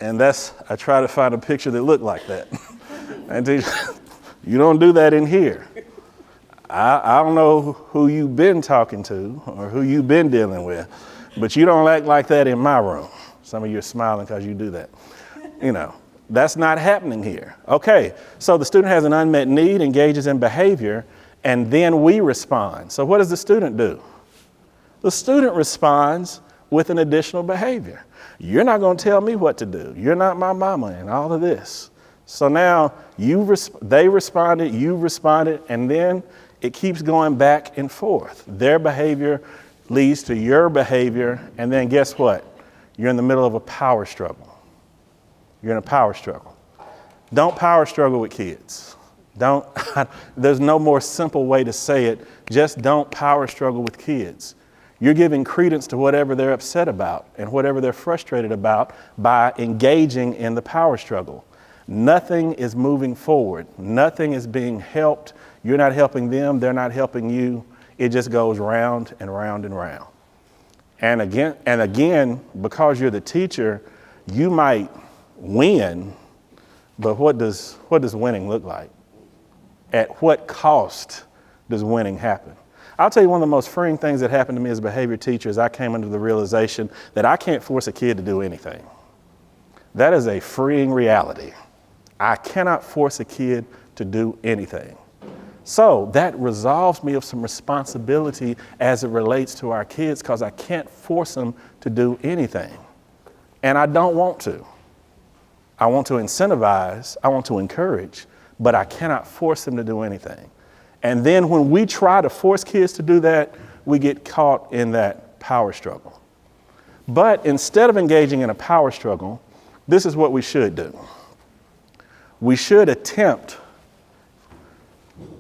I try to find a picture that looked like that. And you don't do that in here. I don't know who you've been talking to or who you've been dealing with, but you don't act like that in my room. Some of you are smiling because you do that. That's not happening here. Okay, so the student has an unmet need, engages in behavior, and then we respond. So what does the student do? The student responds with an additional behavior. You're not going to tell me what to do. You're not my mama and all of this. So now they responded, you responded, and then it keeps going back and forth. Their behavior leads to your behavior, and then guess what? You're in the middle of a power struggle. You're in a power struggle. Don't power struggle with kids. There's no more simple way to say it. Just don't power struggle with kids. You're giving credence to whatever they're upset about and whatever they're frustrated about by engaging in the power struggle. Nothing is moving forward. Nothing is being helped. You're not helping them. They're not helping you. It just goes round and round and round. And again, because you're the teacher, you might win, but what does winning look like? At what cost does winning happen? I'll tell you one of the most freeing things that happened to me as a behavior teacher is I came into the realization that I can't force a kid to do anything. That is a freeing reality. I cannot force a kid to do anything. So that resolves me of some responsibility as it relates to our kids, because I can't force them to do anything. And I don't want to. I want to incentivize, I want to encourage, but I cannot force them to do anything. And then when we try to force kids to do that, we get caught in that power struggle. But instead of engaging in a power struggle, this is what we should do. We should attempt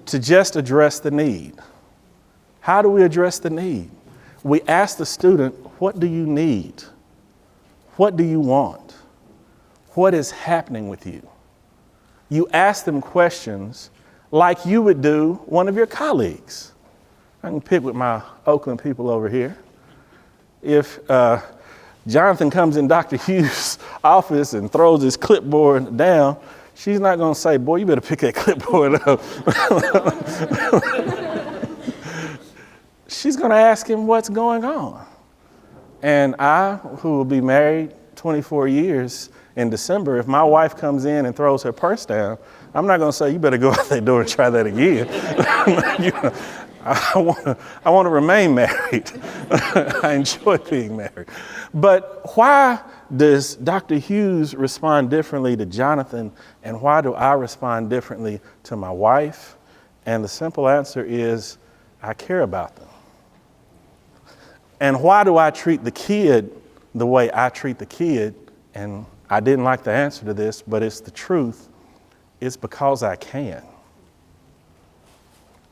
to just address the need. How do we address the need? We ask the student, what do you need? What do you want? What is happening with you? You ask them questions like you would do one of your colleagues. I can pick with my Oakland people over here. If Jonathan comes in Dr. Hughes' office and throws his clipboard down, she's not going to say, boy, you better pick that clipboard up. She's going to ask him what's going on. And I, who will be married 24 years in December, if my wife comes in and throws her purse down, I'm not going to say, you better go out that door and try that again. I want to remain married. I enjoy being married. But why does Dr. Hughes respond differently to Jonathan, and why do I respond differently to my wife? And the simple answer is, I care about them. And why do I treat the kid the way I treat the kid? And I didn't like the answer to this, but it's the truth. It's because I can.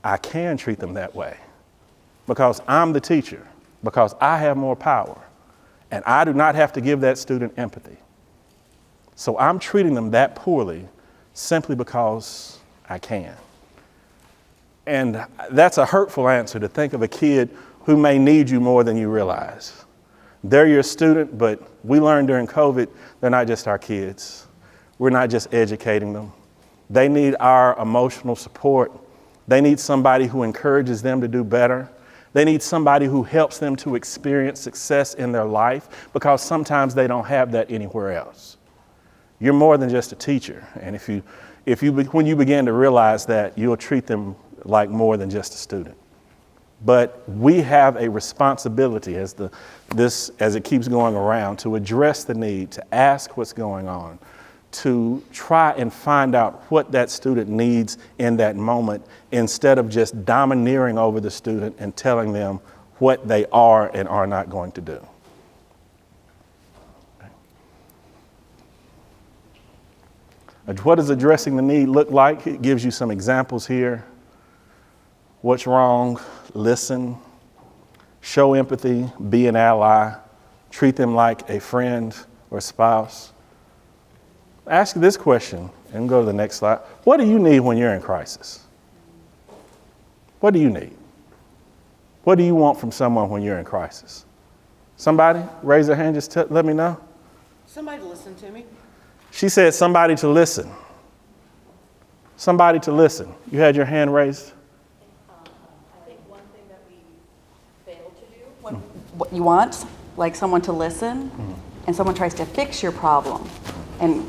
I can treat them that way because I'm the teacher, because I have more power, and I do not have to give that student empathy. So I'm treating them that poorly simply because I can. And that's a hurtful answer, to think of a kid who may need you more than you realize. They're your student, but we learned during COVID, they're not just our kids. We're not just educating them. They need our emotional support. They need somebody who encourages them to do better. They need somebody who helps them to experience success in their life, because sometimes they don't have that anywhere else. You're more than just a teacher. And when you begin to realize that, you'll treat them like more than just a student. But we have a responsibility as it keeps going around, to address the need, to ask what's going on, to try and find out what that student needs in that moment, instead of just domineering over the student and telling them what they are and are not going to do. What does addressing the need look like? It gives you some examples here. What's wrong? Listen. Show empathy. Be an ally. Treat them like a friend or spouse. Ask this question and go to the next slide. What do you need when you're in crisis? What do you need? What do you want from someone when you're in crisis? Somebody raise their hand, just let me know. Somebody to listen to me. She said somebody to listen. Somebody to listen. You had your hand raised? I think one thing that we fail to do, what you want, like someone to listen, and someone tries to fix your problem. And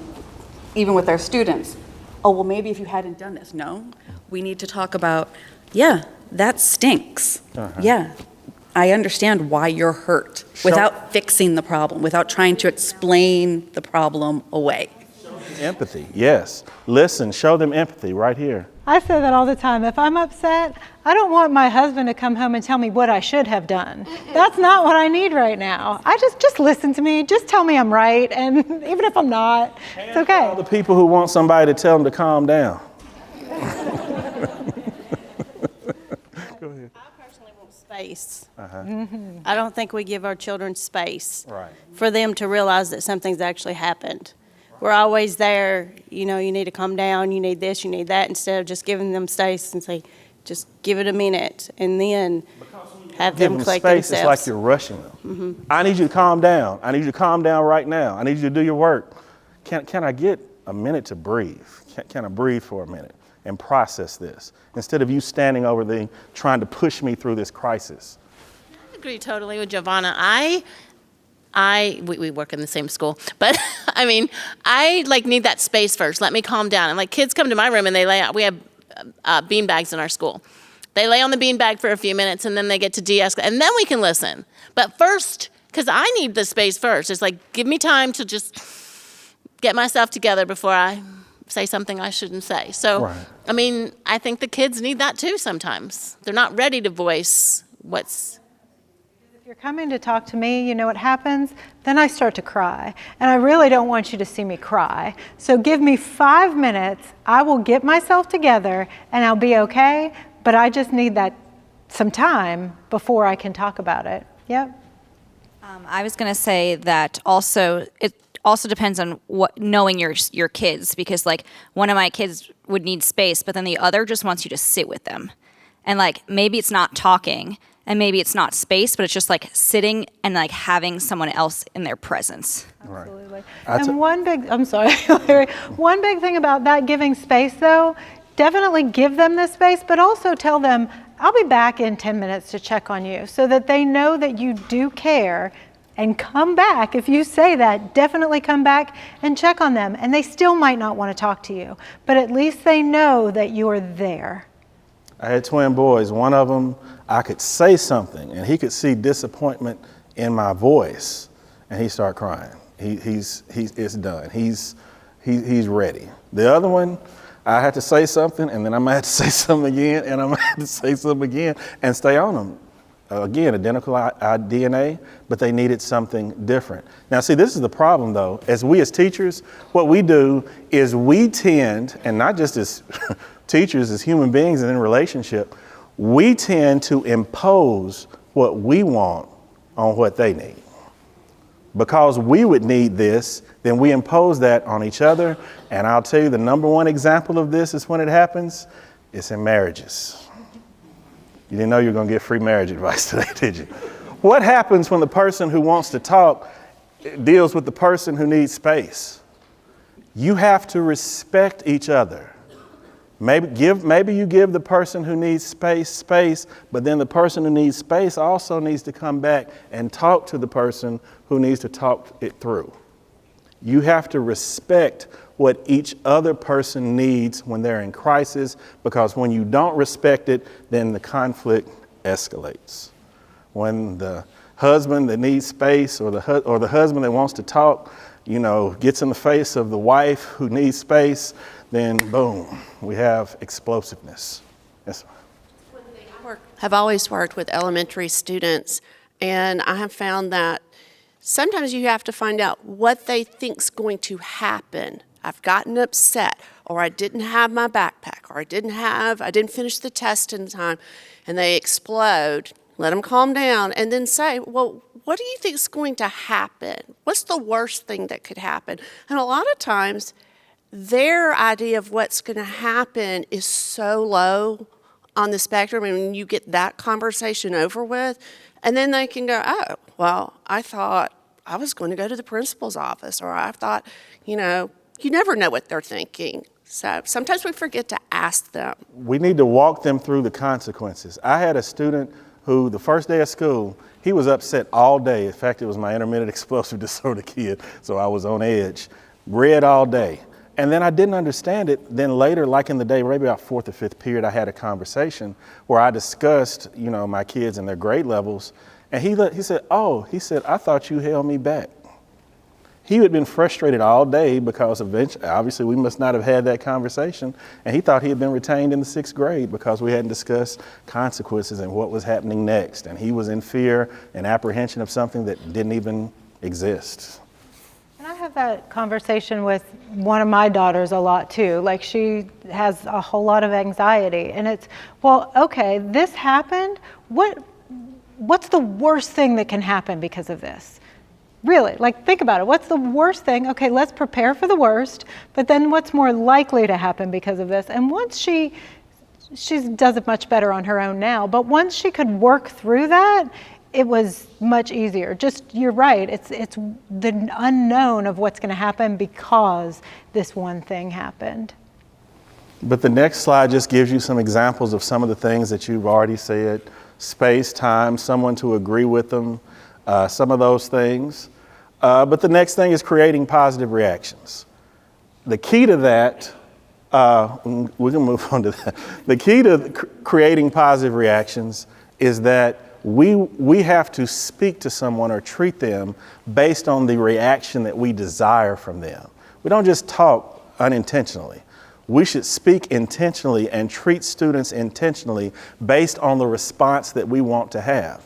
even with our students, oh, well, maybe if you hadn't done this. No, we need to talk about, yeah, that stinks. Yeah, I understand why you're hurt without fixing the problem, without trying to explain the problem away. Empathy, yes. Listen, show them empathy right here. I say that all the time. If I'm upset, I don't want my husband to come home and tell me what I should have done. That's not what I need right now. I just listen to me, just tell me I'm right, and even if I'm not, it's okay. All the people who want somebody to tell them to calm down. Go ahead. I personally want space. I don't think we give our children space Right. for them to realize that something's actually happened. We're always there, you need to calm down, you need this, you need that, instead of just giving them space and say, just give it a minute, and then have them collect space, themselves. it's like you're rushing them. I need you to calm down. I need you to calm down right now. I need you to do your work. Can I get a minute to breathe? Can I breathe for a minute and process this? Instead of you standing over there trying to push me through this crisis. I agree totally with Giovanna. We work in the same school, but I mean, I need that space first. Let me calm down. And kids come to my room and they lay out, we have bean bags in our school. They lay on the bean bag for a few minutes and then they get to de-escalate and then we can listen. But first, because I need the space first. It's give me time to just get myself together before I say something I shouldn't say. So, Right. I mean, I think the kids need that too sometimes. They're not ready to voice what's. If you're coming to talk to me, you know what happens? Then I start to cry. And I really don't want you to see me cry. So give me 5 minutes. I will get myself together and I'll be okay. But I just need some time before I can talk about it. Yep. I was going to say that it also depends on knowing your kids, because one of my kids would need space, but then the other just wants you to sit with them. And maybe it's not talking. And maybe it's not space, but it's just sitting and having someone else in their presence. Absolutely. Right. And one big thing about that giving space though, definitely give them the space, but also tell them, I'll be back in 10 minutes to check on you, so that they know that you do care, and come back. If you say that, definitely come back and check on them. And they still might not want to talk to you, but at least they know that you are there. I had twin boys. One of them, I could say something and he could see disappointment in my voice and he started crying. It's done. He's ready. The other one, I had to say something and then I might have to say something again and I might have to say something again and stay on them. Again, identical DNA, but they needed something different. Now, see, this is the problem, though. As teachers, what we do is we tend, and not just as teachers, as human beings and in relationship, we tend to impose what we want on what they need. Because we would need this, then we impose that on each other. And I'll tell you, the number one example of this is when it happens, it's in marriages. You didn't know you were going to get free marriage advice today, did you? What happens when the person who wants to talk deals with the person who needs space? You have to respect each other. Maybe you give the person who needs space, but then the person who needs space also needs to come back and talk to the person who needs to talk it through. You have to respect what each other person needs when they're in crisis, because when you don't respect it, then the conflict escalates. When the husband that needs space or the husband that wants to talk, gets in the face of the wife who needs space, then boom, we have explosiveness. Yes. Have always worked with elementary students, and I have found that sometimes you have to find out what they think's going to happen. I've gotten upset, or I didn't have my backpack, or I didn't finish the test in time, and they explode. Let them calm down, and then say, well, what do you think is going to happen? What's the worst thing that could happen? And a lot of times, their idea of what's going to happen is so low on the spectrum, and when you get that conversation over with, and then they can go, oh, well, I thought I was going to go to the principal's office, or I thought, you never know what they're thinking. So sometimes we forget to ask them. We need to walk them through the consequences. I had a student who, the first day of school, he was upset all day. In fact, it was my intermittent explosive disorder kid, so I was on edge. Read all day. And then I didn't understand it. Then later, like in the day, maybe about fourth or fifth period, I had a conversation where I discussed, my kids and their grade levels. And he said, I thought you held me back. He had been frustrated all day because eventually, obviously, we must not have had that conversation. And he thought he had been retained in the 6th grade because we hadn't discussed consequences and what was happening next. And he was in fear and apprehension of something that didn't even exist. And I have that conversation with one of my daughters a lot too. Like, she has a whole lot of anxiety. And it's, well, okay, this happened. What's the worst thing that can happen because of this? Really, like, think about it. What's the worst thing? Okay, let's prepare for the worst, but then what's more likely to happen because of this? And once she does it much better on her own now, but once she could work through that, it was much easier. Just, you're right, it's the unknown of what's going to happen because this one thing happened. But the next slide just gives you some examples of some of the things that you've already said. Space, time, someone to agree with them, some of those things. But the next thing is creating positive reactions. The key to that, we can move on to that. The key to creating positive reactions is that we have to speak to someone or treat them based on the reaction that we desire from them. We don't just talk unintentionally. We should speak intentionally and treat students intentionally based on the response that we want to have.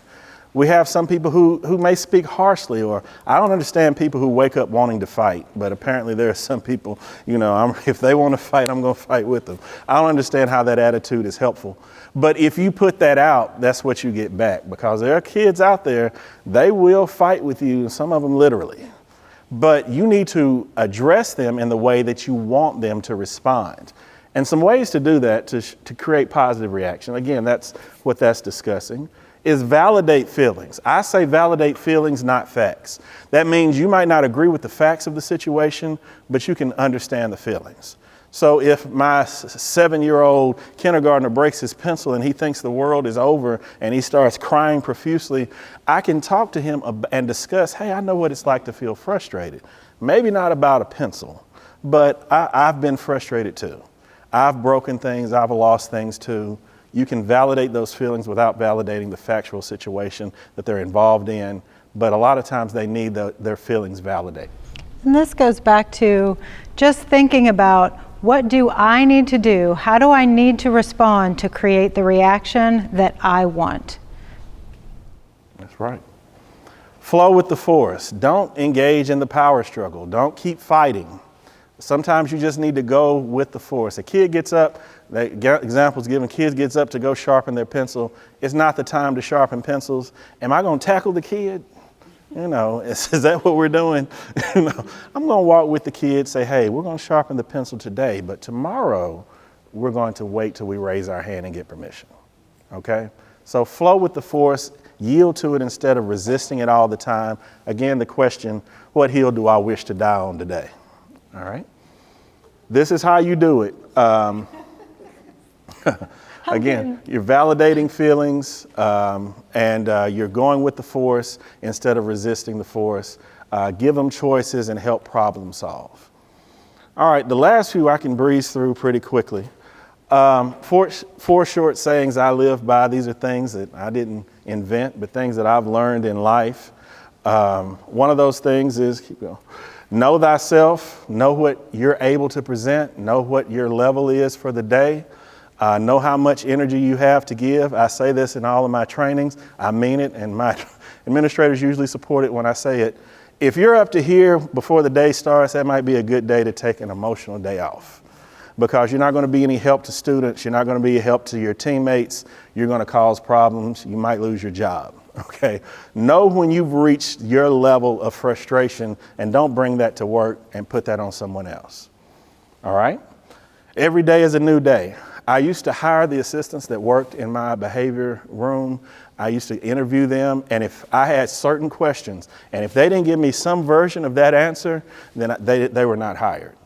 We have some people who may speak harshly, or I don't understand people who wake up wanting to fight, but apparently there are some people, if they want to fight, I'm going to fight with them. I don't understand how that attitude is helpful. But if you put that out, that's what you get back, because there are kids out there, they will fight with you, some of them literally. But you need to address them in the way that you want them to respond. And some ways to do that, to create positive reaction, again, that's what that's discussing, is validate feelings. I say validate feelings, not facts. That means you might not agree with the facts of the situation, but you can understand the feelings. So if my 7-year-old kindergartner breaks his pencil and he thinks the world is over and he starts crying profusely, I can talk to him and discuss, hey, I know what it's like to feel frustrated. Maybe not about a pencil, but I've been frustrated too. I've broken things, I've lost things too. You can validate those feelings without validating the factual situation that they're involved in, but a lot of times they need their feelings validated. And this goes back to just thinking about, what do I need to do? How do I need to respond to create the reaction that I want? That's right. Flow with the force. Don't engage in the power struggle. Don't keep fighting. Sometimes you just need to go with the force. A kid gets up, examples given, kids gets up to go sharpen their pencil. It's not the time to sharpen pencils. Am I going to tackle the kid? Is that what we're doing? I'm going to walk with the kid, say, hey, we're going to sharpen the pencil today, but tomorrow we're going to wait till we raise our hand and get permission. Okay? So flow with the force, yield to it instead of resisting it all the time. Again, the question, what hill do I wish to die on today? All right? This is how you do it. Again, you're validating feelings and you're going with the force instead of resisting the force. Give them choices and help problem solve. All right, the last few I can breeze through pretty quickly. Four short sayings I live by. These are things that I didn't invent, but things that I've learned in life. One of those things is, keep going. Know thyself, know what you're able to present, know what your level is for the day. Know how much energy you have to give. I say this in all of my trainings. I mean it, and my administrators usually support it when I say it. If you're up to here before the day starts, that might be a good day to take an emotional day off, because you're not going to be any help to students. You're not going to be a help to your teammates. You're going to cause problems. You might lose your job. Okay. Know when you've reached your level of frustration, and don't bring that to work and put that on someone else. All right. Every day is a new day. I used to hire the assistants that worked in my behavior room. I used to interview them, and if I had certain questions, and if they didn't give me some version of that answer, then they were not hired,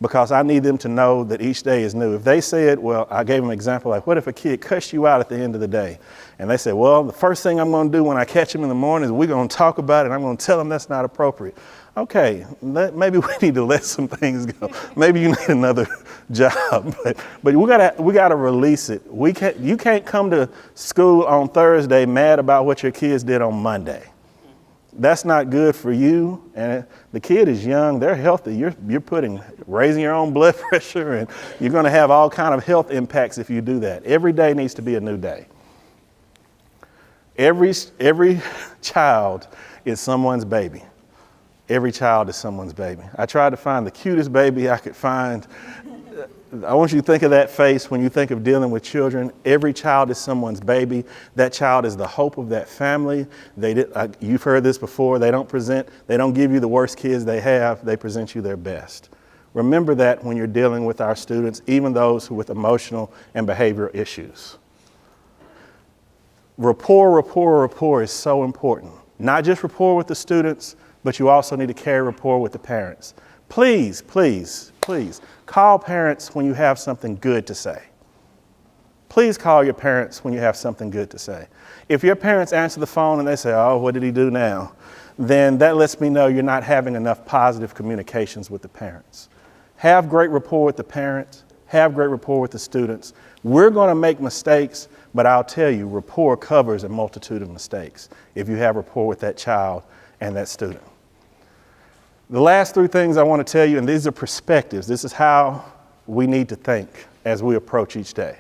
because I need them to know that each day is new. If they said, well, I gave them an example, like, what if a kid cussed you out at the end of the day? And they said, well, the first thing I'm going to do when I catch him in the morning is we're going to talk about it, and I'm going to tell them that's not appropriate. Okay, maybe we need to let some things go. Maybe you need another job, but we gotta release it. You can't come to school on Thursday mad about what your kids did on Monday. That's not good for you, and the kid is young, they're healthy. You're raising your own blood pressure, and you're gonna have all kind of health impacts if you do that. Every day needs to be a new day. Every child is someone's baby. Every child is someone's baby. I tried to find the cutest baby I could find. I want you to think of that face when you think of dealing with children. Every child is someone's baby. That child is the hope of that family. You've heard this before. They don't give you the worst kids they have. They present you their best. Remember that when you're dealing with our students, even those with emotional and behavioral issues. Rapport is so important. Not just rapport with the students, but you also need to carry rapport with the parents. Please, please, please call parents when you have something good to say. Please call your parents when you have something good to say. If your parents answer the phone and they say, oh, what did he do now? Then that lets me know you're not having enough positive communications with the parents. Have great rapport with the parents. Have great rapport with the students. We're going to make mistakes, but I'll tell you, rapport covers a multitude of mistakes if you have rapport with that child and that student. The last three things I want to tell you, and these are perspectives. This is how we need to think as we approach each day.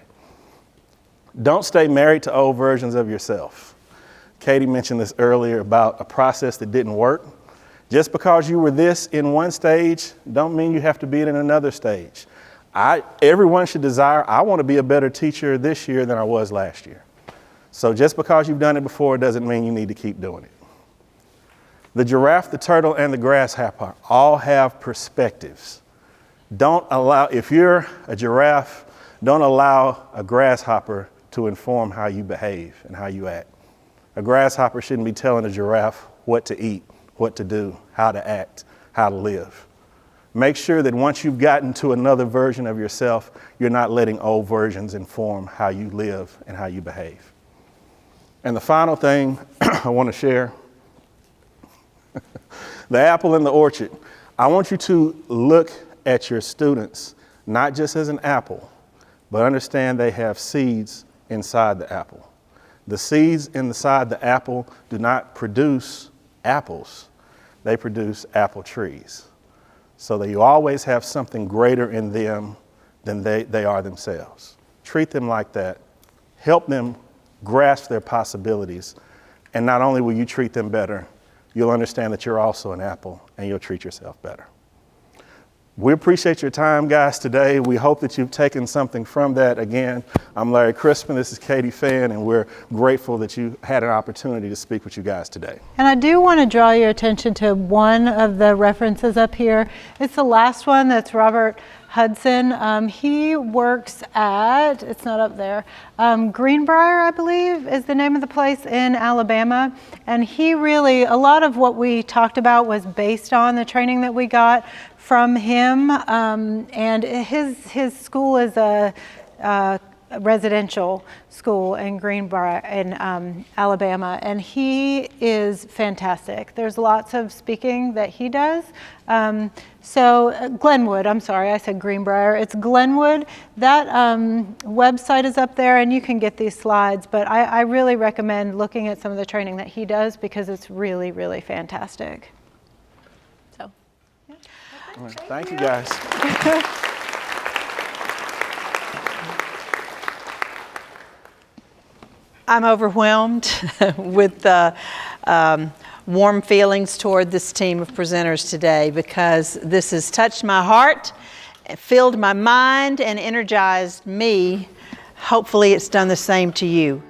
Don't stay married to old versions of yourself. Katie mentioned this earlier about a process that didn't work. Just because you were this in one stage, don't mean you have to be it in another stage. Everyone should desire, I want to be a better teacher this year than I was last year. So just because you've done it before doesn't mean you need to keep doing it. The giraffe, the turtle, and the grasshopper all have perspectives. If you're a giraffe, don't allow a grasshopper to inform how you behave and how you act. A grasshopper shouldn't be telling a giraffe what to eat, what to do, how to act, how to live. Make sure that once you've gotten to another version of yourself, you're not letting old versions inform how you live and how you behave. And the final thing I want to share, the apple in the orchard. I want you to look at your students, not just as an apple, but understand they have seeds inside the apple. The seeds inside the apple do not produce apples. They produce apple trees. So that you always have something greater in them than they are themselves. Treat them like that. Help them grasp their possibilities. And not only will you treat them better, you'll understand that you're also an apple and you'll treat yourself better. We appreciate your time, guys, today. We hope that you've taken something from that. Again, I'm Larry Crispin. This is Katie Fan, and we're grateful that you had an opportunity to speak with you guys today. And I do want to draw your attention to one of the references up here. It's the last one. That's Robert Hudson. He works at, it's not up there, Greenbrier, I believe, is the name of the place in Alabama. And he really, a lot of what we talked about was based on the training that we got from him. And his school is a residential school in Greenbrier in Alabama, and he is fantastic. There's lots of speaking that he does. So Glenwood, I'm sorry, I said Greenbrier. It's Glenwood. That website is up there, and you can get these slides, but I really recommend looking at some of the training that he does because it's really, really fantastic. So, yeah. All right. Thank you, guys. I'm overwhelmed with warm feelings toward this team of presenters today because this has touched my heart, filled my mind, and energized me. Hopefully it's done the same to you.